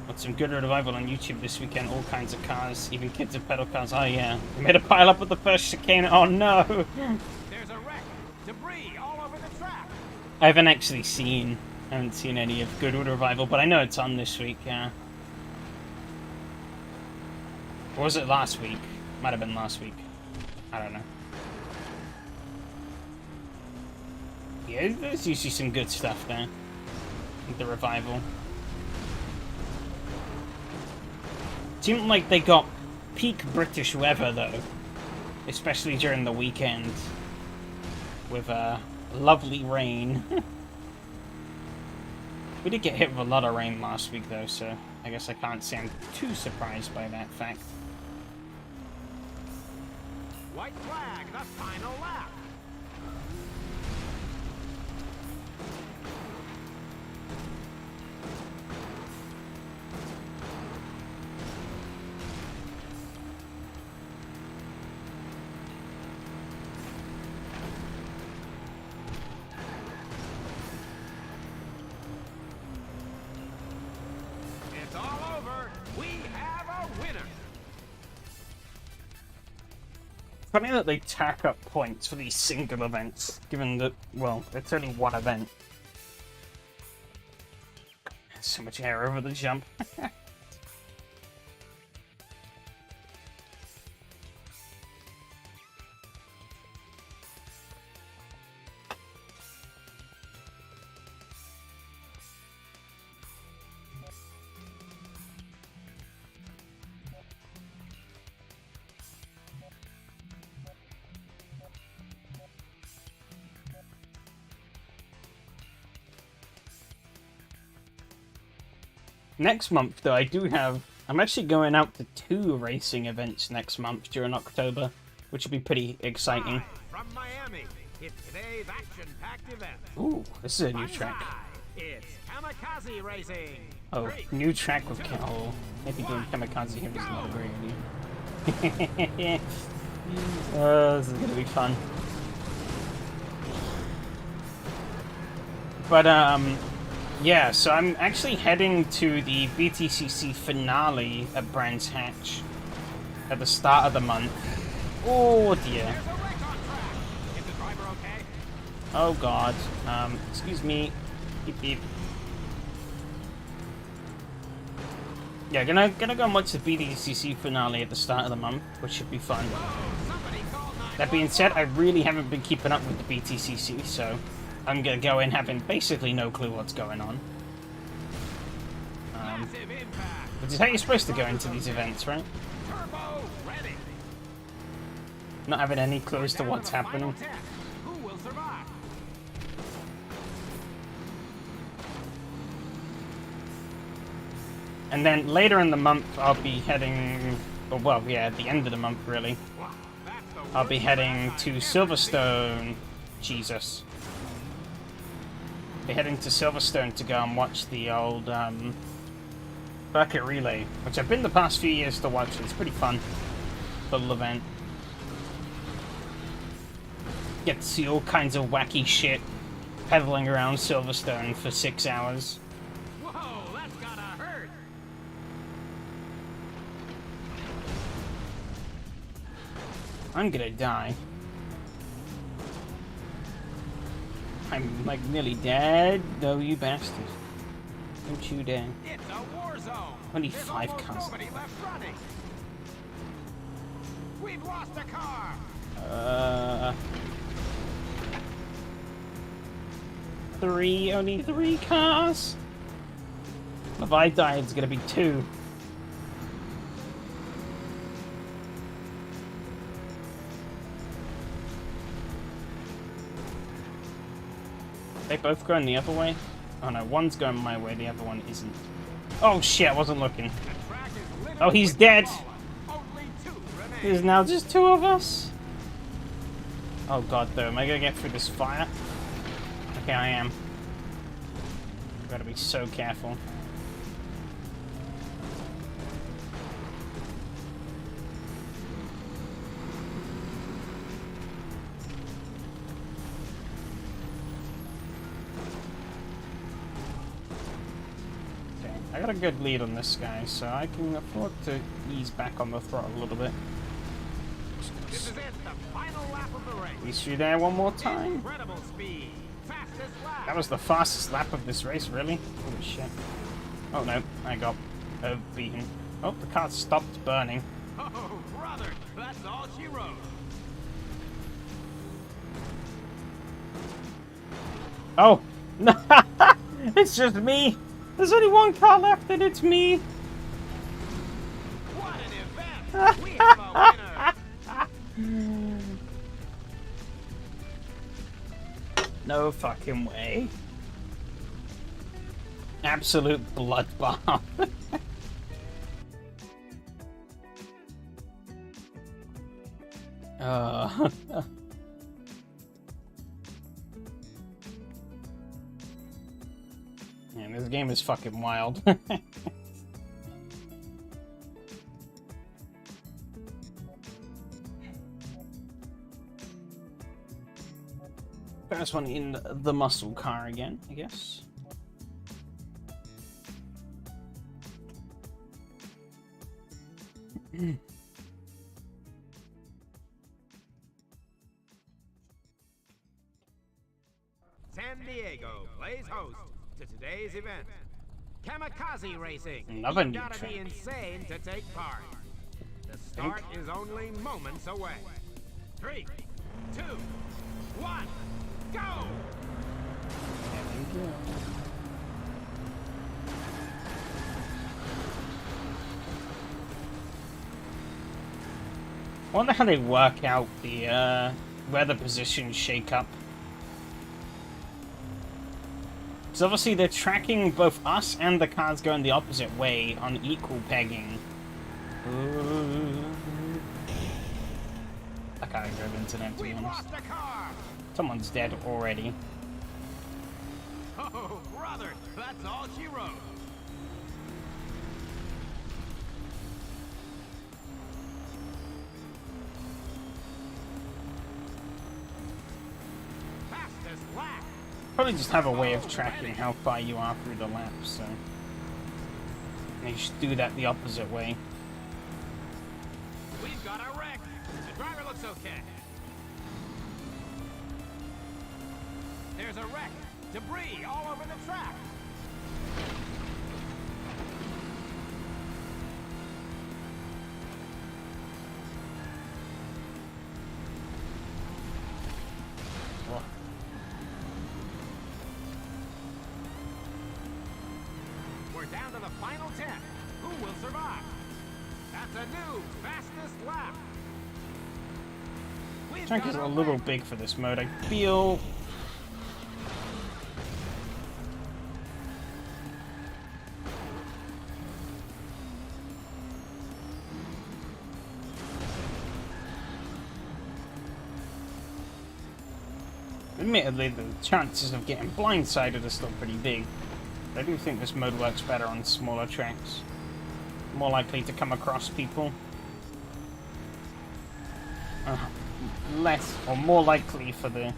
Got some good revival on YouTube this weekend, all kinds of cars, even kids with pedal cars. Oh yeah, we made a pile up at the first chicane. Oh no! There's a wreck. Debris all over the track. I haven't seen any of Goodwood Revival, but I know it's on this week, yeah. Or was it last week? Might have been last week. I don't know. Yeah, there's usually some good stuff there. With the Revival. Seemed like they got peak British weather, though. Especially during the weekend. With lovely rain. We did get hit with a lot of rain last week, though, so I guess I can't say I'm too surprised by that fact. White flag, the final lap. It's all over. We have a winner. Funny that they tack up points for these single events, given that, well, it's only one event. So much air over the jump. Next month, though, I do have... I'm actually going out to 2 racing events next month during October, which will be pretty exciting. Live from Miami, it's today's action-packed event. Ooh, this is a new track. It's Kamikaze Racing. Oh, new track with... Oh, maybe doing Kamikaze here is not a great idea. This is gonna be fun. But, yeah, so I'm actually heading to the BTCC finale at Brands Hatch at the start of the month. Oh, dear. There's a wreck on track. Is the driver okay? Oh, God. Excuse me. Beep, beep. Yeah, gonna go and watch the BTCC finale at the start of the month, which should be fun. Somebody call 911. That being said, I really haven't been keeping up with the BTCC, so I'm gonna go in having basically no clue what's going on. Massive impact. Which is how you're supposed to go into these events, right? Turbo ready. Not having any clue as to Down what's the final happening. 10. Who will survive? And then later in the month, I'll be heading... Well, yeah, at the end of the month, really. Wow, that's the I'll be worst heading wreck to I've ever Silverstone. Jesus. Be heading to Silverstone to go and watch the old Bucket Relay, which I've been the past few years to watch. It's pretty fun. Little event. Get to see all kinds of wacky shit pedaling around Silverstone for 6 hours. seen. Whoa, that's gotta hurt. I'm gonna die. I'm like nearly dead. No, you bastard. Don't you dare. It's a war zone. Only There's 5 almost cars. nobody left running. We've lost a car. 3, only 3 cars? If I die, it's gonna be 2. They both going the other way? Oh no, one's going my way, the other one isn't. Oh shit, I wasn't looking. The track is littered Oh, he's with dead. fallen. Only 2 remain. There's now just 2 of us? Oh god, though, am I gonna get through this fire? Okay, I am. Gotta be so careful. Okay, I got a good lead on this guy, so I can afford to ease back on the throttle a little bit. This is it, the final lap of the race. At least you there one more time. Incredible speed. Fastest lap. That was the fastest lap of this race, really? Holy shit. Oh no, I got beaten. Oh, the car stopped burning. Oh, brother, that's all she wrote. Oh! It's just me! There's only 1 car left and it's me! What an event! We have a winner. No fucking way. Absolute bloodbath. Man, this game is fucking wild. First one in the muscle car again, I guess. San Diego plays host to today's event. Kamikaze Racing. Another You new gotta track. be insane to take part. The start is only moments away. 3, 2, 1, go! There we go. I wonder how they work out the weather positions shake up. Because obviously they're tracking both us and the cars going the opposite way on equal pegging. I can't go into them, to be We've honest. lost a car! Someone's dead already. Oh, brother, that's all she wrote. Fastest lap. Probably just have a way of tracking how far you are through the lap, so they should do that the opposite way. We've got a wreck. The driver looks okay. There's a wreck. Debris all over the track. Oh, We're down to the final 10. Who will survive? That's a new fastest lap. We've track got is a a little wreck. big for this mode. I feel admittedly, the chances of getting blindsided are still pretty big. I do think this mode works better on smaller tracks. More likely to come across people. Less, or more likely for the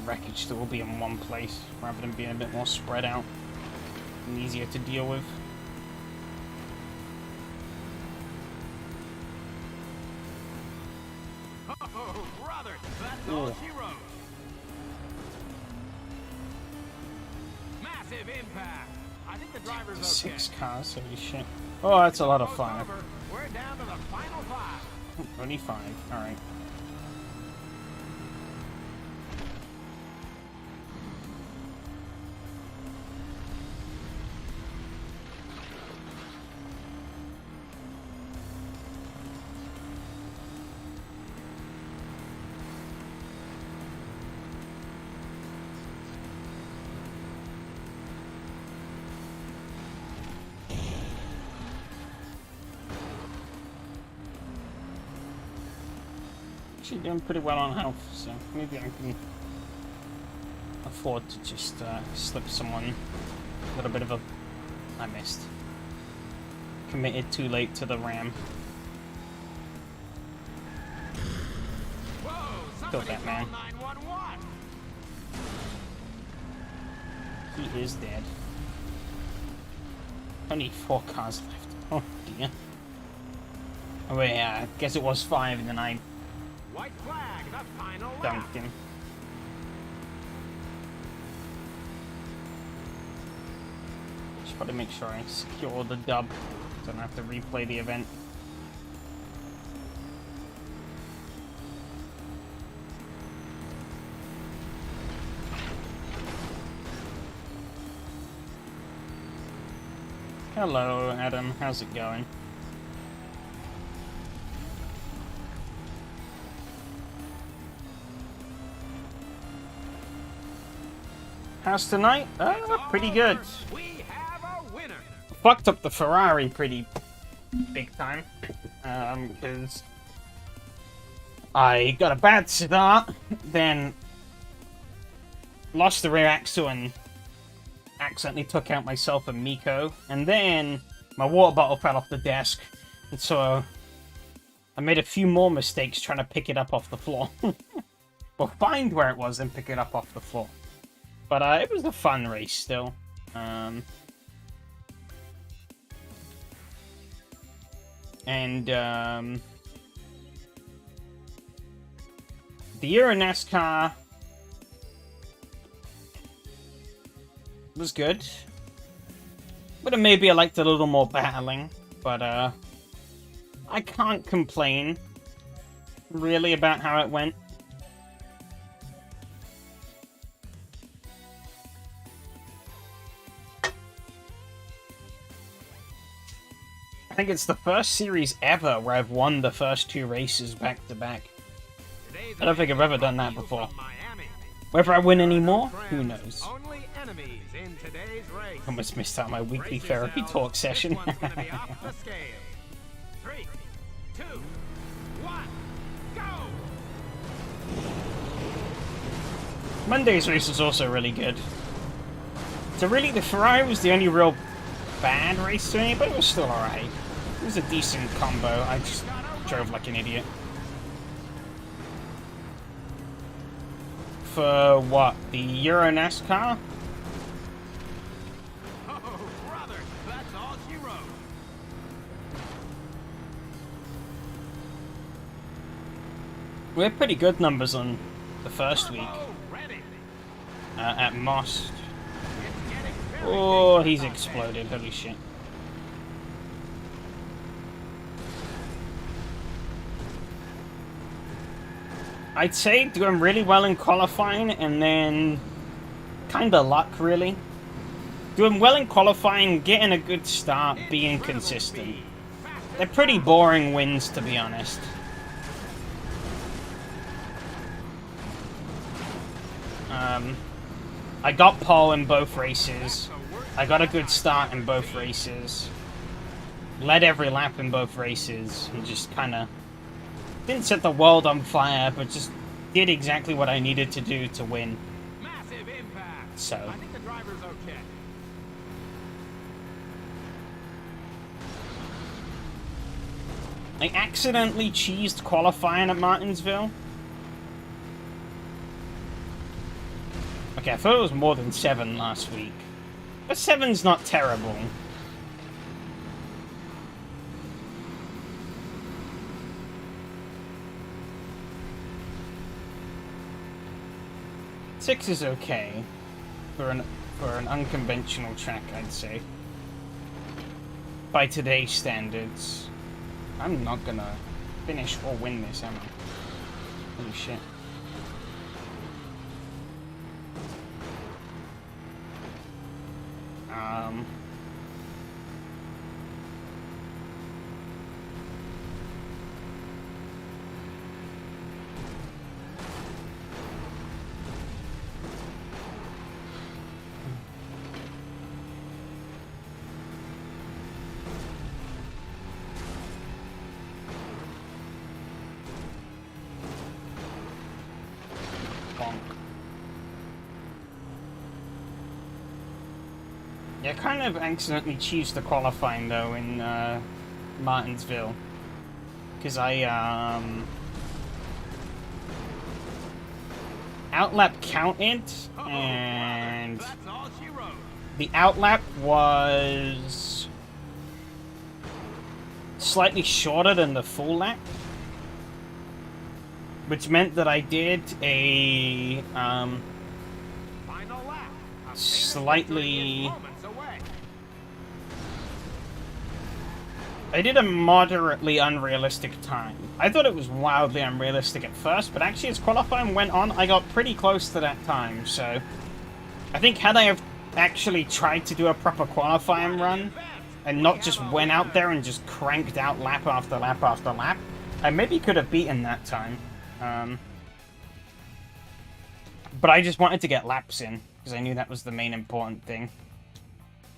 wreckage to all be in one place, rather than being a bit more spread out and easier to deal with. Oh, brother, that's all Ooh. she wrote. Massive impact. I think the driver's okay. 6 cars, holy shit. Oh, that's a lot of Almost fun. over. We're down to the final 5. Only 5, alright. Actually doing pretty well on health, so maybe I can afford to just slip someone a little bit of a... I missed. Committed too late to the ram. Whoa, Killed somebody that man. call 911. He is dead. Only 4 cars left. Oh dear. Oh wait, yeah, I guess it was 5 and then I White flag, the final lap. dunked him. Just gotta make sure I secure the dub, so I don't have to replay the event. Hello, Adam. How's it going? How's tonight? Pretty good. We have a winner. Fucked up the Ferrari pretty big time. Because I got a bad start, then lost the rear axle and accidentally took out myself and Miko, and then my water bottle fell off the desk, and so I made a few more mistakes trying to pick it up off the floor. Well, find where it was and pick it up off the floor. But it was a fun race still. The Euro NASCAR was good. But maybe I liked a little more battling. But I can't complain really about how it went. I think it's the first series ever where I've won the first 2 races back to back. Today's I don't think I've ever event done that brought to you before. from Miami. Whether I win any more, Friends, who knows? Only enemies in today's race. Almost missed out my weekly Brace therapy yourselves. talk This session. one's gonna be off the scale. 3, 2, 1, go! Monday's race was also really good. So really, the Ferrari was the only real bad race to me, but it was still alright. It was a decent combo. I just drove like an idiot. For what? The Euro NASCAR? Oh, brother, that's all she wrote. We had pretty good numbers on the first week Turbo ready. at Most. It's getting very Oh, he's dangerous out there. exploded. Holy shit. I'd say doing really well in qualifying and then kind of luck, really. Doing well in qualifying, getting a good start, being Incredible consistent. speed. Fastest They're pretty boring wins, to be honest. I got pole in both races. I got a good start in both races. Led every lap in both races. And just kind of didn't set the world on fire, but just did exactly what I needed to do to win. massive impact. So. I think the driver's okay. I accidentally cheesed qualifying at Martinsville. Okay, I thought it was more than 7 last week. But 7's not terrible. Six is okay for an unconventional track, I'd say. By today's standards. I'm not gonna finish or win this, am I? Holy shit. Bonk. Yeah, kind of accidentally cheesed the qualifying though in Martinsville. Because I outlap counted and That's all she wrote. the outlap was slightly shorter than the full lap. Which meant that I did a Final lap. A Slightly- moments away. I did a moderately unrealistic time. I thought it was wildly unrealistic at first, but actually as qualifying went on, I got pretty close to that time, so I think had I have actually tried to do a proper qualifying run and not just went out there and just cranked out lap after lap after lap, I maybe could have beaten that time. But I just wanted to get laps in, because I knew that was the main important thing.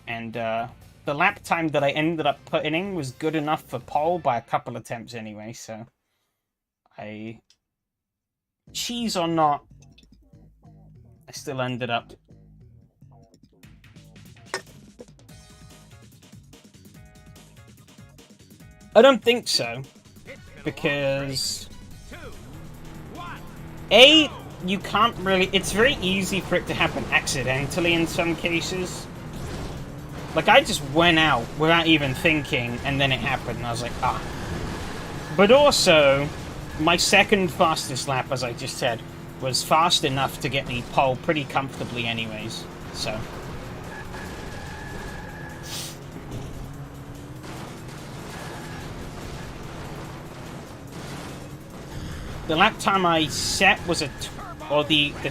And the lap time that I ended up putting in was good enough for pole by a couple attempts anyway, so I... cheese or not, I still ended up... I don't think so, because... 2, 1. A, you can't really... It's very easy for it to happen accidentally in some cases. Like, I just went out without even thinking, and then it happened, and I was like, ah. But also, my second fastest lap, as I just said, was fast enough to get me pole pretty comfortably anyways, so... The lap time I set was the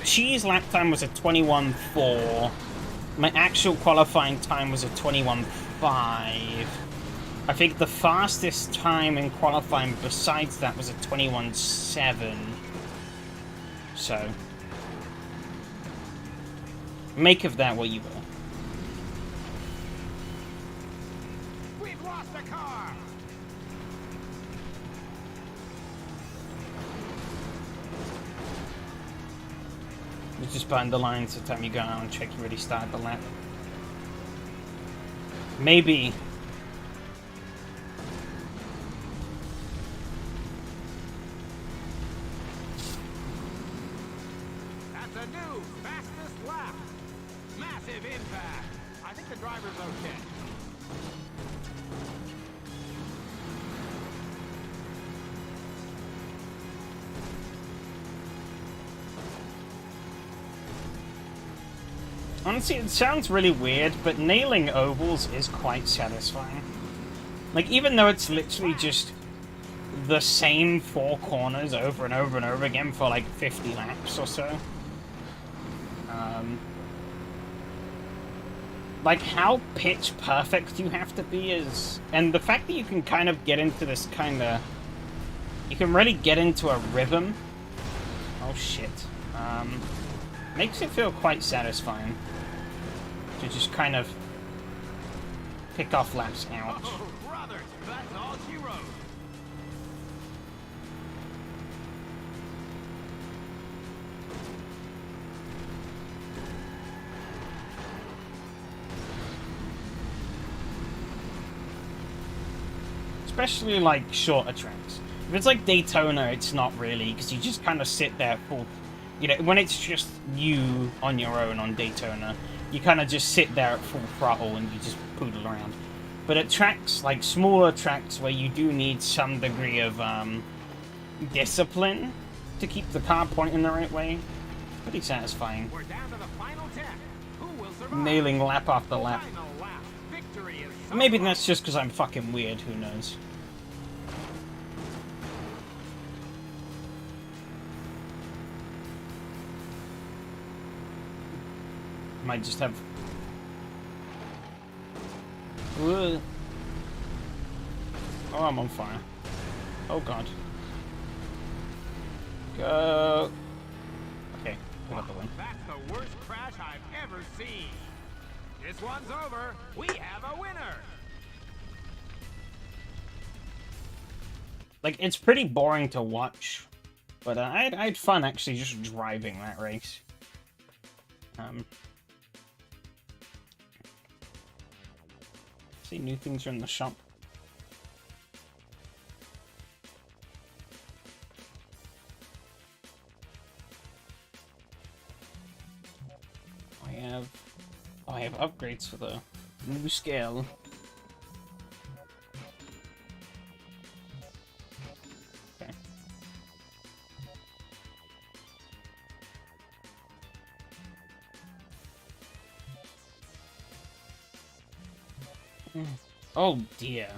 cheese lap time was a 21.4. My actual qualifying time was a 21.5. I think the fastest time in qualifying besides that was a 21.7. So, Make of that what you will. We've lost a car. You just bind the lines the time you go out and check you already started the lap. Maybe. That's a new fastest lap. Massive impact. I think the driver's okay. Honestly, it sounds really weird, but nailing ovals is quite satisfying. Like, even though it's literally just the same 4 corners over and over and over again for like 50 laps or so. Like, how pitch perfect you have to be is... And the fact that you can kind of get into this kind of... You can really get into a rhythm. Oh, shit. Makes it feel quite satisfying. To just kind of pick off laps out. Oh, brother, that's all she wrote. Especially like shorter tracks. If it's like Daytona, it's not really, because you just kind of sit there full. You know, when it's just you on your own on Daytona, you kind of just sit there at full throttle and you just poodle around. But at tracks, like smaller tracks where you do need some degree of discipline to keep the car pointing the right way, it's pretty satisfying. We're down to the final 10. Who will survive? Nailing lap after lap. Final lap. Victory is so Maybe close. that's just because I'm fucking weird, who knows. Might just have... Ugh. Oh, I'm on fire. Oh god. Go. Okay, we got the win. That's the worst crash I've ever seen. This one's over. We have a winner. Like, it's pretty boring to watch, but I had fun actually just driving that race. See, new things are in the shop. I have upgrades for the new scale. Okay. Oh dear.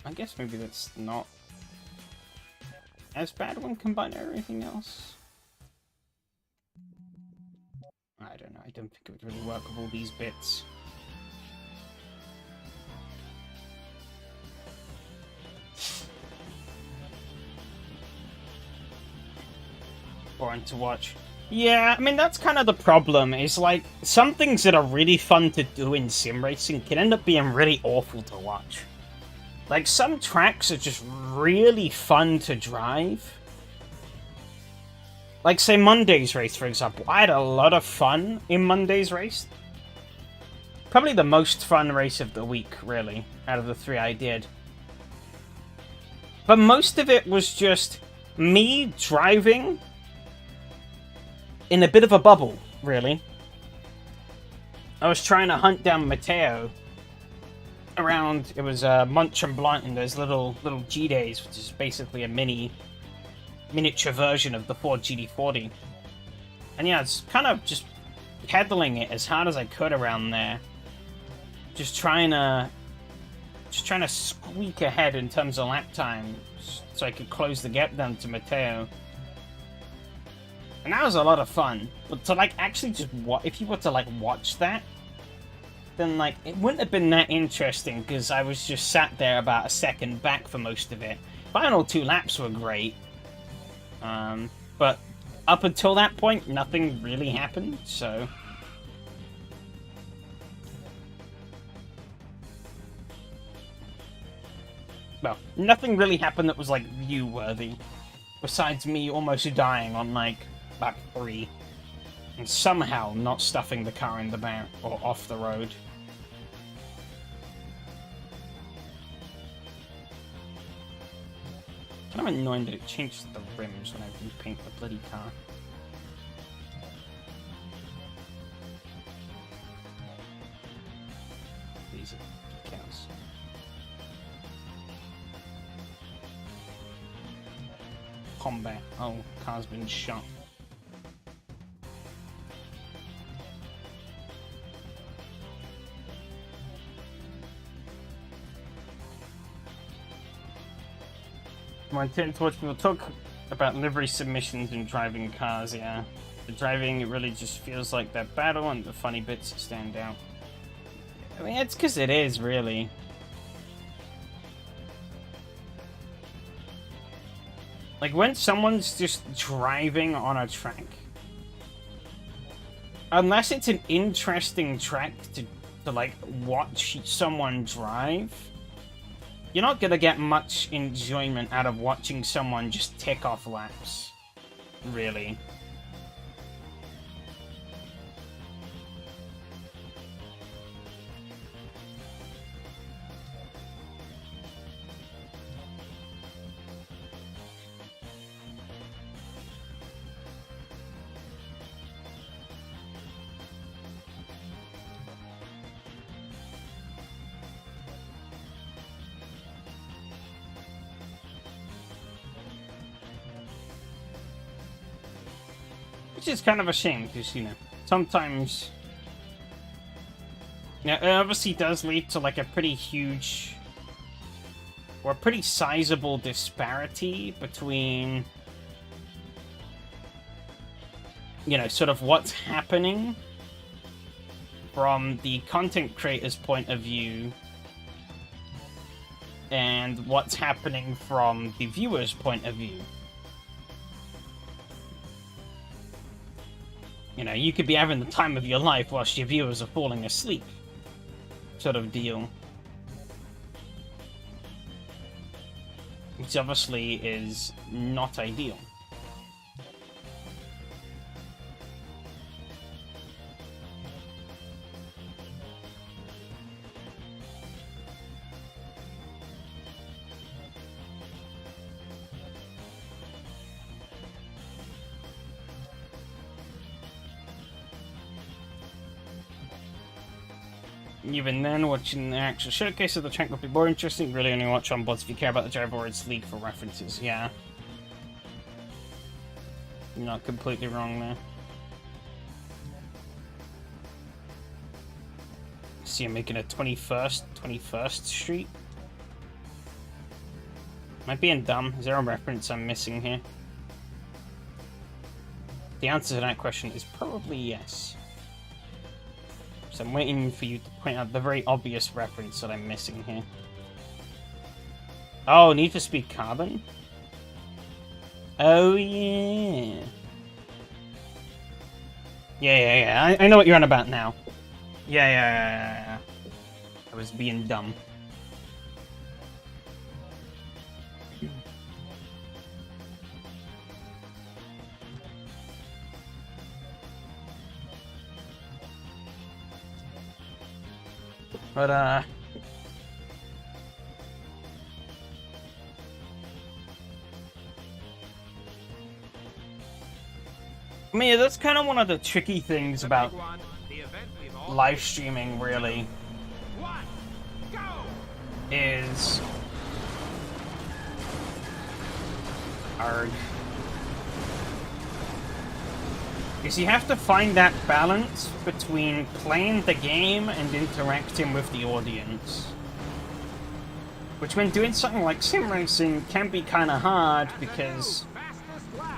I guess maybe that's not as bad when combined with everything else. I don't know, I don't think it would really work with all these bits. Boring to watch. Yeah, I mean, that's kind of the problem, is like, some things that are really fun to do in sim racing can end up being really awful to watch. Like, some tracks are just really fun to drive. Like, say, Monday's race, for example. I had a lot of fun in Monday's race. Probably the most fun race of the week, really, out of the 3 I did. But most of it was just me driving in a bit of a bubble, really. I was trying to hunt down Matteo around, it was Mont Tremblant and those little G-Days, which is basically a miniature version of the Ford GT40. And yeah, it's kind of just pedaling it as hard as I could around there. Just trying to squeak ahead in terms of lap time so I could close the gap down to Matteo. And that was a lot of fun. But to like actually just if you were to like watch that, then like it wouldn't have been that interesting because I was just sat there about a second back for most of it. Final 2 laps were great. But up until that point, nothing really happened, so... Well, nothing really happened that was, like, view-worthy. Besides me almost dying on, like, lap 3. And somehow not stuffing the car in the back or off the road. Kind of annoying that it changed the rims when I repaint the bloody car. These are decals. Combat. Oh, car's been shot. My intent to watch people talk about livery submissions and driving cars, yeah. The driving, it really just feels like that battle and the funny bits stand out. I mean, it's because it is, really. Like, when someone's just driving on a track, unless it's an interesting track to like, watch someone drive, you're not gonna get much enjoyment out of watching someone just tick off laps. Really. Which is kind of a shame, because, you know, sometimes... Yeah, it obviously does lead to, like, a pretty huge... or a pretty sizable disparity between... you know, sort of what's happening from the content creator's point of view and what's happening from the viewer's point of view. You know, you could be having the time of your life whilst your viewers are falling asleep. Sort of deal. Which obviously is not ideal. Even then, watching the actual showcase of the track will be more interesting. Really only watch on boards if you care about the driver or its league for references. Yeah. You're not completely wrong there. See, I'm making a 21st Street. Am I being dumb? Is there a reference I'm missing here? The answer to that question is probably yes. So I'm waiting for you to point out the very obvious reference that I'm missing here. Oh, Need for Speed Carbon? Oh, yeah. Yeah. I know what you're on about now. Yeah. I was being dumb. But, I mean, that's kind of one of the tricky things about live streaming, really, is... is you have to find that balance between playing the game and interacting with the audience. Which, when doing something like sim racing, can be kind of hard because,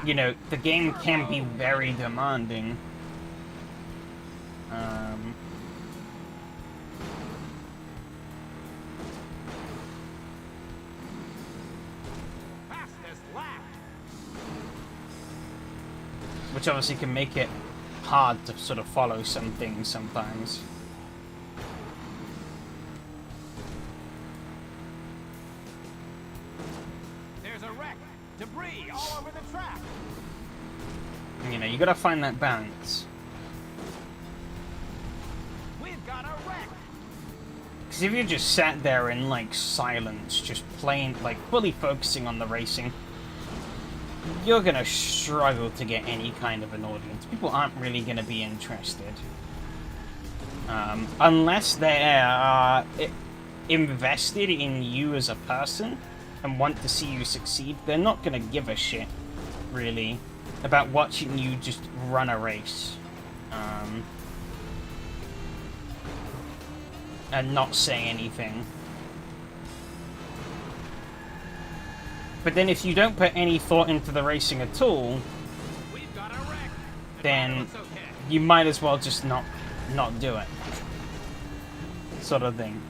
you know, the game can be very demanding. which obviously can make it hard to sort of follow some things sometimes. There's a wreck. Debris all over the track. You know, you gotta find that balance. We've got a wreck. Because if you just sat there in, like, silence, just playing, like, fully focusing on the racing, you're gonna struggle to get any kind of an audience. People aren't really gonna be interested. Unless they are invested in you as a person and want to see you succeed, they're not gonna give a shit, really, about watching you just run a race. And not say anything. But then if you don't put any thought into the racing at all, We've got a wreck. then It's okay. you might as well just not do it. Sort of thing.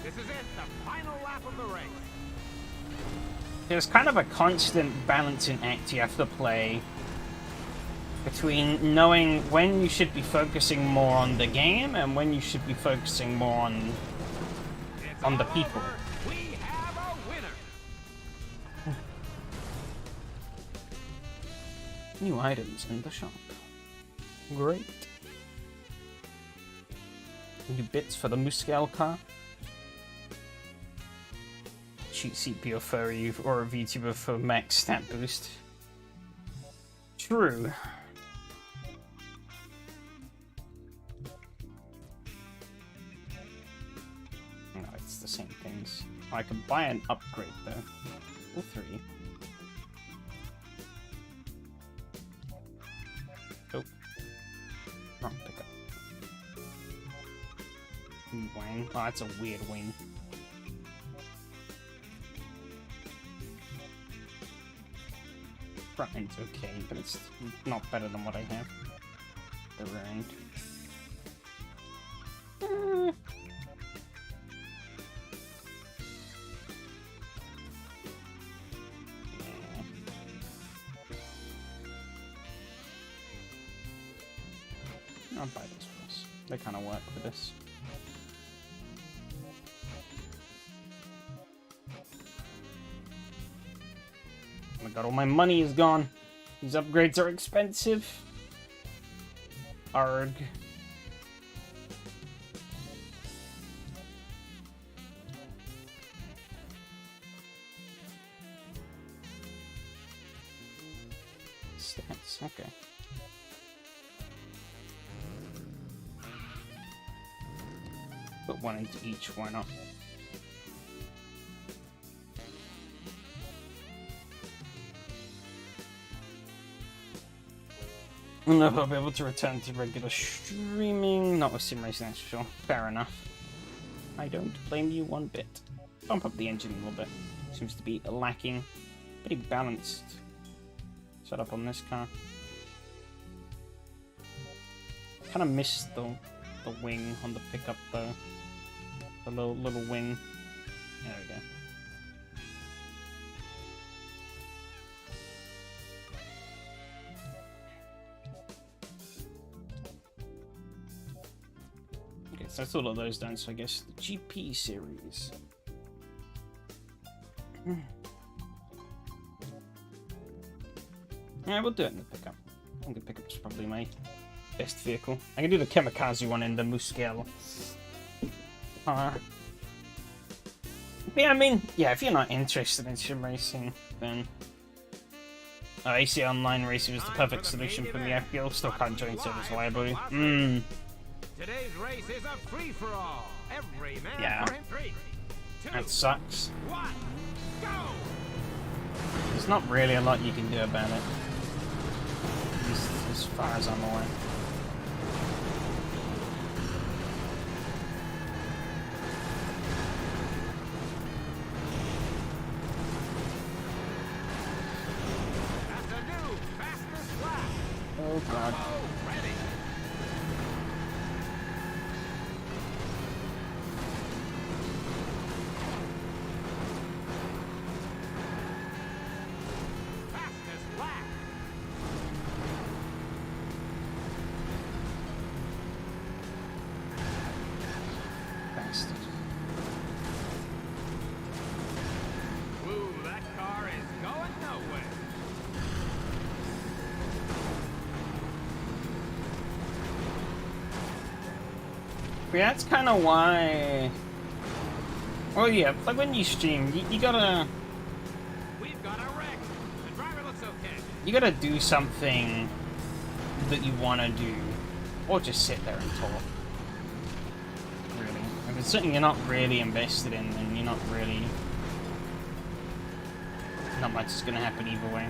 This is it, the final lap of the race. There's kind of a constant balancing act you have to play between knowing when you should be focusing more on the game and when you should be focusing more on It's the all people. over. We have a winner. New items in the shop. Great. New bits for the Muscal car. Cheat CPO furry or a VTuber for max stat boost. True. No, it's the same things. I can buy an upgrade though. All three. Oh. Wrong pickup. Wing. Oh, that's a weird wing. Front end's okay, but it's not better than what I have. The rear end. I'll buy this first. They kind of work for this. Oh my god, all my money is gone. These upgrades are expensive. Arg. Stats, okay. Put one into each, why not? I don't know if I'll be able to return to regular streaming. Not with Sim Racing, that's for sure. Fair enough. I don't blame you one bit. Bump up the engine a little bit. Seems to be lacking. Pretty balanced setup on this car. Kind of missed the wing on the pickup though. The little wing. There we go. Okay, so that's all of those done, so I guess the GP series. Yeah, we'll do it in the pickup. I think the pickup's probably my best vehicle. I can do the Kamikaze one in the Muscal. Yeah, I mean, yeah, if you're not interested in sim racing, then AC Online Racing was the perfect solution for me. I still can't join service viably. Today's race is a free-for-all. Every man Yeah. for in 3, 2, That sucks. 1, go! There's not really a lot you can do about it. At least as far as I'm aware. That's a new fastest lap. Oh god. Oh, ready. But yeah, that's kind of why... Well, yeah, like when you stream, you gotta... We've got a wreck. The driver looks okay. You gotta do something that you want to do. Or just sit there and talk. Really. If it's something you're not really invested in, then you're not really... Not much is gonna happen either way.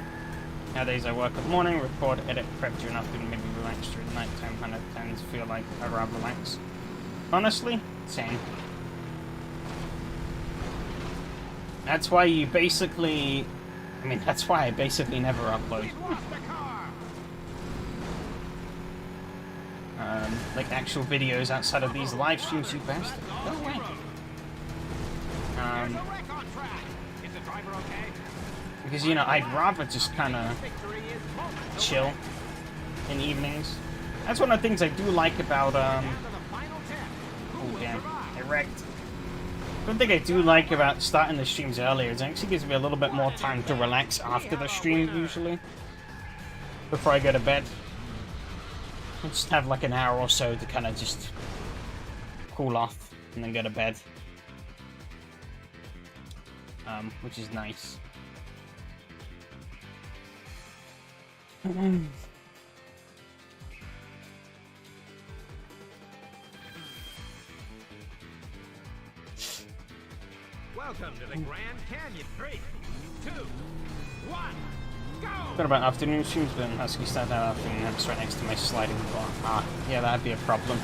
Nowadays I work at morning, record, edit, prep during afternoon, maybe relax during the nighttime, and it tends to feel like I'd rather relax. Honestly, same. That's why you basically... I mean, that's why I basically never upload. We've lost the car. Like actual videos outside of these live streams, you bastard. Go away. There's a wreck on track. Is the driver okay? Because, you know, I'd rather just kind of Victory is moments chill away. in evenings. That's one of the things I do like about, Down to the final 10. Who oh will damn, survive? I wrecked. One thing I do like about starting the streams earlier is it actually gives me a little bit more time to relax after the stream, usually. Before I go to bed. I just have like an hour or so to kind of just cool off and then go to bed. Which is nice. Welcome to the Grand Canyon. 3, 2, 1, go! What about afternoon streams? Then Husky started out afternoon apps right next to my sliding bar. Ah, yeah, that'd be a problem.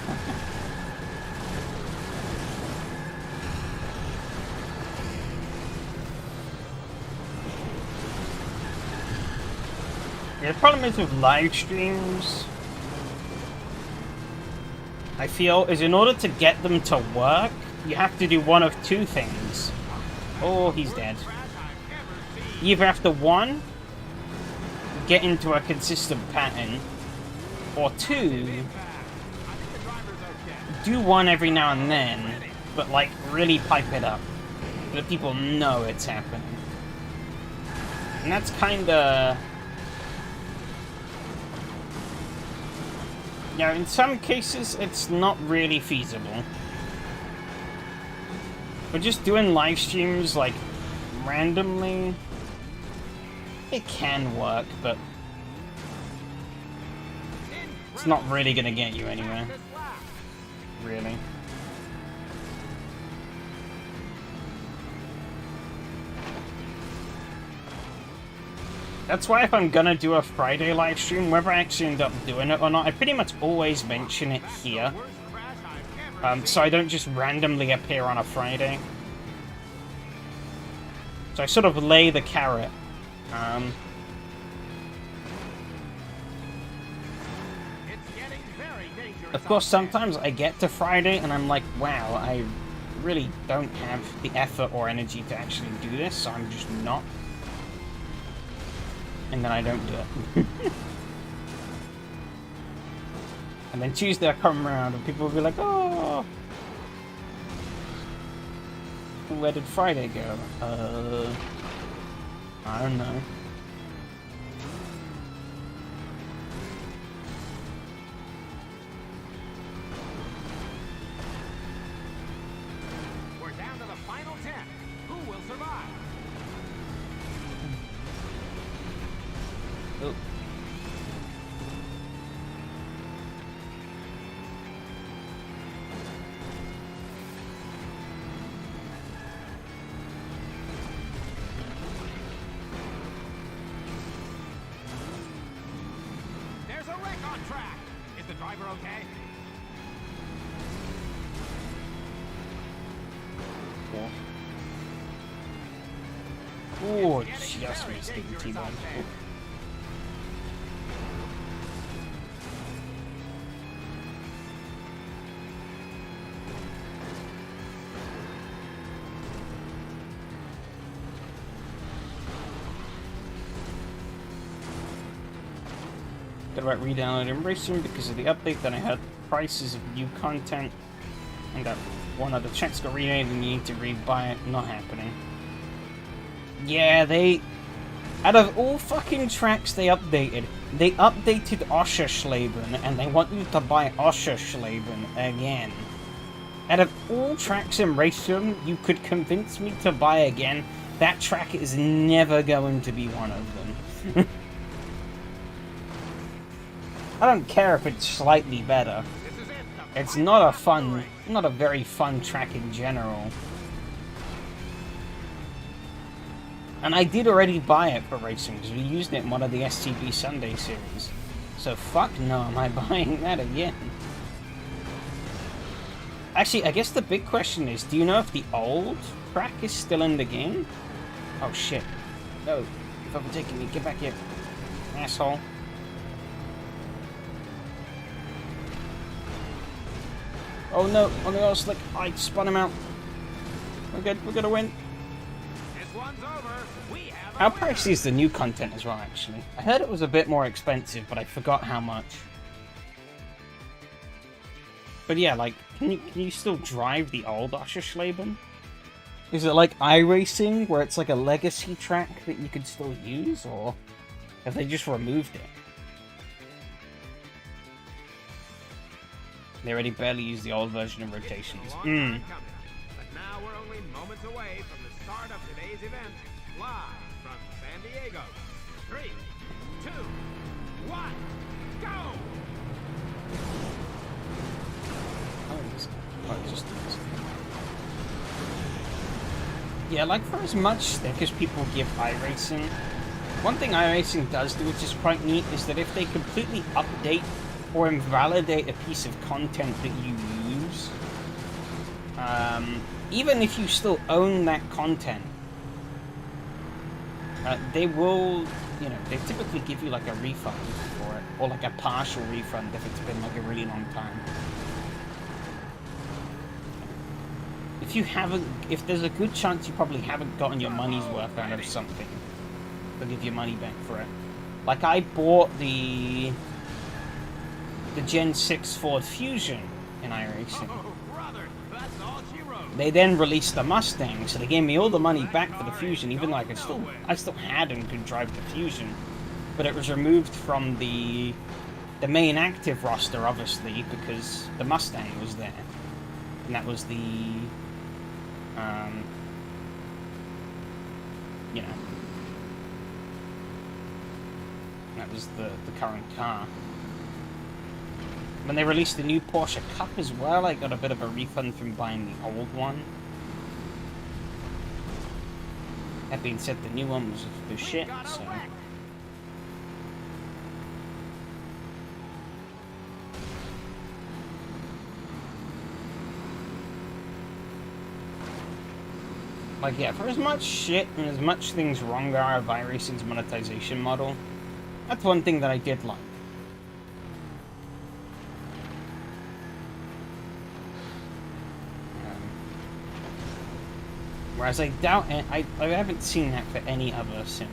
Yeah, the problem is with live streams, I feel, is in order to get them to work, you have to do one of two things. Oh, he's dead. You either have to, one, get into a consistent pattern, or two, do one every now and then, but like really pipe it up, so that people know it's happening. And that's kinda... Yeah, in some cases, it's not really feasible. But just doing live streams, like, randomly, it can work, but it's not really gonna get you anywhere. Really. That's why if I'm gonna do a Friday live stream, whether I actually end up doing it or not, I pretty much always mention it here. So I don't just randomly appear on a Friday. So I sort of lay the carrot. Of course, sometimes I get to Friday and I'm like, wow, I really don't have the effort or energy to actually do this, so I'm just not. And then I don't do it. And then Tuesday I come around and people will be like, oh, where did Friday go? I don't know. We're down to the final 10. Who will survive? Oh. There's a wreck on track. Is the driver okay? Oh, just missed the T-bone. Got about re-downloading Embracing because of the update. Then I had prices of new content, and that one of the checks got remade and you need to rebuy it. Not happening. Yeah, they... Out of all fucking tracks they updated Oschersleben, and they want you to buy Oschersleben again. Out of all tracks in Racing you could convince me to buy again, that track is never going to be one of them. I don't care if it's slightly better. It's not a very fun track in general. And I did already buy it for racing, because we used it in one of the STB Sunday series. So fuck no, am I buying that again? Actually, I guess the big question is, do you know if the old track is still in the game? Oh shit. No, you've overtaken me, get back here. Asshole. Oh no, slick. I spun him out. We're good, we're gonna win. This one's over. We have How pricey is the new content as well, actually? I heard it was a bit more expensive, but I forgot how much. But yeah, like, can you still drive the old Oschersleben? Is it like iRacing, where it's like a legacy track that you could still use, or have they just removed it? They already barely use the old version of rotations. But now we're only moments away from the start of today's event, live from San Diego. 3, 2, 1, go! Yeah, like for as much stick as people give iRacing, one thing iRacing does do, which is quite neat, is that if they completely update or invalidate a piece of content that you use, even if you still own that content, they will, you know, they typically give you like a refund for it, or like a partial refund if it's been like a really long time. If there's a good chance you probably haven't gotten your money's worth out of something, they'll give you money back for it. Like I bought the Gen 6 Ford Fusion in iRacing. They then released the Mustang, so they gave me all the money back for the Fusion, even though I still had and could drive the Fusion, but it was removed from the main active roster, obviously, because the Mustang was there, and that was the you know, that was the current car. When they released the new Porsche Cup as well, I got a bit of a refund from buying the old one. That being said, the new one was the shit, so... Like, yeah, for as much shit and as much things wrong there are of iRacing's monetization model, that's one thing that I did like. Whereas I doubt it, I haven't seen that for any other sim.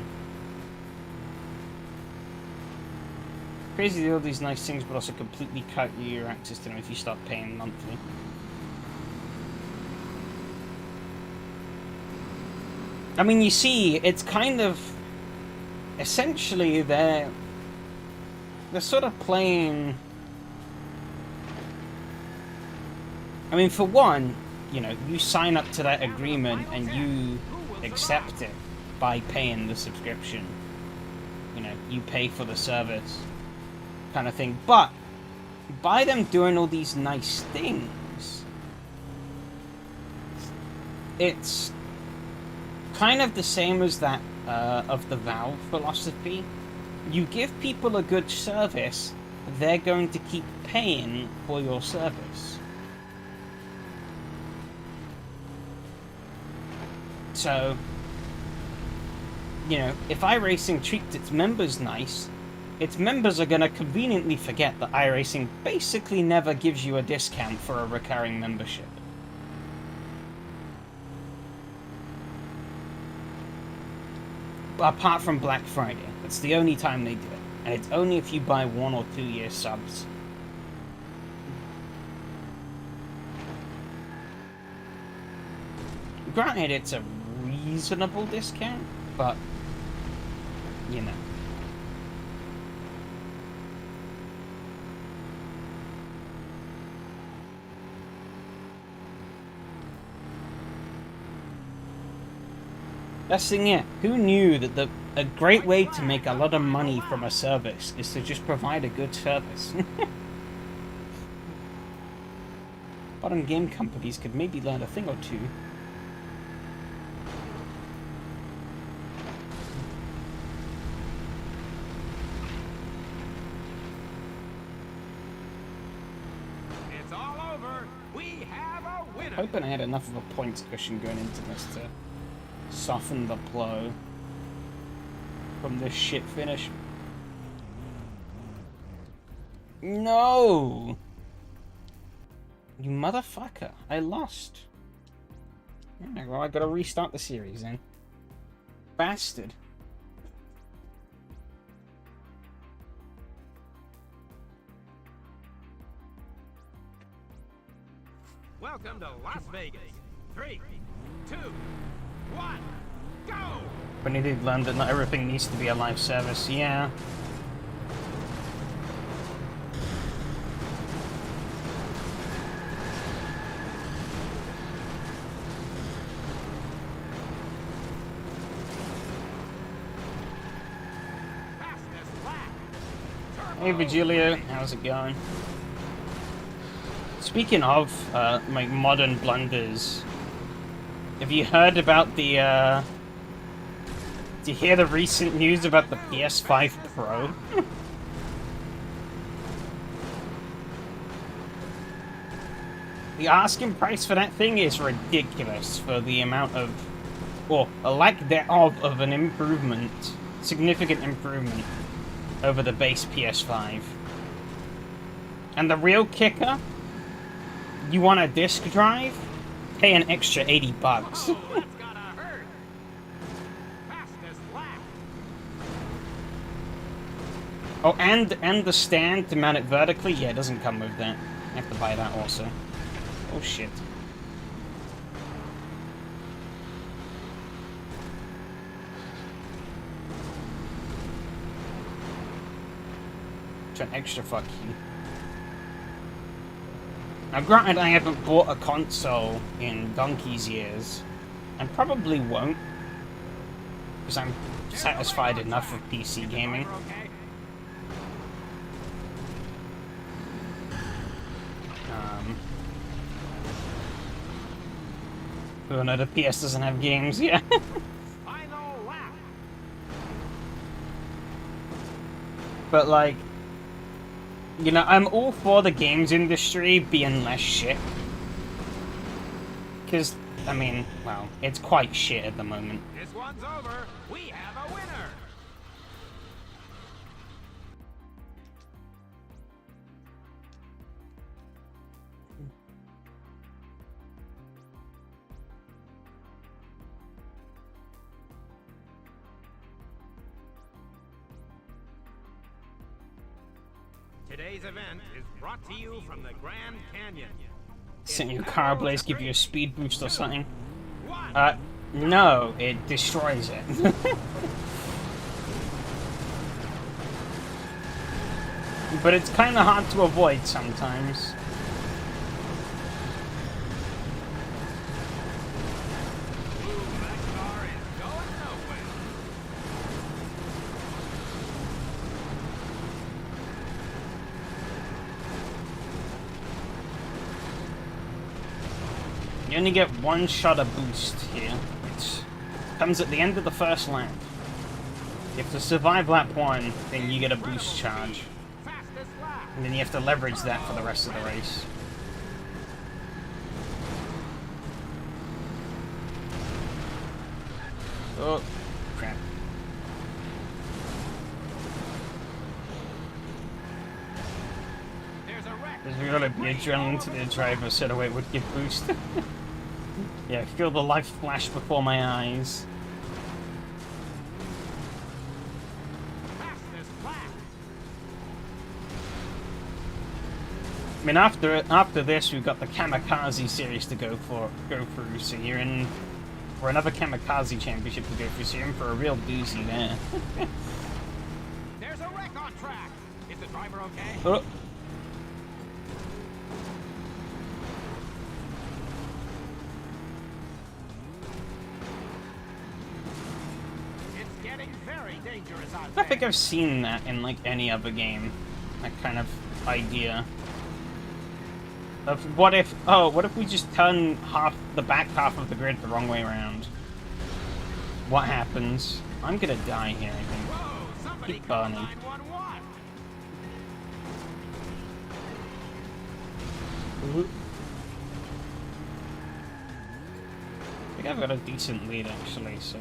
Crazy to do all these nice things, but also completely cut your access to them if you start paying monthly. I mean, you see, it's kind of... Essentially, they're sort of playing... I mean, for one, you know, you sign up to that agreement and you accept it by paying the subscription. You know, you pay for the service kind of thing. But by them doing all these nice things, it's kind of the same as that of the Valve philosophy. You give people a good service, they're going to keep paying for your service. So, you know, if iRacing treats its members nice, its members are going to conveniently forget that iRacing basically never gives you a discount for a recurring membership. Apart from Black Friday. That's the only time they do it. And it's only if you buy 1 or 2 year subs. Granted, it's a reasonable discount, but, you know. That's the thing, yeah. Who knew that a great way to make a lot of money from a service is to just provide a good service? Modern game companies could maybe learn a thing or two. It's all over. We have a winner. Hoping I had enough of a points cushion going into this to soften the blow from this shit finish. No! You motherfucker, I lost. Yeah, well, I gotta restart the series then. Bastard. Welcome to Las Vegas. 3, 2, 1, go! But he did learn that not everything needs to be a live service, yeah. Hey Virgilio, how's it going? Speaking of like modern blunders, have you heard about the did you hear the recent news about the PS5 Pro? The asking price for that thing is ridiculous for the amount of, or a lack thereof of an improvement, significant improvement over the base PS5. And the real kicker, you want a disc drive? Pay an extra 80 bucks. Oh, that's gotta hurt. Fastest lap. Oh, and the stand to mount it vertically? Yeah, it doesn't come with that. You have to buy that also. Oh shit. An extra fuck you. Now granted, I haven't bought a console in donkey's years, and probably won't, because I'm satisfied enough with PC gaming. Oh no, the PS doesn't have games, yeah. Final lap. But like, you know, I'm all for the games industry being less shit. Because, I mean, well, it's quite shit at the moment. This one's over. We have a winner. Today's event is brought to you from the Grand Canyon. Sent your car blaze give you a speed boost or something? One. No, it destroys it. But it's kind of hard to avoid sometimes. Ooh, that car is going nowhere. You only get one shot of boost here, which comes at the end of the first lap. If to survive lap 1, then you get a boost charge. Fastest lap. And then you have to leverage that for the rest of the race. Oh, crap. There's a wreck. There's gotta be adrenaline to the driver so the way it would give boost. Yeah, I feel the life flash before my eyes. Fastest lap. I mean, after this, we've got the Kamikaze series to go through. So you're in for another Kamikaze championship to go through. So you're in for a real doozy there. There's a wreck on track. Is the driver okay? Oh. dangerous out I there. think I've seen that in like any other game. That kind of idea. Of what if we just turn the back half of the grid the wrong way around? What happens? I'm gonna die here, I think. Whoa, somebody Keep call burning. 911. I think I've got a decent lead actually, so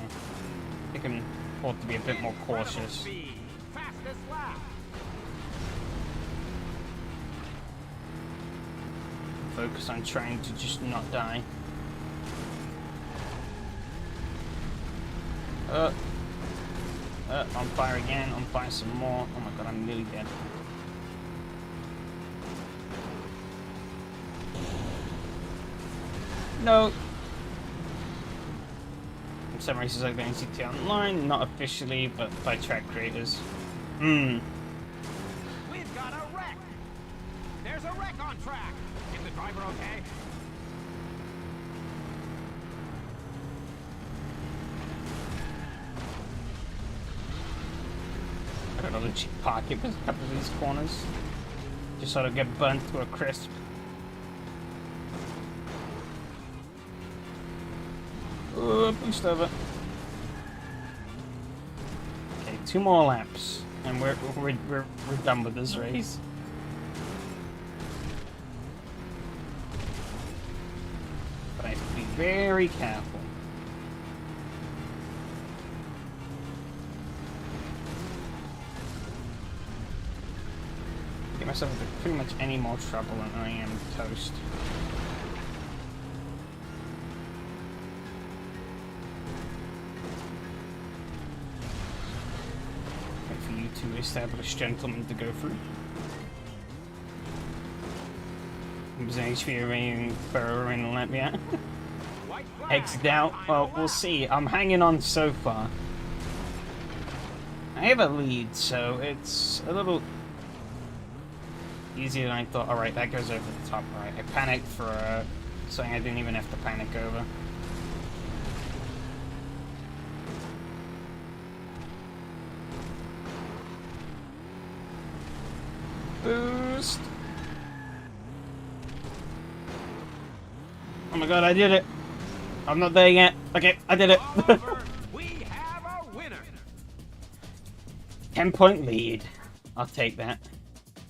I can afford to be a bit more cautious. Speed. Fastest lap. Focus on trying to just not die. On fire again, on fire some more. Oh my god, I'm nearly dead. No! Some races like the NCT Online, not officially, but by track creators. We've got a wreck. There's a wreck on track. Is the driver okay? I don't know, the cheap pocket with a couple of these corners. Just sort of get burnt to a crisp. Boost over. Okay, 2 more laps, and we're done with this race. But I have to be very careful. Get myself into pretty much any more trouble than I am toast. For you two established gentlemen to go through. Was HP remaining for in Latvia? White flag. Exit out. Well, we'll see. I'm hanging on so far. I have a lead, so it's a little easier than I thought. Alright, that goes over the top right. I panicked for something I didn't even have to panic over. Boost! Oh my god, I did it! I'm not there yet. Okay, I did it. All over. We have a winner. 10-point lead. I'll take that.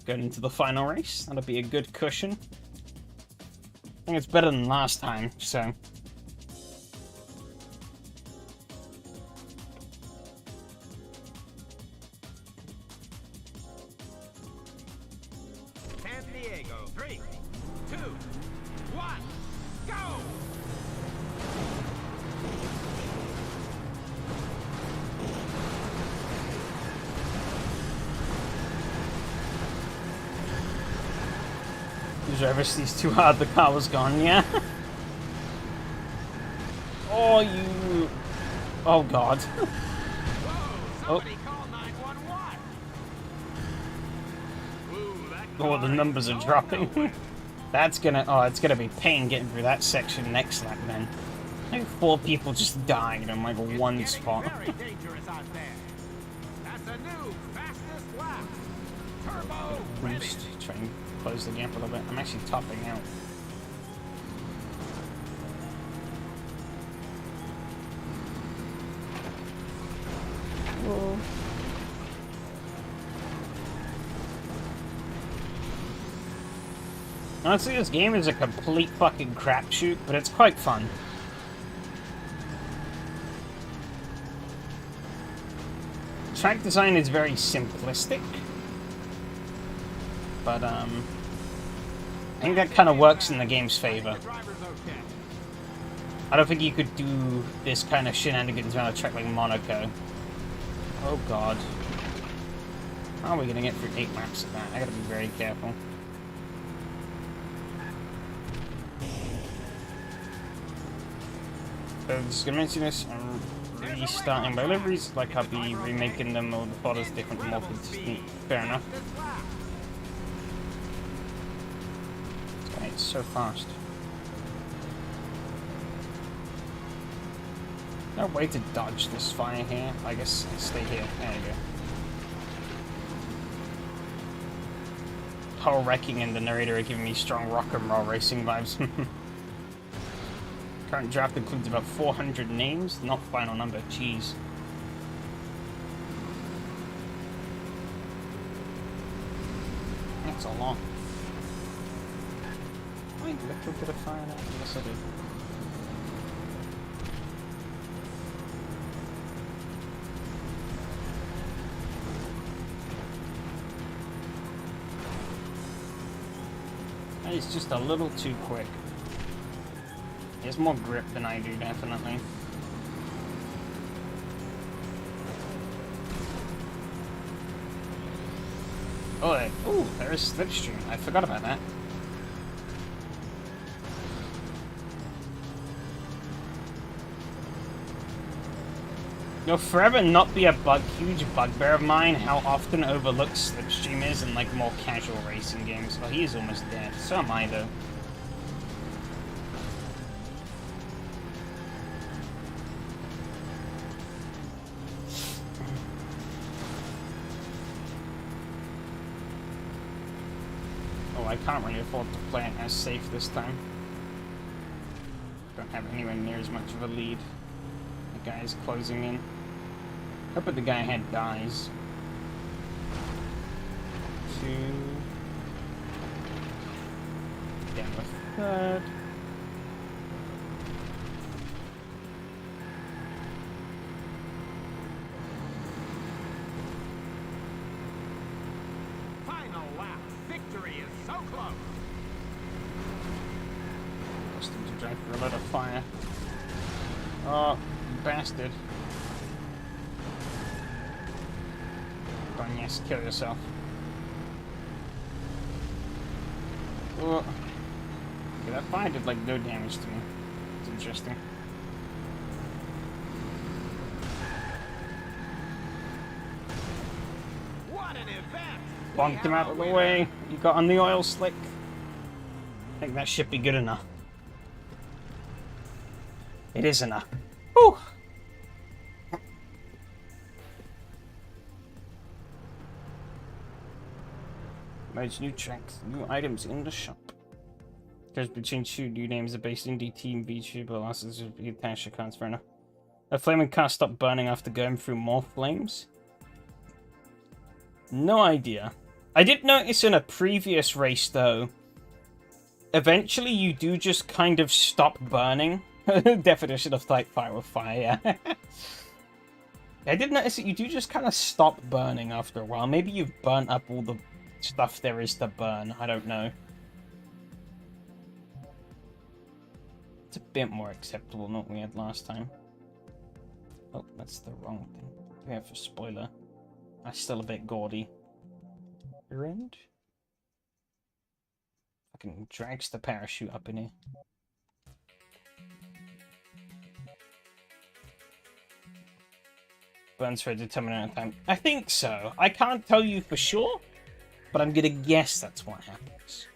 Going into the final race. That'll be a good cushion. I think it's better than last time, so. San Diego. 3, 2, 1, go! These rivers too hard, the car was gone, yeah? Oh, you... Oh, God. Whoa, somebody call 911. Ooh, that Oh, the car numbers is are going dropping. nowhere. That's gonna... Oh, it's gonna be pain getting through that section next lap, then. I think 4 people just died in, like, It's one getting spot. very dangerous out there. That's a new fastest lap. Turbo ready. Boost. Try and close the gap a little bit. I'm actually topping out. Whoa. Honestly, this game is a complete fucking crapshoot, but it's quite fun. Track design is very simplistic, but I think that kind of works in the game's favor. The driver's okay. I don't think you could do this kind of shenanigans on a track like Monaco. Oh god. How are we gonna get through 8 laps of that? I gotta be very careful. So just gonna mention this, I'm restarting my liveries, like I'll be remaking them or the bottles different, more consistent. Fair enough. Fastest lap. Okay, it's so fast. No way to dodge this fire here. I guess stay here. There you go. Hull wrecking and the narrator are giving me strong rock and roll racing vibes. Current draft includes about 400 names, not final number. Jeez. That's a lot. Wait, did I put a fire there? Yes, I did. He's just a little too quick. He has more grip than I do, definitely. Oh, ooh, there's Slipstream. I forgot about that. You'll forever not be a huge bugbear of mine how often overlooked Slipstream is in like more casual racing games. Well, he is almost dead. So am I though. Oh, I can't really afford to play it as safe this time. Don't have anywhere near as much of a lead. The guy's closing in. Hope that the guy ahead dies. 2. Down the 3rd. Final lap. Victory is so close. Forced him to drive through a lot of fire. Oh, bastard. Go on, yes, kill yourself. Oh. Okay, that fire did like no damage to me. It's interesting. What an event! Bonked him out of the way. You got on the oil slick. I think that should be good enough. It is enough. Whew. Merge new tracks, new items in the shop. There's between 2 new names are based in DT and VTuber losses of the attached accounts for enough. A flaming car stopped burning after going through more flames? No idea. I did notice in a previous race though, eventually you do just kind of stop burning. Definition of type fire with fire, yeah. I did notice that you do just kind of stop burning after a while. Maybe you've burnt up all the stuff there is to burn. I don't know. It's a bit more acceptable than what we had last time. Oh, that's the wrong thing. We have a spoiler. That's still a bit gaudy. Your end? Fucking drags the parachute up in here. Burns for a determined amount of time. I think so. I can't tell you for sure, but I'm gonna guess that's what happens.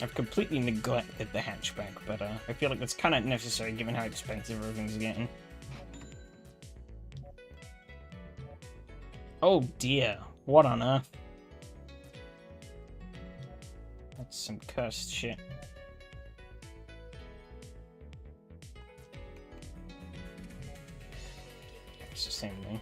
I've completely neglected the hatchback, but I feel like that's kind of necessary given how expensive everything's getting. Oh dear, what on earth? That's some cursed shit. It's the same thing.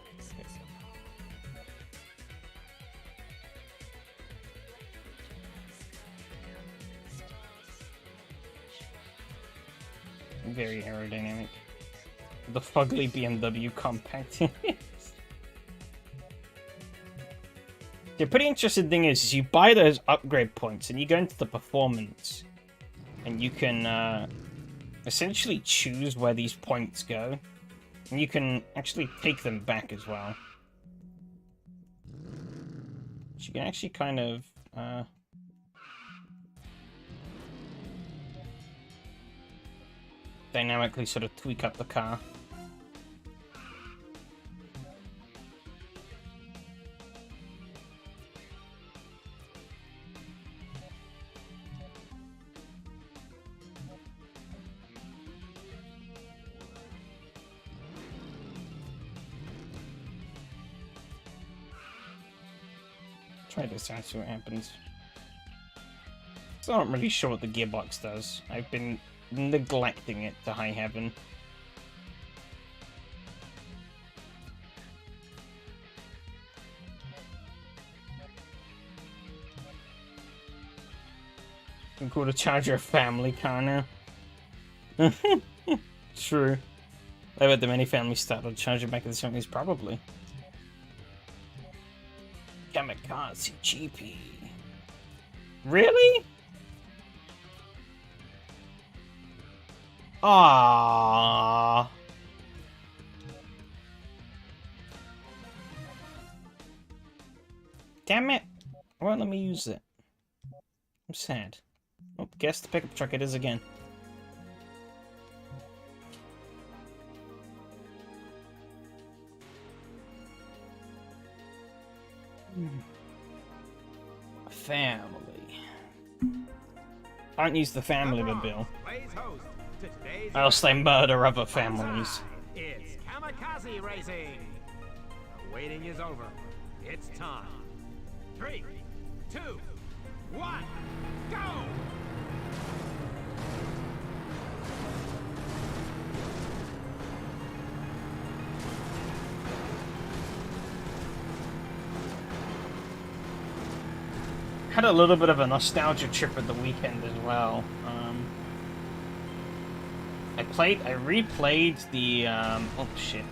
Very aerodynamic. The fugly BMW compact. The pretty interesting thing is you buy those upgrade points and you go into the performance and you can essentially choose where these points go, and you can actually take them back as well. So you can actually kind of dynamically sort of tweak up the car. Try this out, see what happens. So I'm not really sure what the gearbox does. I've been neglecting it to high heaven. I'm cool to charge your family car now. True. I bet the many families started charging back in the 70s, probably. Kamikaze GP. Really? Ah. Damn it. Why won't let me use it? I'm sad. Oh, guess the pickup truck it is again. Family. I don't use the family mobile. Else they murder other families. It's Kamikaze Racing. The waiting is over. It's time. 3, 2, 1, go! Had a little bit of a nostalgia trip at the weekend as well. I replayed the, oh shit.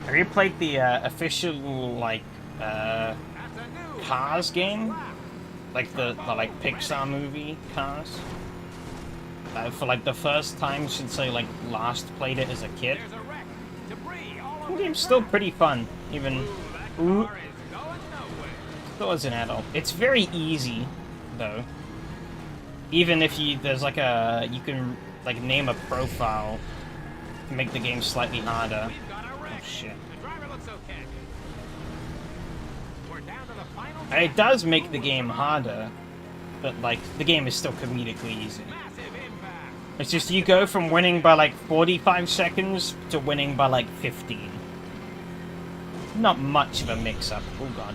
I replayed the, official, like, Cars game. Like the like, Pixar movie, Cars. For, like, the first time since I, like, last played it as a kid. The game's still pretty fun, even... Still as an adult. It's very easy, though. Even if there's like you can like name a profile to make the game slightly harder. Oh shit. It does make the game harder, but like the game is still comedically easy. It's just you go from winning by like 45 seconds to winning by like 15. Not much of a mix-up. Oh god.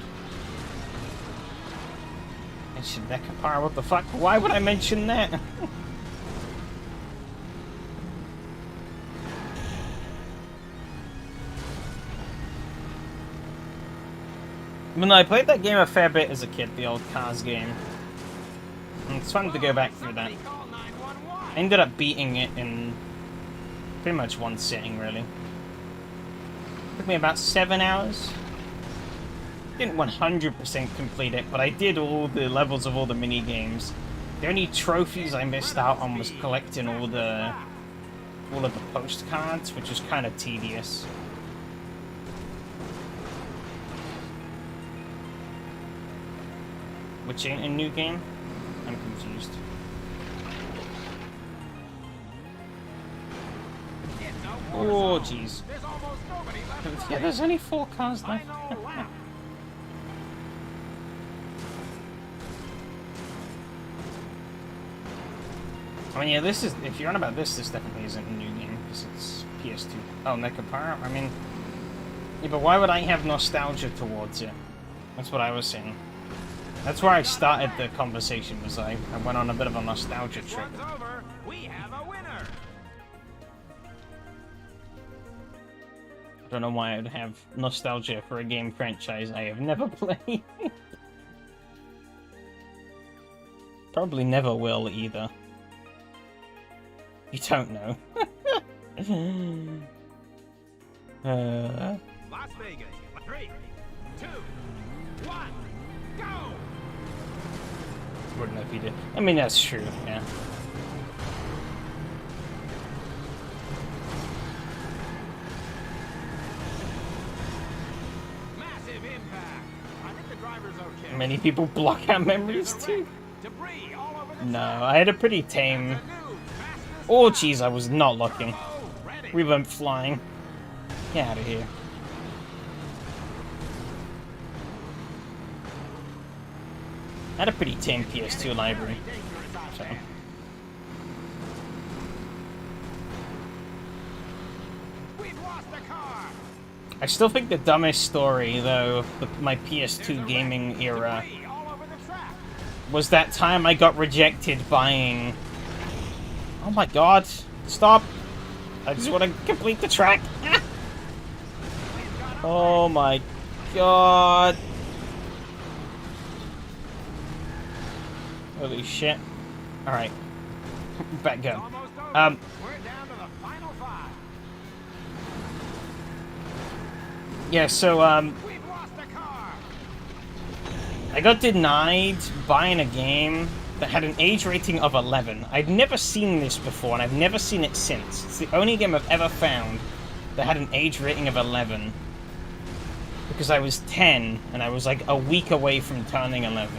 Mention Nekapara, what the fuck? Why would I mention that? I mean, I played that game a fair bit as a kid, the old Cars game. And it's fun to go back through that. I ended up beating it in pretty much one sitting, really. Took me about 7 hours. Didn't 100% complete it, but I did all the levels of all the mini games. The only trophies I missed out on was collecting all of the postcards, which was kind of tedious. Which ain't a new game? I'm confused. Oh jeez. Yeah, there's only 4 cars left. I mean, yeah, this is... If you're on about this definitely isn't a new game, because it's PS2. Oh, Nekapara? I mean... Yeah, but why would I have nostalgia towards it? That's what I was saying. That's where I started the conversation, was I went on a bit of a nostalgia trip. We have a winner. I don't know why I would have nostalgia for a game franchise I have never played. Probably never will, either. You don't know. Las Vegas. 3, 2, 1, go! Wouldn't know if he did. I mean, that's true, yeah. Massive impact. I think the driver's okay. Many people block out memories too. Debris all over the No, I had a pretty tame... Oh, jeez, I was not looking. We went flying. Get out of here. I had a pretty tame PS2 library. So. I still think the dumbest story, though, of my PS2 gaming era was that time I got rejected buying... Oh my god. Stop. I just want to complete the track. Oh my god. Holy shit. Alright. Back go. We're down to the final 5. Yeah, so, We've lost a car. I got denied buying a game that had an age rating of 11. I'd never seen this before, and I've never seen it since. It's the only game I've ever found that had an age rating of 11. Because I was 10, and I was like a week away from turning 11.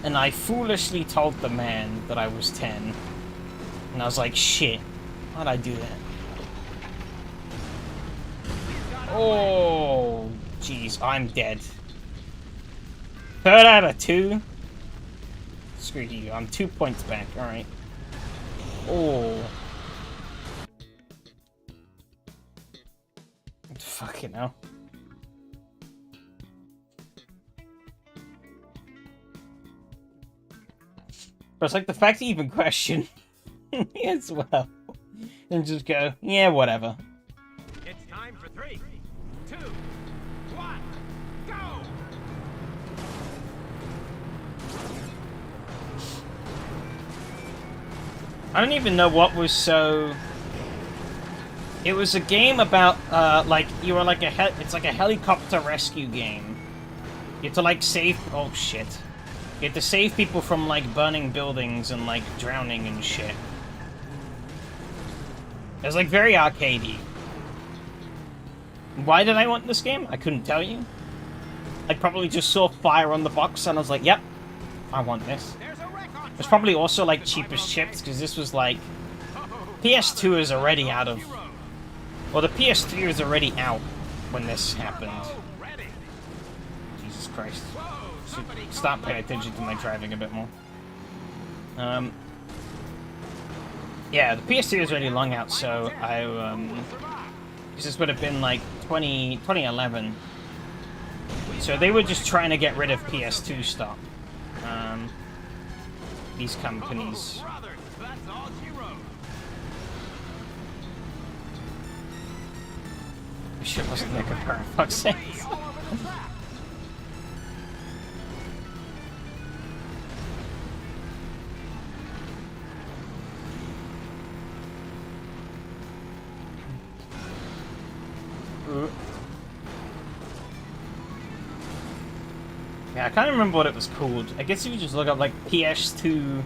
And I foolishly told the man that I was 10. And I was like, shit, why'd I do that? Oh, jeez, I'm dead. 3rd out of 2? Screw you, I'm 2 points back, alright. Oh. Fucking hell. But it's like the fact that you even question me as well. And just go, yeah, whatever. It's time for 3, 2, 1, go! I don't even know what was so... It was a game about, like, you were like it's like a helicopter rescue game. You have to, like, save... Oh, shit. You have to save people from, like, burning buildings and, like, drowning and shit. It was, like, very arcadey. Why did I want this game? I couldn't tell you. I probably just saw fire on the box and I was like, yep, I want this. It's probably also, like, cheap as chips, because this was, like... PS2 is already out of... Well, the PS3 was already out when this happened. Jesus Christ. Should stop paying attention to my driving a bit more. Yeah, the PS3 was already long out, so this would have been, like, 2011. So they were just trying to get rid of PS2 stock. These companies. Shit wasn't like a car, fuck's sake. Yeah, I can't remember what it was called. I guess if you just look up, like, PS2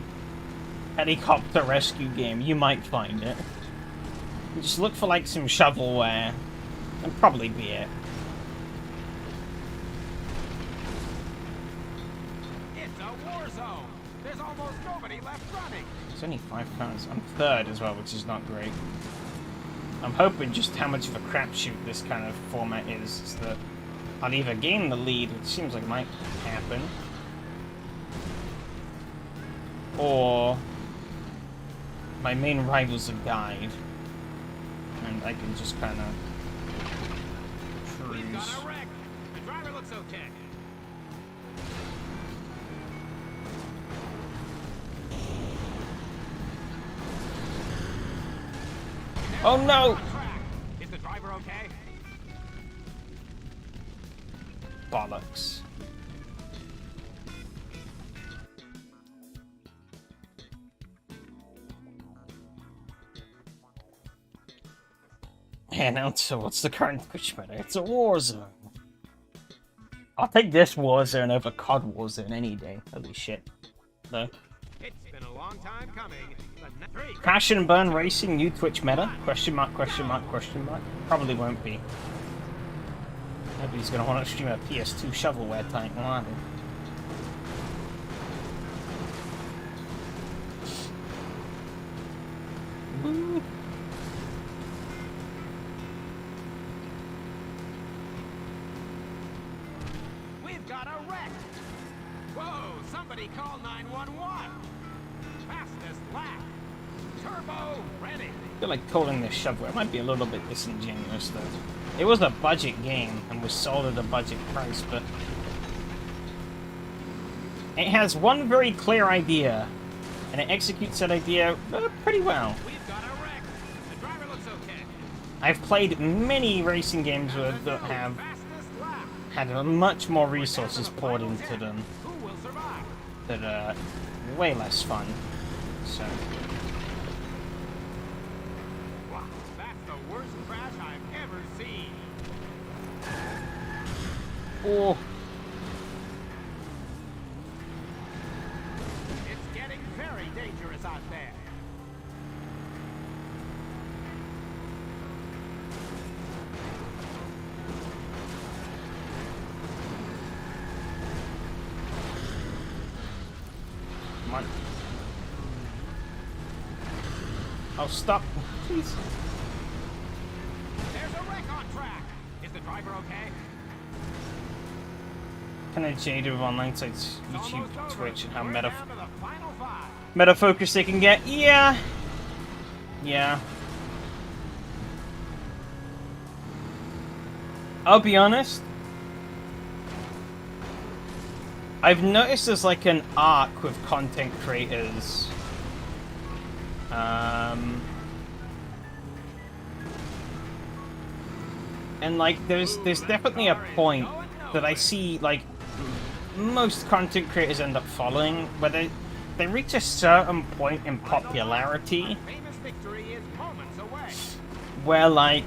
helicopter rescue game, you might find it. You just look for, like, some shovelware. That'd probably be it. It's a war zone. There's almost nobody left running. There's only 5 cars. I'm 3rd as well, which is not great. I'm hoping just how much of a crapshoot this kind of format is that I'll either gain the lead, which seems like might happen, or my main rivals have died, and I can just kind of cruise. We've got a wreck. The driver looks okay. Oh no! Is the driver okay? Bollocks. And now, so what's the current Twitch meta? It's a war zone. I'll take this war zone over COD war zone any day. Holy shit. Though. It's been a long time coming. But Crash and Burn Racing, new Twitch meta? Question mark, question mark, question mark. Probably won't be. Nobody's gonna want to stream a PS2 shovelware tank, will they? Woo. we've got a wreck. Whoa, somebody call 911. Fastest lap. Turbo ready. I feel like calling this shovelware might be a little bit disingenuous though. It was a budget game and was sold at a budget price, but It has one very clear idea, and it executes that idea pretty well. We've got a wreck. The driver looks okay. I've played many racing games that have Fastest lap. had much more resources poured into them Who will survive? that are way less fun. So, Wow, that's the worst crash I've ever seen. oh, It's getting very dangerous out there. come on. Oh, stop, please. There's a wreck on track. Is the driver okay? Kind of jaded with online sites, It's YouTube, almost over. Twitch, and how We're down to the final 5. meta focus they can get. Yeah. Yeah. I'll be honest. I've noticed there's like an arc with content creators. And like there's definitely a point that I see like most content creators end up following where they reach a certain point in popularity Famous victory is moments away. where like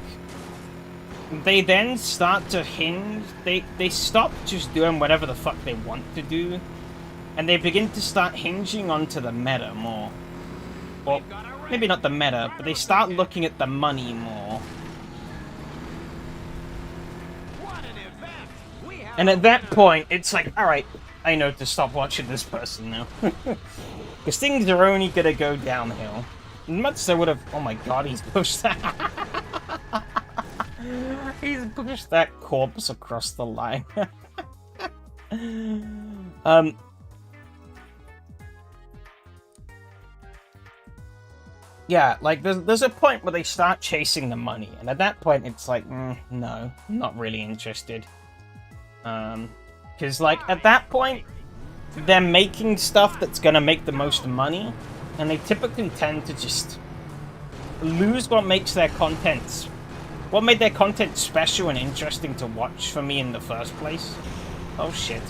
they then start to hinge, they stop just doing whatever the fuck they want to do, and they begin to start hinging onto the meta more. Well, maybe not the meta, but they start looking at the money more. What an event! We have And at that point, it's like, alright, I know to stop watching this person now. Because things are only gonna go downhill. Much as I would have, oh my god, he's pushed that. He's pushed that corpse across the line. Yeah, like there's a point where they start chasing the money, and at that point it's like, no, I'm not really interested. Because like at that point, they're making stuff that's gonna make the most money, and they typically tend to just lose what makes their content, what made their content special and interesting to watch for me in the first place. Oh shit.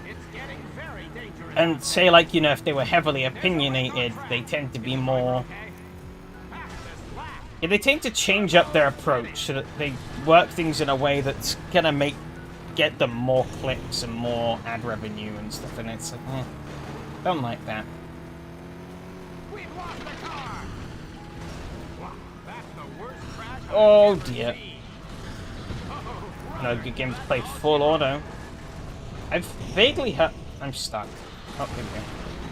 It's getting very dangerous. And say like, you know, if they were heavily opinionated, they tend to be more... Fastest lap. Yeah, they tend to change up their approach so that they work things in a way that's gonna get them more clicks and more ad revenue and stuff, and it's like, don't like that. We've lost the car. Wow, that's the worst crash I've Oh ever dear. seen. Oh, No good game to play full auto. I've vaguely heard... I'm stuck. Oh, here we go.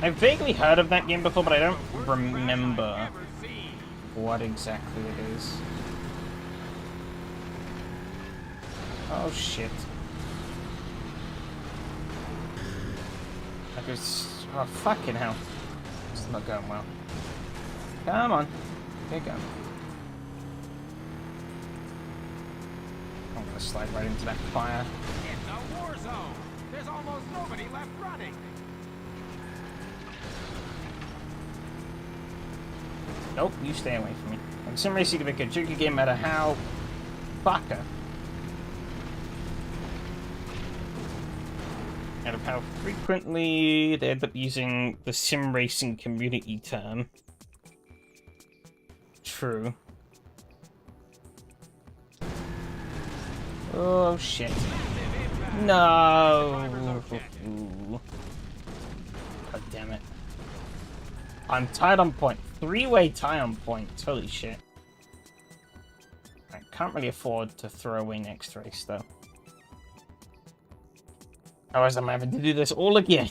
I've vaguely heard of that game before, but I don't remember ever seen. what exactly it is. Oh shit. I just... Oh fucking hell. It's not going well. Come on. Here you go. I'm gonna slide right into that fire. It's a war zone. There's almost nobody left running. Nope, you stay away from me. And sim racing can make a tricky game no matter how... Fucker. Out of how frequently they end up using the sim racing community term. True. Oh shit. No! God damn it. I'm tied on point. 3-way tie on point. Holy shit. I can't really afford to throw away next race though. Otherwise I'm having to do this all again.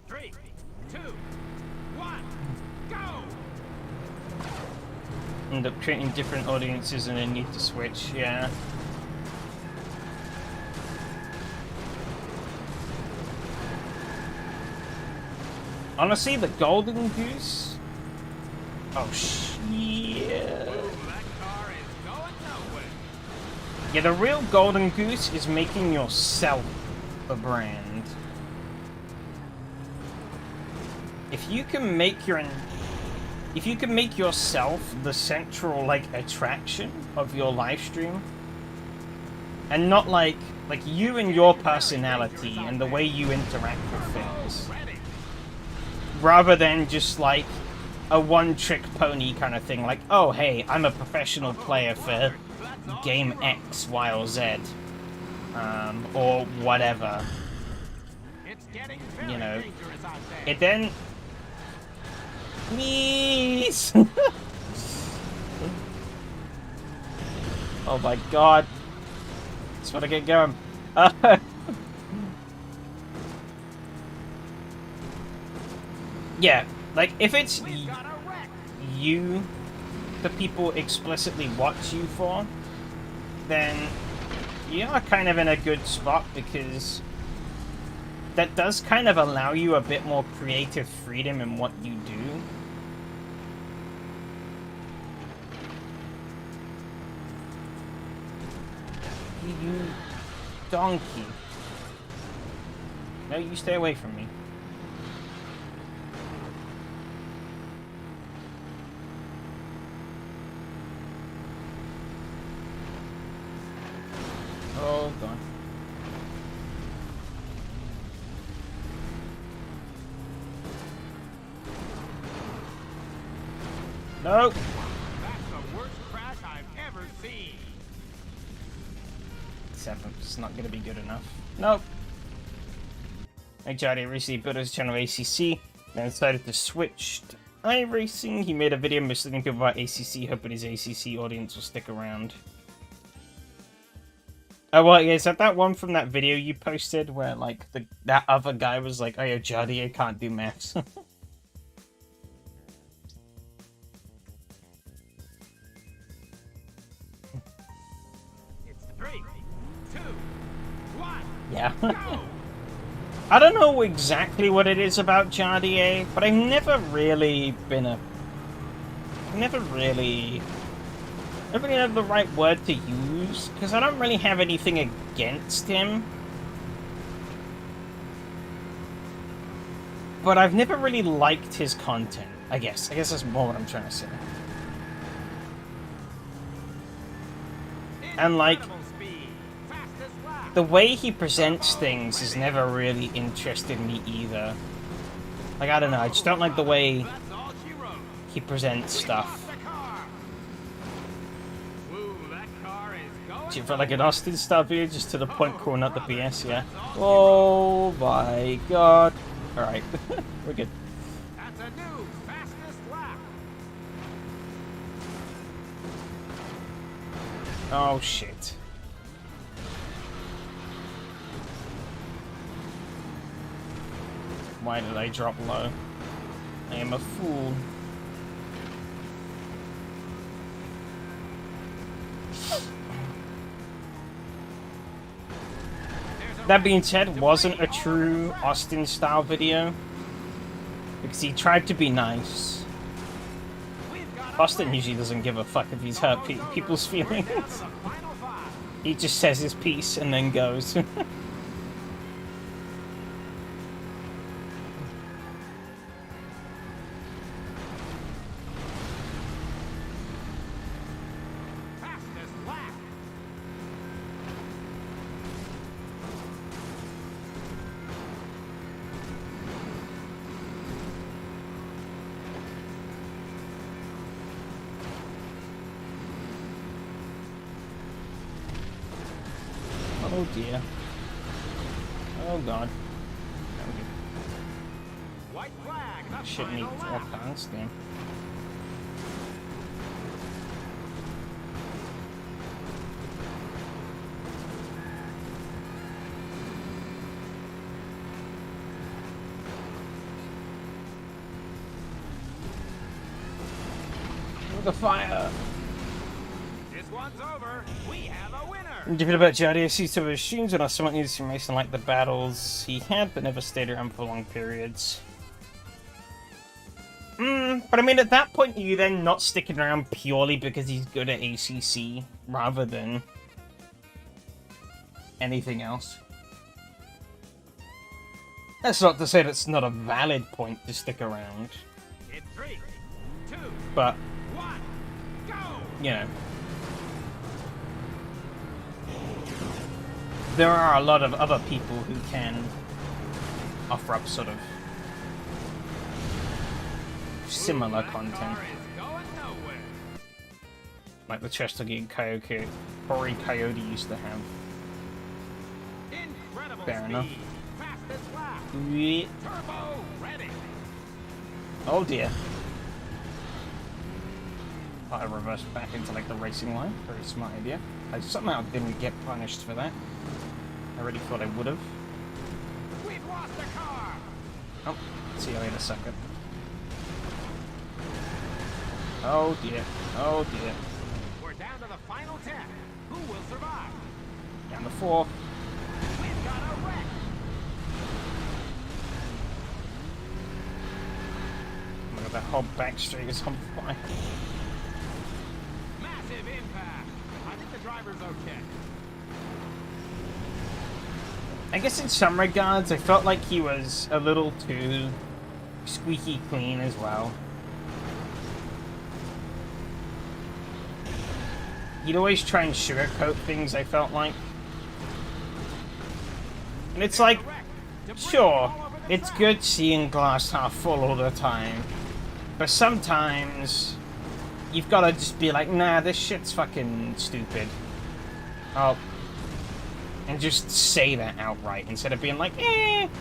3, 2, 1, go! End up creating different audiences and then need to switch, yeah. Honestly, the Golden Goose? Oh shit. That car is going nowhere. Yeah, the real golden goose is making yourself a brand. If you can make yourself the central like attraction of your live stream, and not like you and your personality and the way you interact with things, rather than just like a one-trick pony kind of thing, like, oh hey, I'm a professional player for game X, Y, or Z, or whatever. You know, it then... Please! Oh my god. Just wanna get going. Yeah, like, if it's you the people explicitly watch you for, then you are kind of in a good spot, because that does kind of allow you a bit more creative freedom in what you do. You donkey. No, you stay away from me. Oh, God. Nope. That's the worst crash I've ever seen. 7. It's not going to be good enough. Nope. Hey, Jody recently built his channel ACC, then decided to switch to iRacing. He made a video misleading people about ACC, hoping his ACC audience will stick around. Oh, well, yeah, is that one from that video you posted where, like, that other guy was like, oh, yo, Jody, I can't do maths. It's 3, 2, 1. Yeah. Go! I don't know exactly what it is about Jardier, but I've never really been a... I don't really have the right word to use, because I don't really have anything against him. But I've never really liked his content, I guess. I guess that's more what I'm trying to say. And, like, the way he presents things has never really interested me either. Like, I don't know, I just don't like the way he presents stuff. Do you feel like an Austin style video just to the point calling out the BS, yeah? Oh my god. Alright, we're good. That's a new fastest lap. Oh shit. Why did I drop low? I am a fool. That being said, wasn't a true Austin style video, because he tried to be nice. Austin usually doesn't give a fuck if he's hurt people's feelings. He just says his piece and then goes. Oh dear. Oh god. White flag. The Shit me final all lap. kinds of game. The fire! This one's over. We have a winner. What do you feel about Jardier? See some of his streams and I somewhat needed to Mason like the battles he had, but never stayed around for long periods. But I mean, at that point, are you then not sticking around purely because he's good at ACC, rather than anything else. That's not to say that's not a valid point to stick around, In 3, 2, but, 1, go! you know. There are a lot of other people who can offer up sort of similar content. Car is going nowhere. Like the Chesterfield Coyote, Corey Coyote used to have. Incredible Fair speed. enough. Fastest lap. Yeah. Turbo ready. Oh dear. I reversed back into like the racing line. Very smart idea. I somehow didn't get punished for that. I already thought I would have. We've lost the car. Oh, see you in a second. Oh dear. Oh dear. We're down to the final 10. Who will survive? Down to 4. We've got a wreck. Look at that whole back straight is on fire. Massive impact. I think the driver's okay. I guess in some regards, I felt like he was a little too squeaky clean as well. He'd always try and sugarcoat things, I felt like. And it's like, sure, it's good seeing glass half full all the time. But sometimes, you've got to just be like, nah, this shit's fucking stupid. Oh. And just say that outright, instead of being like, eh. It's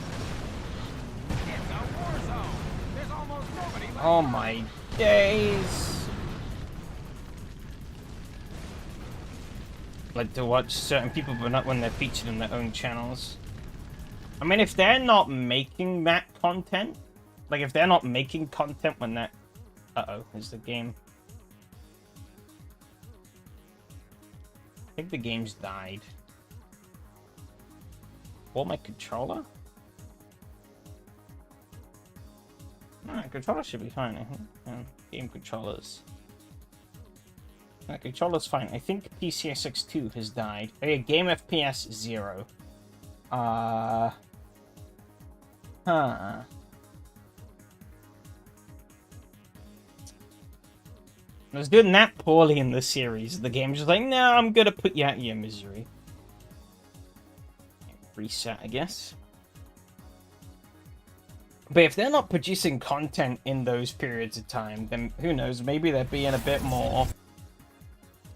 a war zone. There's almost nobody left. Oh my days. Like to watch certain people, but not when they're featured in their own channels. I mean, if they're not making that content, like if they're not making content when that... Uh-oh, is the game... I think the game's died. Or my controller? No, controller should be fine, I think. Game controllers. No, controller's fine. I think PCSX2 has died. Oh yeah, game FPS 0. Huh. I was doing that poorly in the series. The game's just like, no, I'm gonna put you out of your misery. Reset, I guess. But if they're not producing content in those periods of time, then who knows, maybe they're being a bit more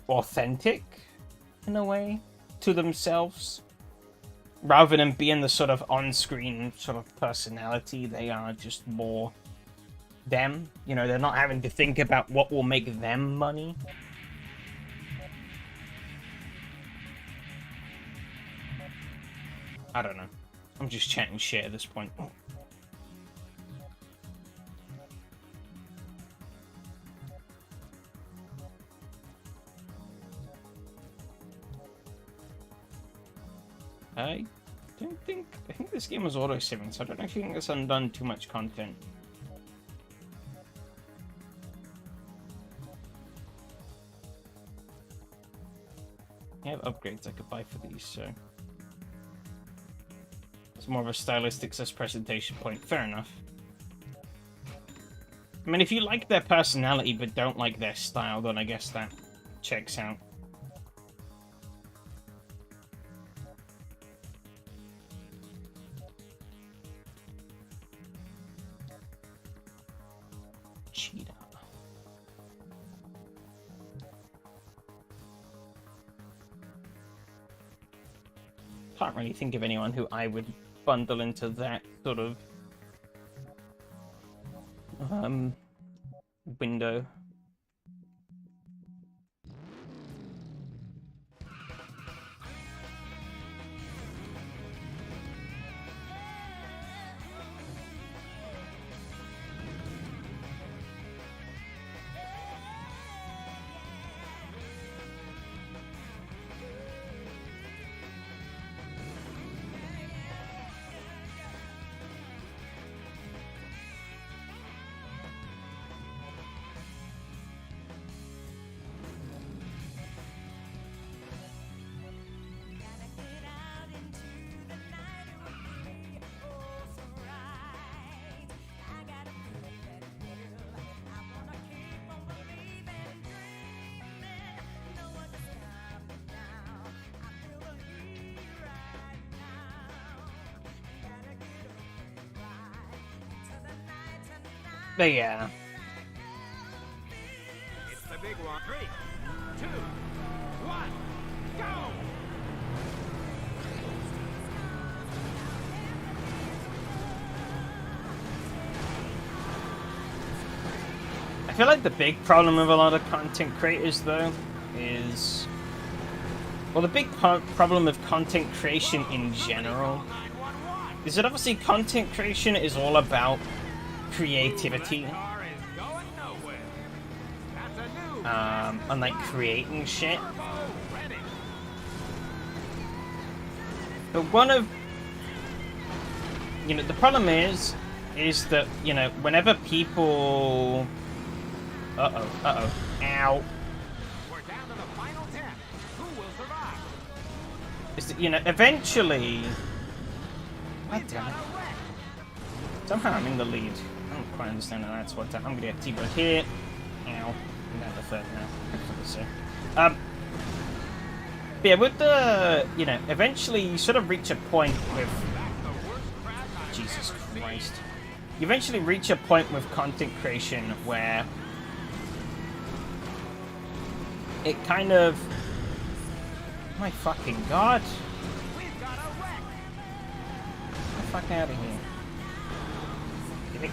authentic, in a way, to themselves. Rather than being the sort of on-screen sort of personality, they are just more them. You know, they're not having to think about what will make them money. I don't know. I'm just chatting shit at this point. I think this game was auto-saving, so I don't actually think it's undone too much content. I have upgrades I could buy for these, so... It's more of a stylistic presentation point. Fair enough. I mean, if you like their personality but don't like their style, then I guess that checks out. Cheetah. Can't really think of anyone who I would bundle into that sort of window. But yeah. It's the big one. 3, 2, 1, go! I feel like the big problem with a lot of content creators, though, is... Well, the big problem with content creation in general is that obviously content creation is all about creativity. Car is going nowhere. That's a new And like creating shit. turbo ready. But one of... You know, the problem is that, you know, whenever people... Uh-oh. Ow. We're down to the final 10. Who will survive? Is that, you know, eventually... God damn it. Somehow I'm in the lead. I don't quite understand how that's what I'm gonna get T-Bird here. Ow. I'm down to third now. But yeah, with the... You know, eventually you sort of reach a point with... Jesus Christ. You eventually reach a point with content creation where... It kind of... My fucking god. We've got a wreck. Get the fuck out of here. Give me...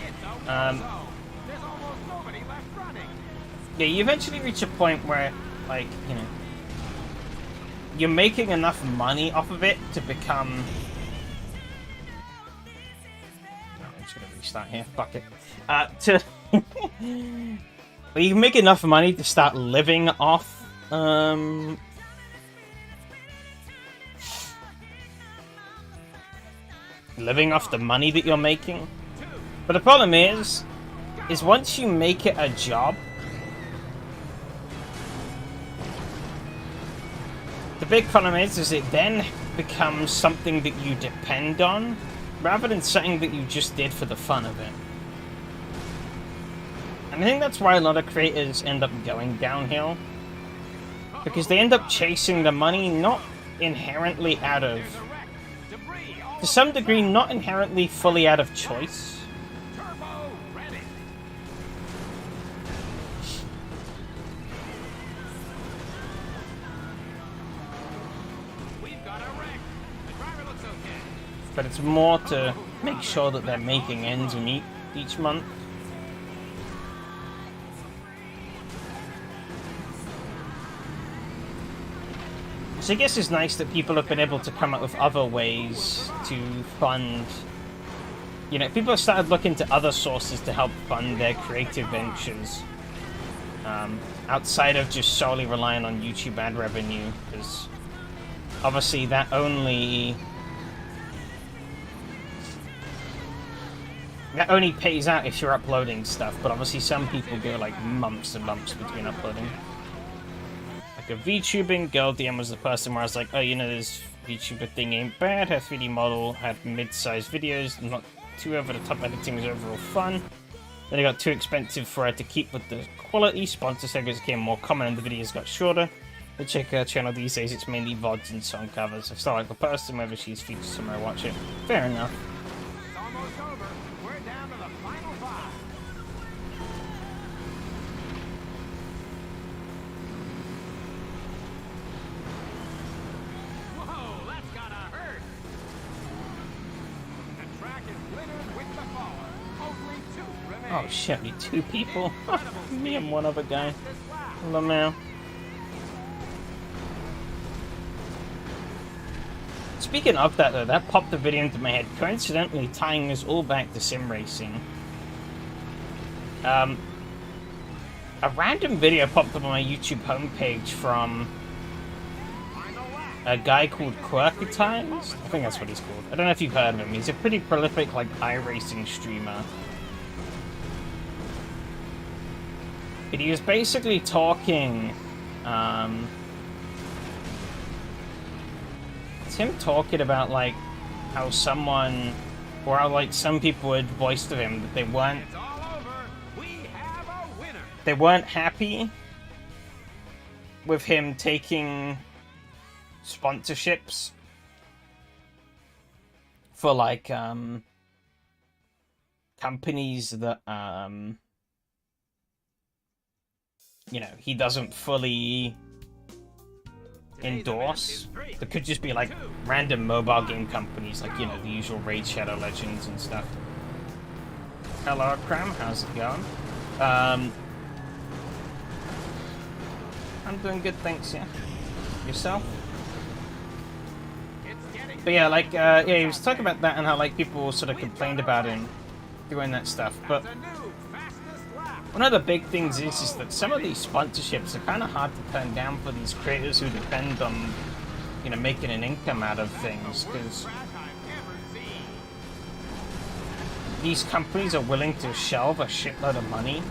It's a Um, There's almost nobody left running. Yeah, you eventually reach a point where, like, you know... You're making enough money off of it to become... Oh, I'm just gonna restart here. Fuck it. Well, you can make enough money to start living off, living off the money that you're making. But the problem is once you make it a job, the big problem is it then becomes something that you depend on, rather than something that you just did for the fun of it. And I think that's why a lot of creators end up going downhill. Because they end up chasing the money not inherently out of... To some degree, not inherently fully out of choice. Turbo ready. We've got a wreck. The driver looks okay. But it's more to make sure that they're making ends meet each month. So I guess it's nice that people have been able to come up with other ways to fund... You know, people have started looking to other sources to help fund their creative ventures. Outside of just solely relying on YouTube ad revenue, because obviously that only pays out if you're uploading stuff, but obviously some people go like months and months between uploading. Like a VTubing girl DM was the person where I was like, oh, you know, this VTuber thing ain't bad, her 3D model had mid-sized videos, not too over-the-top editing, was overall fun. Then it got too expensive for her to keep with the quality, sponsor segments became more common and the videos got shorter. But check her channel these days, it's mainly VODs and song covers. I still like the person, whether she's featured somewhere, watch it. Fair enough. It's almost over. We're down to the final 5. Whoa, that's gotta hurt. The track is littered with the fallen. Only 2 remain. Oh shit, only 2 people? Me and one other guy. This lap. Lamau. Speaking of that though, that popped a video into my head, coincidentally tying this all back to sim racing. A random video popped up on my YouTube homepage from a guy called Quirkatimes. I think that's what he's called. I don't know if you've heard of him. He's a pretty prolific, like, iRacing streamer. But he was basically talking, it's him talking about, like, how someone, or how, like, some people had voiced to him that they weren't, It's all over. We have a winner. they weren't happy with him taking sponsorships for, like, companies that you know, he doesn't fully endorse. There could just be like random mobile game companies, like, you know, the usual Raid Shadow Legends and stuff. Hello, Cram, how's it going? I'm doing good, thanks, yeah. Yourself? But yeah, like, yeah, he was talking about that and how, like, people sort of complained about him doing that stuff, but one of the big things is that some of these sponsorships are kind of hard to turn down for these creators who depend on, you know, making an income out of things, because these companies are willing to shelve a shitload of money.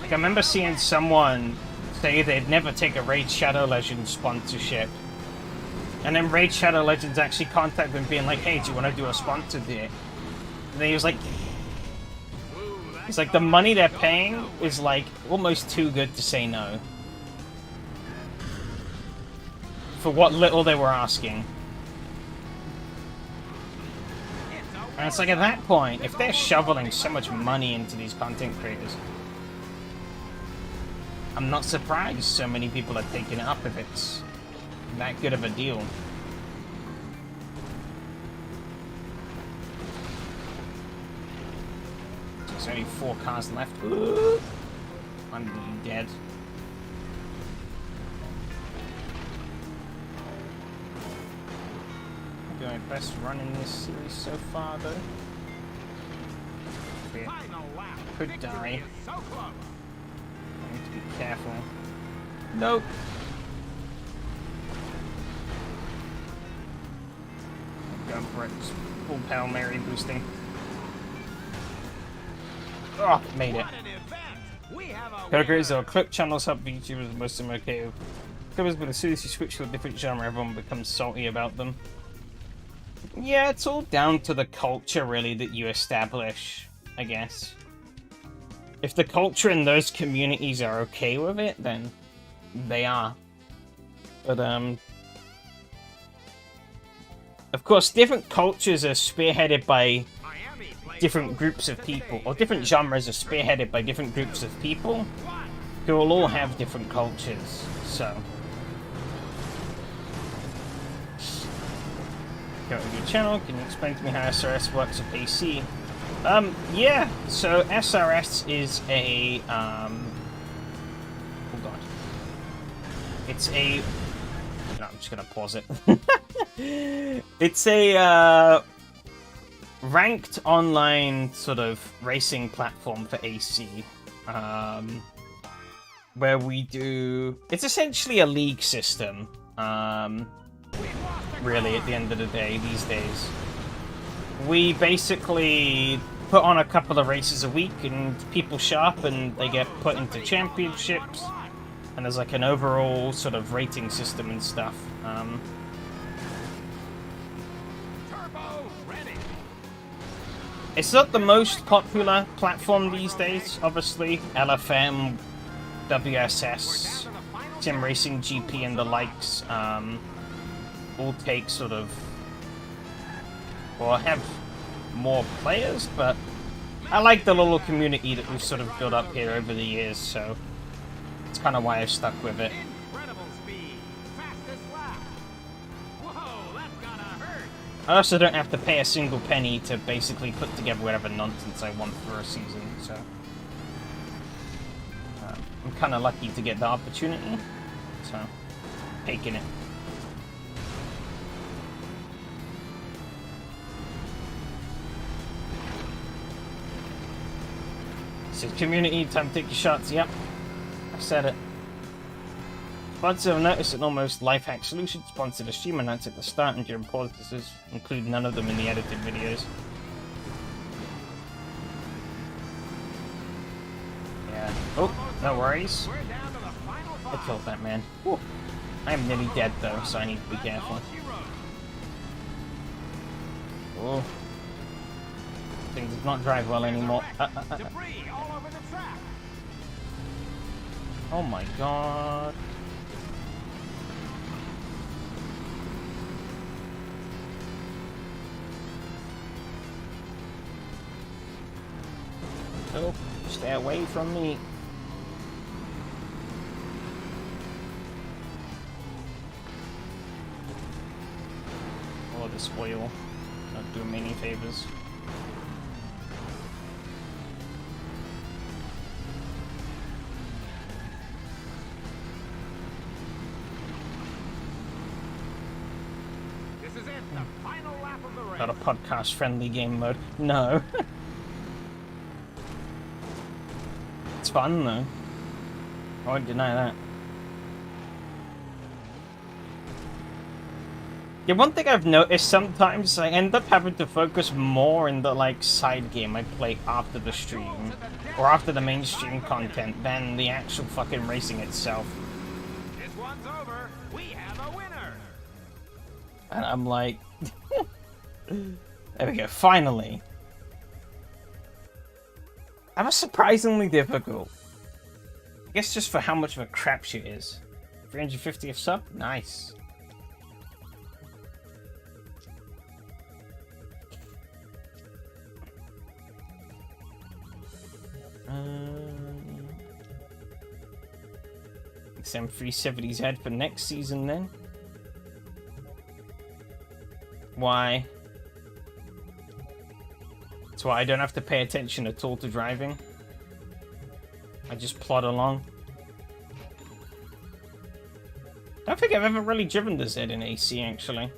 Like, I remember seeing someone say they'd never take a Raid Shadow Legends sponsorship. And then Raid Shadow Legends actually contacted them being like, hey, do you want to do a sponsor deal? And he was like, it's like the money they're paying is like almost too good to say no. For what little they were asking. And it's like at that point, if they're shoveling so much money into these content creators, I'm not surprised so many people are taking it up if it's that good of a deal. There's only 4 cars left. Ooh. I'm nearly dead. I'm doing my best run in this series so far, though. Could die. I need to be careful. Nope. Going for it. Just full Hail Mary boosting. Oh, made it. Categories or clip channels help YouTubers most of them okay. Clippers, but as soon as you switch to a different genre, everyone becomes salty about them. Yeah, it's all down to the culture, really, that you establish, I guess. If the culture in those communities are okay with it, then they are. But, of course, different cultures are spearheaded by different groups of people, or different genres are spearheaded by different groups of people who will all have different cultures, so. Go to your channel, can you explain to me how SRS works with AC? Yeah, so SRS is a, oh god. It's a, no, I'm just gonna pause it. It's a, ranked online sort of racing platform for AC, where we do, it's essentially a league system, really, at the end of the day, these days. We basically put on a couple of races a week, and people show up and they get put into championships, and there's like an overall sort of rating system and stuff. It's not the most popular platform these days, obviously. LFM, WSS, Sim Racing GP and the likes all take sort of, well, have more players, but I like the little community that we've sort of built up here over the years, so it's kind of why I've stuck with it. I also don't have to pay a single penny to basically put together whatever nonsense I want for a season, so I'm kind of lucky to get the opportunity, so taking it. So community, time to take your shots, yep, I said it. Sponsor will notice an almost life hack solution sponsored a stream announced at the start and during pauses, include none of them in the edited videos. Yeah. Oh, no worries. I killed that man. Whew. I am nearly dead though, so I need to be careful. Oh. Things do not drive well anymore. Oh my god. Stay away from me. Oh, this oil. Not doing me any favors. This is it, the final lap of the race. Not a podcast-friendly game mode. No. It's fun, though. I won't deny that. Yeah, one thing I've noticed sometimes, I end up having to focus more in the, like, side game I play after the stream, or after the mainstream content, than the actual fucking racing itself. This one's over. We have a winner. And I'm like... There we go, finally. That was surprisingly difficult. I guess just for how much of a crapshoot it is. 350th sub? Nice. XM370Z for next season then. Why? That's why I don't have to pay attention at all to driving. I just plod along. Don't think I've ever really driven the Z in AC, actually.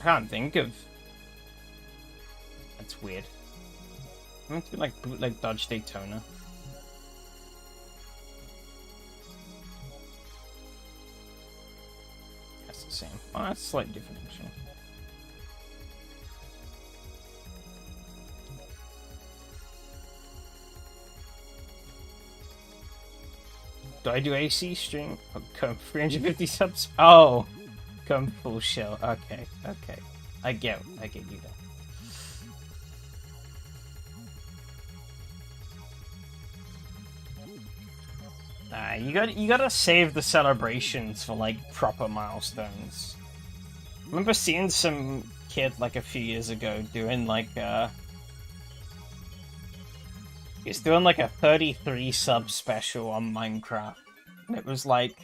I can't think of. That's weird. I meant to be like bootleg Dodge Daytona. That's the same. Oh, that's slightly different, actually. Do I do AC stream? Oh, come 350 subs? Oh, come full shell. Okay, okay. I get you there. You gotta save the celebrations for like proper milestones. I remember seeing some kid like a few years ago doing like he's doing like a 33 sub special on Minecraft. And it was like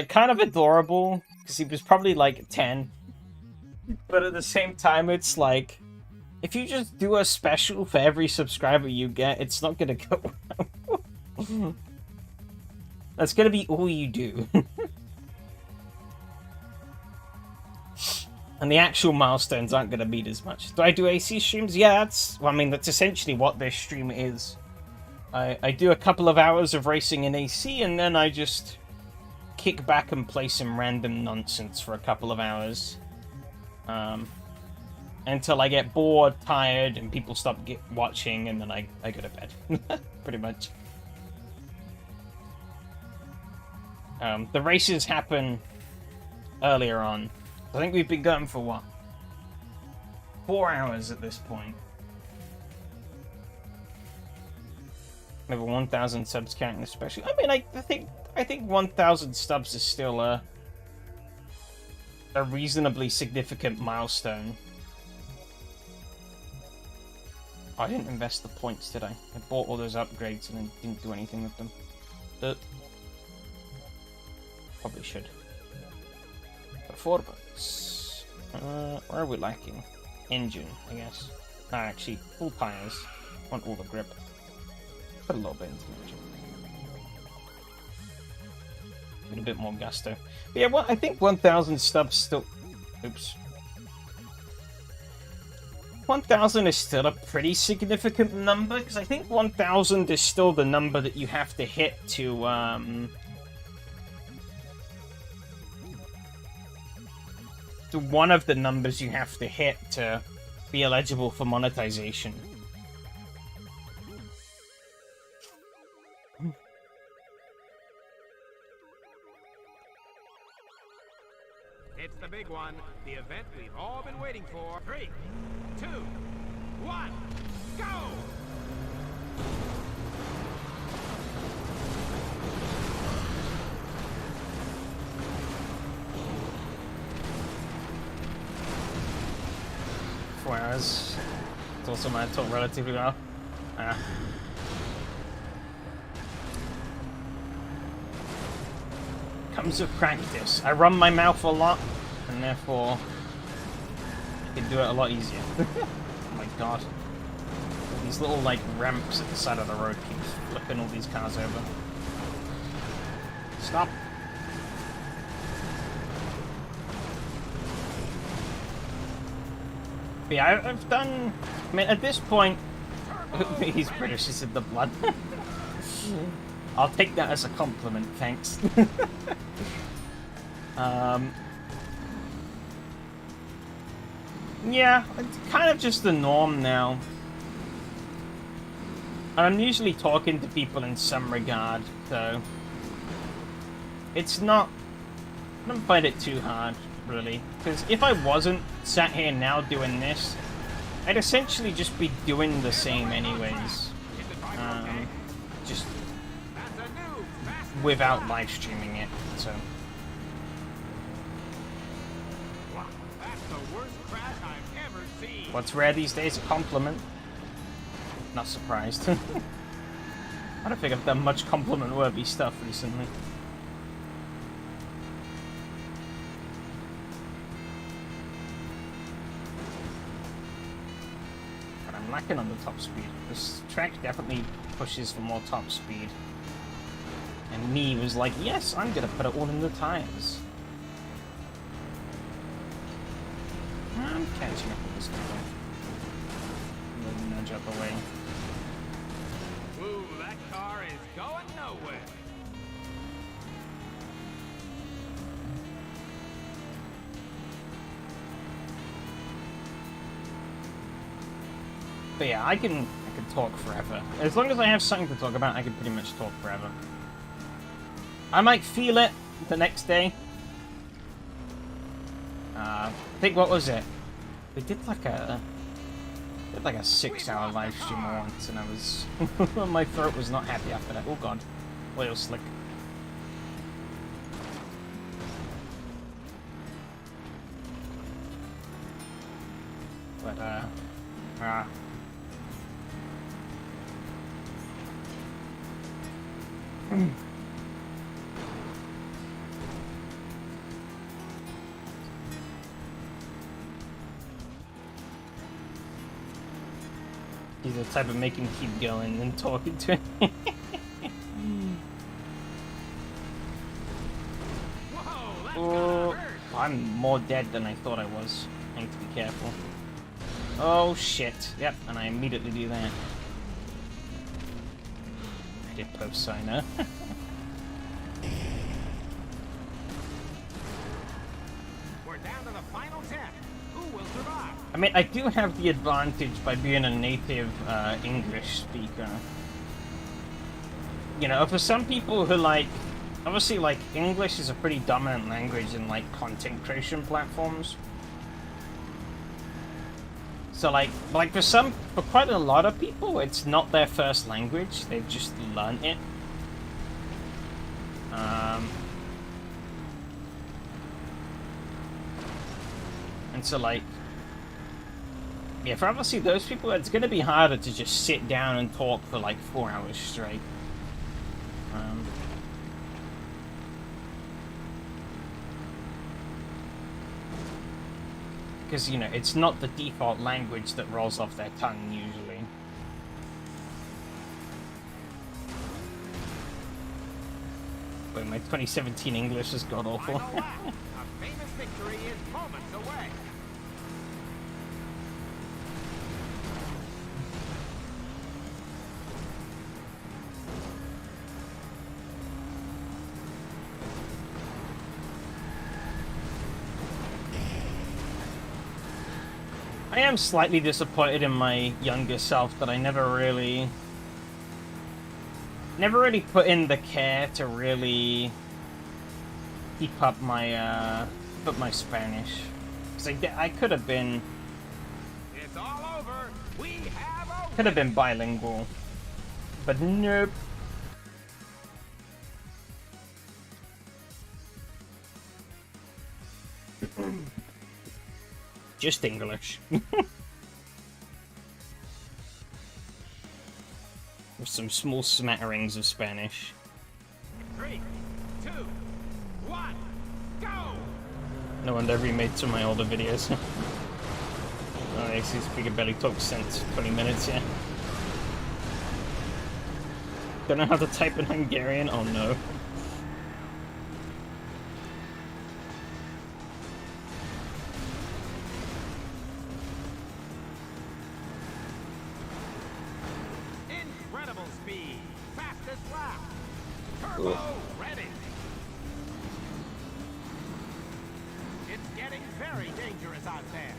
kind of adorable because he was probably like 10. But at the same time it's like if you just do a special for every subscriber you get, it's not gonna go well. That's gonna be all you do. And the actual milestones aren't gonna mean as much. Do I do AC streams? Yeah, that's essentially what this stream is. I do a couple of hours of racing in AC, and then I just kick back and play some random nonsense for a couple of hours. Until I get bored, tired, and people stop watching, and then I go to bed. Pretty much. The races happen earlier on. I think we've been going for what? 4 hours at this point. Maybe 1,000 subs counting especially. I mean, I think 1,000 subs is still a reasonably significant milestone. I didn't invest the points, did I? I bought all those upgrades and then didn't do anything with them. Probably should. Performance. Where are we lacking? Engine, I guess. No, actually, full tires. Want all the grip. Put a little bit into the engine. Get a bit more gusto. But yeah, well, I think 1,000 stubs still... Oops. 1,000 is still a pretty significant number, because I think 1,000 is still the number that you have to hit to, one of the numbers you have to hit to be eligible for monetization. It's the big one, the event we've all been waiting for. 3, 2, 1, go! Whereas, saw someone I talk relatively well. Comes with practice. I run my mouth a lot, and therefore I can do it a lot easier. Oh my god. These little, like, ramps at the side of the road keep flipping all these cars over. Stop. But yeah, I've done... I mean, at this point... He's British, he said the blood. I'll take that as a compliment, thanks. Yeah, it's kind of just the norm now. I'm usually talking to people in some regard, so... It's not... I don't find it too hard, really. Because if I wasn't sat here now doing this, I'd essentially just be doing the same anyways. Just without live streaming it, so... What's rare these days? A compliment. Not surprised. I don't think I've done much compliment-worthy stuff recently. But I'm lacking on the top speed. This track definitely pushes for more top speed. And me was like, yes, I'm gonna put it all in the tires. I'm catching up with this guy. Nudge up away. Ooh, that car is going nowhere. But yeah, I can talk forever. As long as I have something to talk about, I can pretty much talk forever. I might feel it the next day. I think, what was it? We did like a 6-hour live stream once, and I was my throat was not happy after that. Oh god, oil slick. But he's the type of make him keep going and talking to him. Oh, I'm more dead than I thought I was. I need to be careful. Oh shit. Yep, and I immediately do that. I did post signer. We're down to the final 10. Who will survive? I mean, I do have the advantage by being a native English speaker. You know, for some people who like, obviously, like, English is a pretty dominant language in, like, content creation platforms. So, like for quite a lot of people, it's not their first language. They've just learned it. And so, like, yeah, for obviously those people, it's going to be harder to just sit down and talk for, like, 4 hours straight. Because, you know, it's not the default language that rolls off their tongue, usually. But my 2017 English is god-awful. Final lap. A famous victory is moments away. I am slightly disappointed in my younger self that I never really put in the care to really keep up my Spanish. Because I could have been It's all over. We have could have been bilingual, but nope. Just English. with some small smatterings of Spanish. 3, 2, 1, go! No wonder I remade some of my older videos. Oh, I see Speaker barely talks since 20 minutes, yeah. Don't know how to type in Hungarian? Oh no. Incredible speed! Fastest lap! Turbo ready! It's getting very dangerous out there!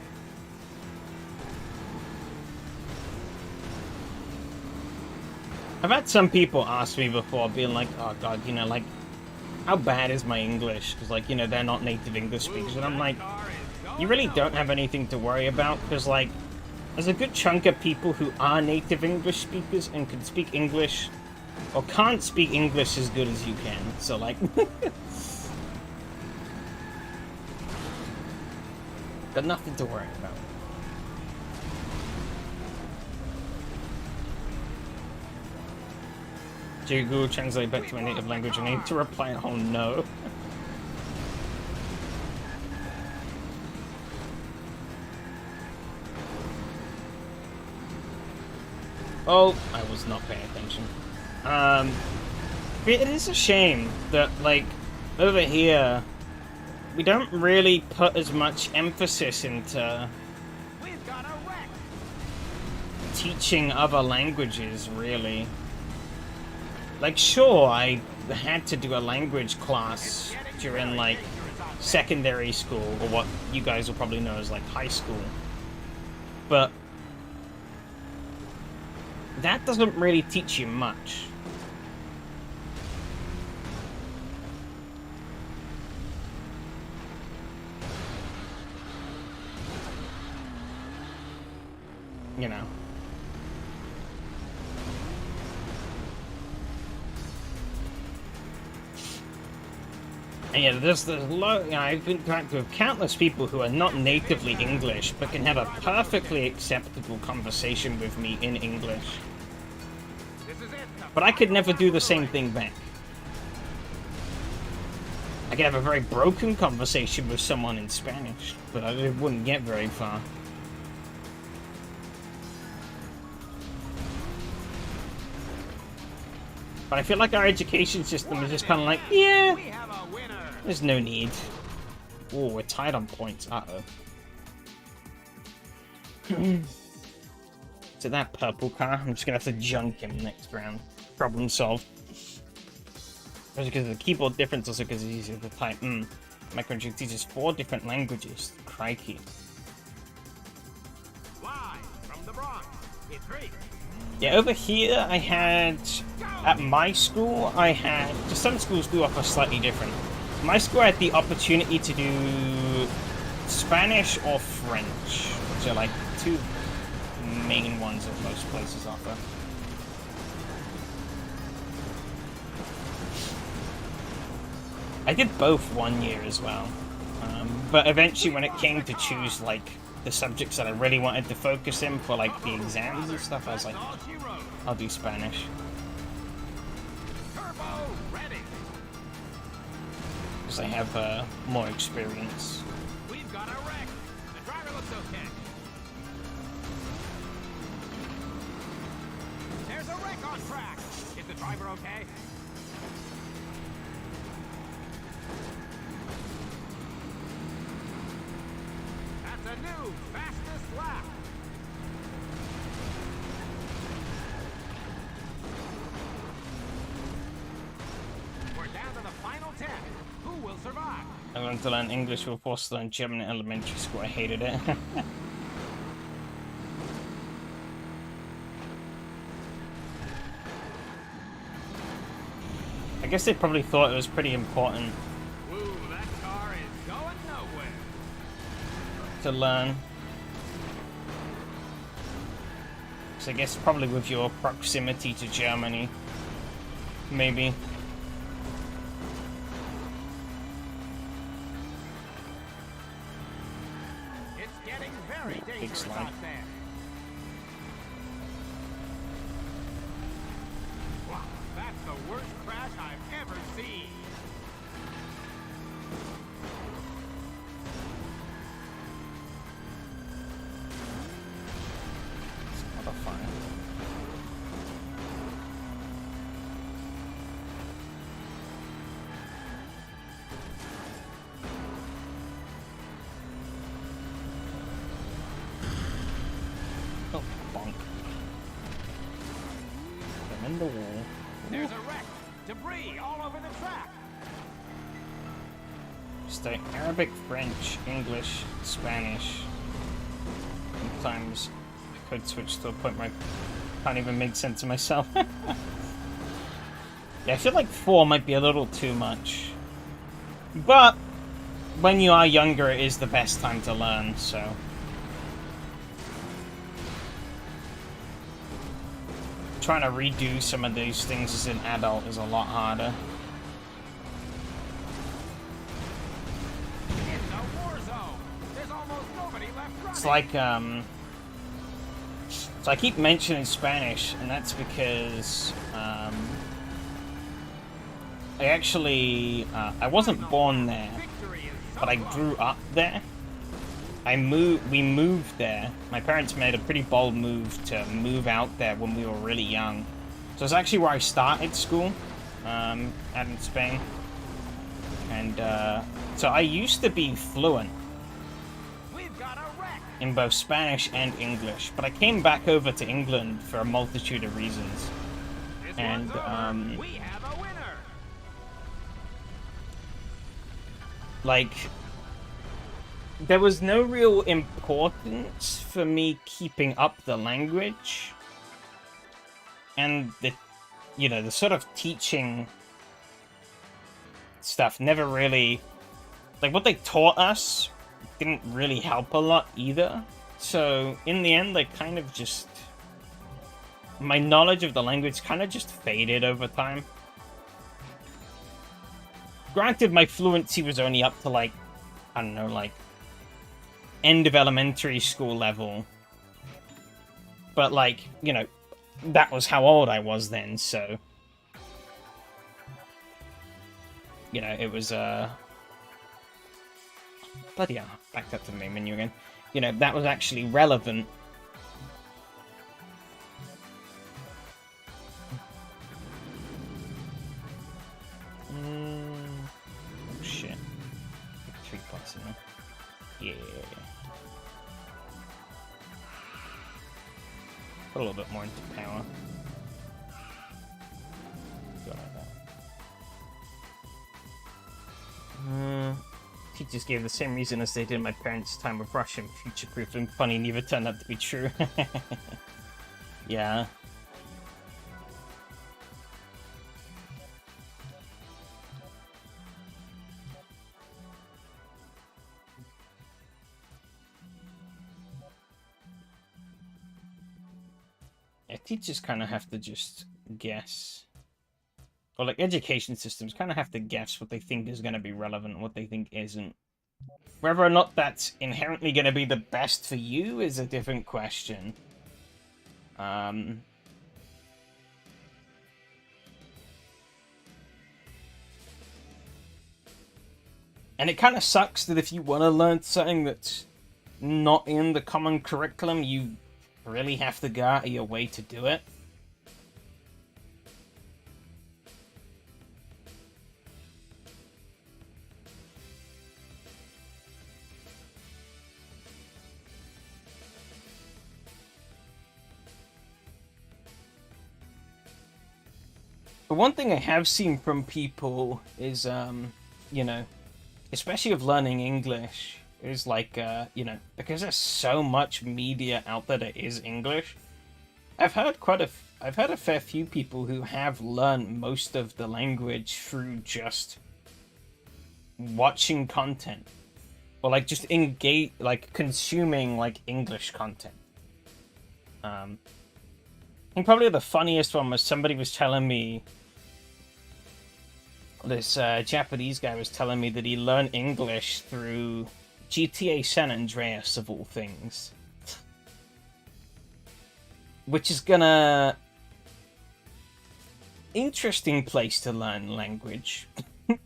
I've had some people ask me before, being like, oh god, you know, like, how bad is my English? Because, like, you know, they're not native English speakers. And I'm like, you really don't have anything to worry about, because, like, there's a good chunk of people who are native English speakers and can speak English, or can't speak English as good as you can. So, like, got nothing to worry about. Do you Google Translate back to my native language? I need to reply, oh no. Oh, I was not paying attention. It is a shame that, like, over here, we don't really put as much emphasis into We've got a wreck! teaching other languages, really. Like, sure, I had to do a language class during, like, secondary school, or what you guys will probably know as, like, high school. But that doesn't really teach you much. You know. And yeah, there's you know, I've interacted with countless people who are not natively English, but can have a perfectly acceptable conversation with me in English. This is it! But I could never do the same thing back. I could have a very broken conversation with someone in Spanish, but I wouldn't get very far. But I feel like our education system is just kind of like, yeah, We have a winner! there's no need. Oh, we're tied on points. Uh-oh. Is it that purple car? I'm just gonna have to junk him next round. Problem solved. Especially because of the keyboard difference, also because it's easier to type. My country teaches 4 different languages. Crikey. Live from the Bronx, it's 3. Yeah, over here I had... At my school, I had... Just some schools do offer slightly different. My school had the opportunity to do Spanish or French, which are like 2 main ones that most places offer. I did both 1 year as well. But eventually when it came to choose like the subjects that I really wanted to focus in for like the exams and stuff, I was like, All she wrote. I'll do Spanish. Turbo ready! Because I have more experience. We've got a wreck! The driver looks okay. There's a wreck on track! Is the driver okay? That's a new fastest lap! We're down to the final 10. Who will survive? I learned to learn English with forced to learn German in elementary school. I hated it. I guess they probably thought it was pretty important Woo, that car is going nowhere. to learn. So I guess probably with your proximity to Germany, maybe. It's getting very Big dangerous slide. out there. behind the wall. There's a wreck. Debris all over the track. Stay Arabic, French, English, Spanish. Sometimes I could switch to a point where I can't even make sense of myself. Yeah, I feel like 4 might be a little too much. But when you are younger, it is the best time to learn, so. Trying to redo some of those things as an adult is a lot harder. It's a war zone. There's almost nobody left running. It's like, so I keep mentioning Spanish, and that's because, I actually, I wasn't born there, but I grew up there. We moved there. My parents made a pretty bold move to move out there when we were really young. So it's actually where I started school, out in Spain. And, so I used to be fluent in both Spanish and English, but I came back over to England for a multitude of reasons. And, we have a winner. like, there was no real importance for me keeping up the language. And the, you know, the sort of teaching stuff never really, like, what they taught us didn't really help a lot either. So, in the end, I kind of just, my knowledge of the language kind of just faded over time. Granted, my fluency was only up to, like, I don't know, like, end of elementary school level. But, like, you know, that was how old I was then, so. You know, it was, bloody hell, backed up to the main menu again. You know, that was actually relevant. Oh shit. 3 points in there. Yeah. Put a little bit more into power. Go like that. Teachers gave the same reason as they did my parents' time with Russian, future-proof and funny, never turned out to be true. Yeah. Yeah, teachers kind of have to just guess. Or, like, education systems kind of have to guess what they think is going to be relevant and what they think isn't. Whether or not that's inherently going to be the best for you is a different question. And it kind of sucks that if you want to learn something that's not in the common curriculum, you really have to go out of your way to do it. But one thing I have seen from people is, you know, especially of learning English, is like, you know, because there's so much media out there that is English. I've heard a fair few people who have learned most of the language through just watching content, or like just engage, like consuming like English content. I think probably the funniest one was somebody was telling me. This Japanese guy was telling me that he learned English through GTA San Andreas, of all things. Which is gonna... Interesting place to learn language,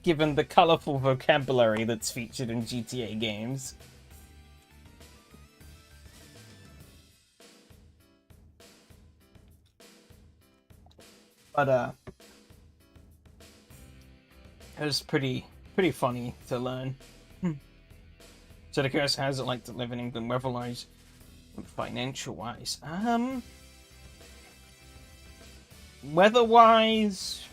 given the colourful vocabulary that's featured in GTA games. But, it was pretty funny to learn. So the curse has it like to live in England, weather-wise and financial-wise. Weather-wise,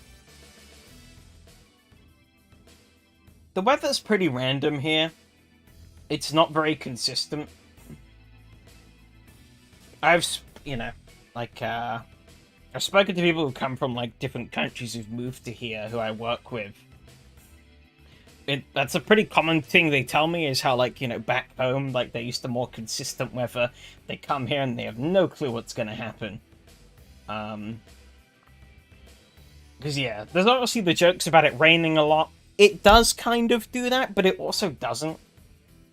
the weather's pretty random here. It's not very consistent. I've spoken to people who come from, like, different countries who've moved to here who I work with. That's a pretty common thing they tell me, is how, like, back home, like, they're used to more consistent weather. They come here and they have no clue what's going to happen. Because, yeah, there's obviously the jokes about it raining a lot. It does kind of do that, but it also doesn't.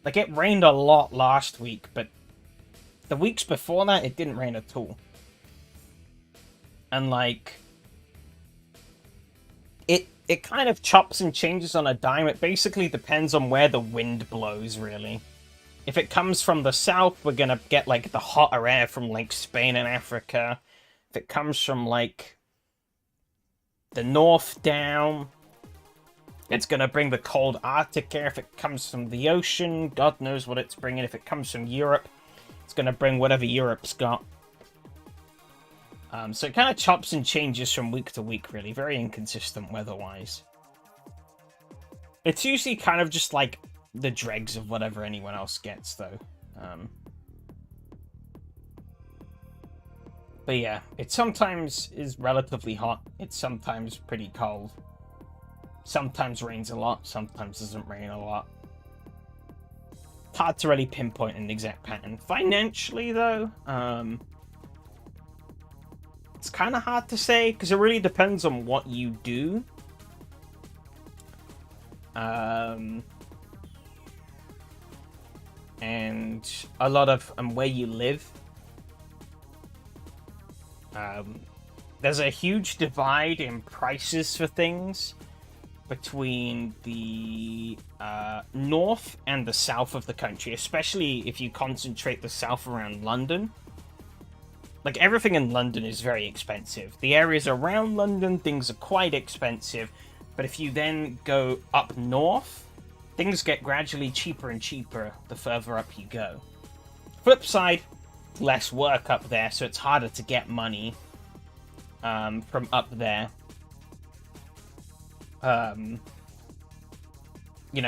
Like, it rained a lot last week, but the weeks before that, it didn't rain at all. And, like, it kind of chops and changes on a dime. It basically depends on where the wind blows, really. If it comes from the south, we're gonna get, like, the hotter air from, like, Spain and Africa. If it comes from, like, the north down, it's gonna bring the cold Arctic air. If it comes from the ocean, God knows what it's bringing. If it comes from Europe, it's gonna bring whatever Europe's got. So it kind of chops and changes from week to week, really. Very inconsistent weather-wise. It's usually kind of just like the dregs of whatever anyone else gets, though. But yeah, it sometimes is relatively hot. It's sometimes pretty cold. Sometimes rains a lot, sometimes doesn't rain a lot. It's hard to really pinpoint an exact pattern. Financially, though, it's kind of hard to say, because it really depends on what you do. And a lot of where you live. There's a huge divide in prices for things between the north and the south of the country, especially if you concentrate the south around London. Like, everything in London is very expensive. The areas around London, things are quite expensive. But if you then go up north, things get gradually cheaper and cheaper the further up you go. Flip side, less work up there, so it's harder to get money from up there.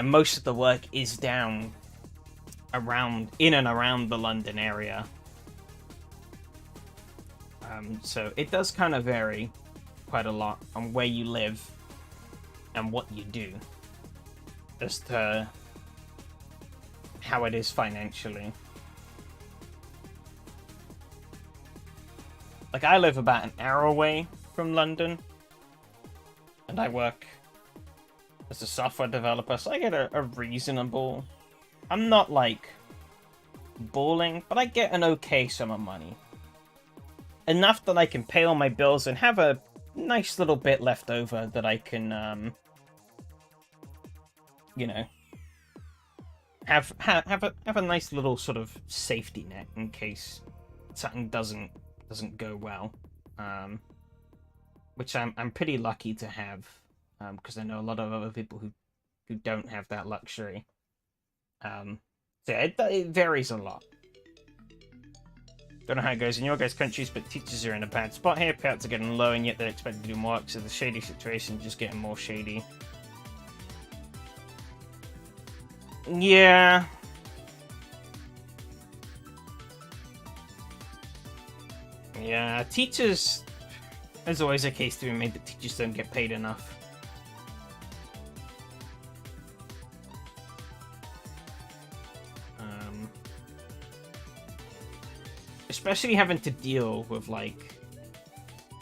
Most of the work is down in and around the London area. So it does kind of vary quite a lot on where you live and what you do as to how it is financially. Like, I live about an hour away from London, and I work as a software developer, so I get a reasonable... I'm not, like, balling, but I get an okay sum of money. Enough that I can pay all my bills and have a nice little bit left over that I can, have a nice little sort of safety net in case something doesn't go well. Which I'm pretty lucky to have, because I know a lot of other people who don't have that luxury. So it varies a lot. Don't know how it goes in your guys' countries, but teachers are in a bad spot here. Payouts are getting low, and yet they're expected to do more work, so the shady situation is just getting more shady. Yeah. Yeah, teachers... There's always a case to be made that teachers don't get paid enough. Especially having to deal with, like...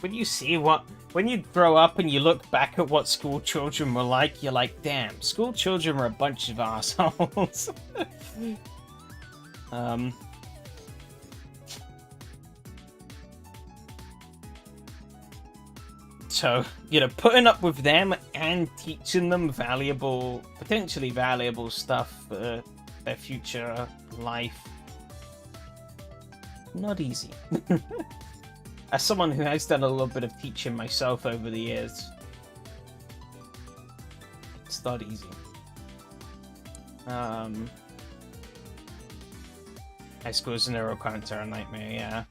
When you grow up and you look back at what school children were like, you're like, damn, school children were a bunch of assholes. So, putting up with them and teaching them potentially valuable stuff for their future life, not easy. As someone who has done a little bit of teaching myself over the years, it's not easy. High schools and their requirements are a nightmare, yeah.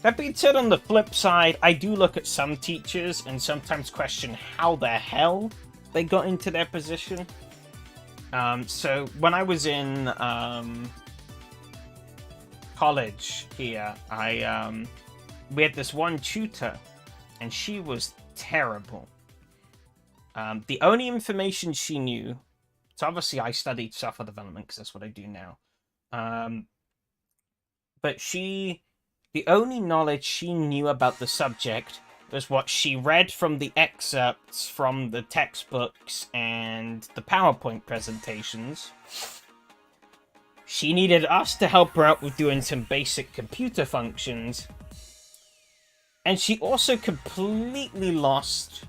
That being said, on the flip side, I do look at some teachers and sometimes question how the hell they got into their position. So when I was in college here, we had this one tutor, and she was terrible. The only information she knew, so obviously I studied software development because that's what I do now. But the only knowledge she knew about the subject was what she read from the excerpts from the textbooks and the PowerPoint presentations. She needed us to help her out with doing some basic computer functions. And she also completely lost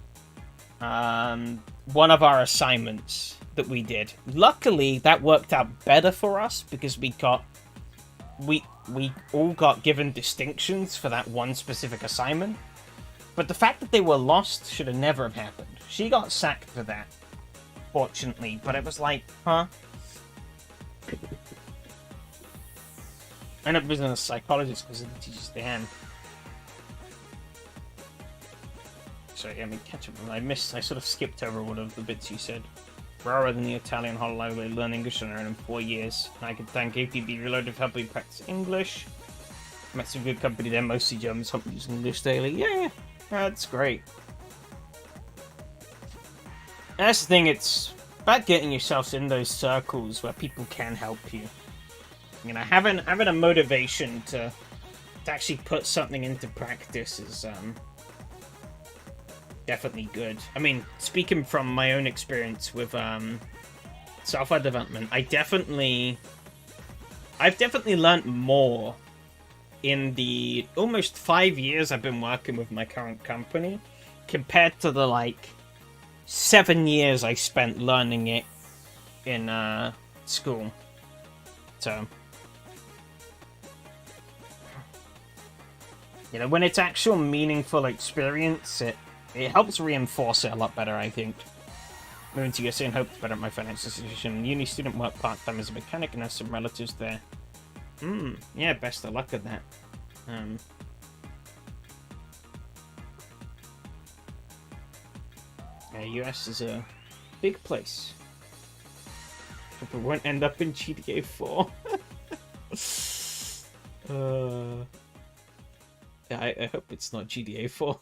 one of our assignments that we did. Luckily, that worked out better for us because we all got given distinctions for that one specific assignment. But the fact that they were lost should have never have happened. She got sacked for that, fortunately. But it was like, huh? I ended up visiting a psychologist because of the teacher's damn. Sorry, let me catch up. I sort of skipped over one of the bits you said. Rather than the Italian holiday, learn English and earn in 4 years. I could thank APB Reloaded for helping me practice English. Met some good company there, mostly Germans, help me use English daily. Yeah, that's great. And that's the thing, it's about getting yourself in those circles where people can help you. You know, having a motivation to actually put something into practice is definitely good. I mean, speaking from my own experience with software development, I've definitely learned more in the almost 5 years I've been working with my current company compared to the 7 years I spent learning it in school. So, you know, when it's actual meaningful experience, it helps reinforce it a lot better, I think. Moving to USA and hope better at my financial situation. Uni student work part-time as a mechanic and has some relatives there. Yeah, best of luck with that. Yeah, US is a big place. Hope it won't end up in GTA 4. Yeah, I hope it's not GTA 4.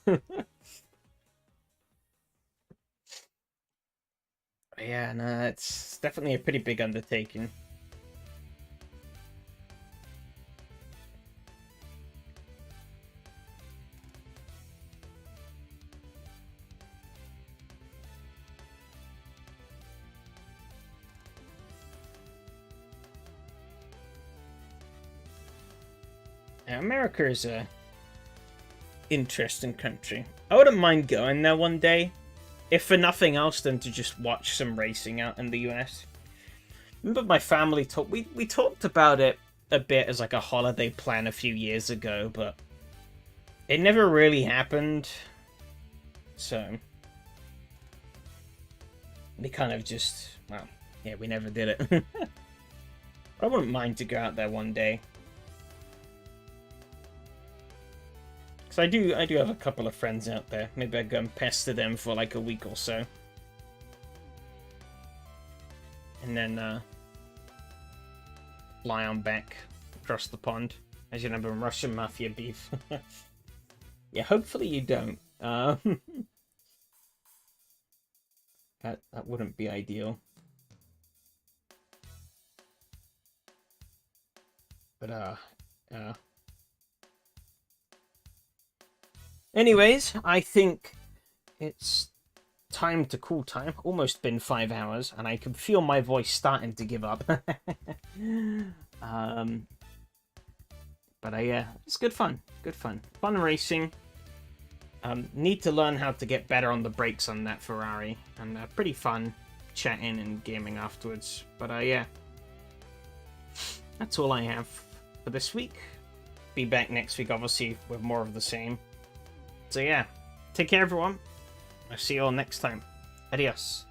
Yeah, no, it's definitely a pretty big undertaking. Yeah, America is a interesting country. I wouldn't mind going there one day, if for nothing else than to just watch some racing out in the US. Remember my family talked, we talked about it a bit as like a holiday plan a few years ago, but it never really happened. So we kind of just, well, yeah, we never did it. I wouldn't mind to go out there one day. Because I do have a couple of friends out there. Maybe I'd go and pester them for like a week or so. And then fly on back across the pond. As you know, Russian Mafia beef. Yeah, hopefully you don't. That wouldn't be ideal. But anyways, I think it's time to call time. Almost been 5 hours, and I can feel my voice starting to give up. But yeah, it's good fun. Good fun. Fun racing. Need to learn how to get better on the brakes on that Ferrari, and pretty fun chatting and gaming afterwards. But yeah, that's all I have for this week. Be back next week, obviously, with more of the same. So yeah, take care everyone. I'll see you all next time. Adios.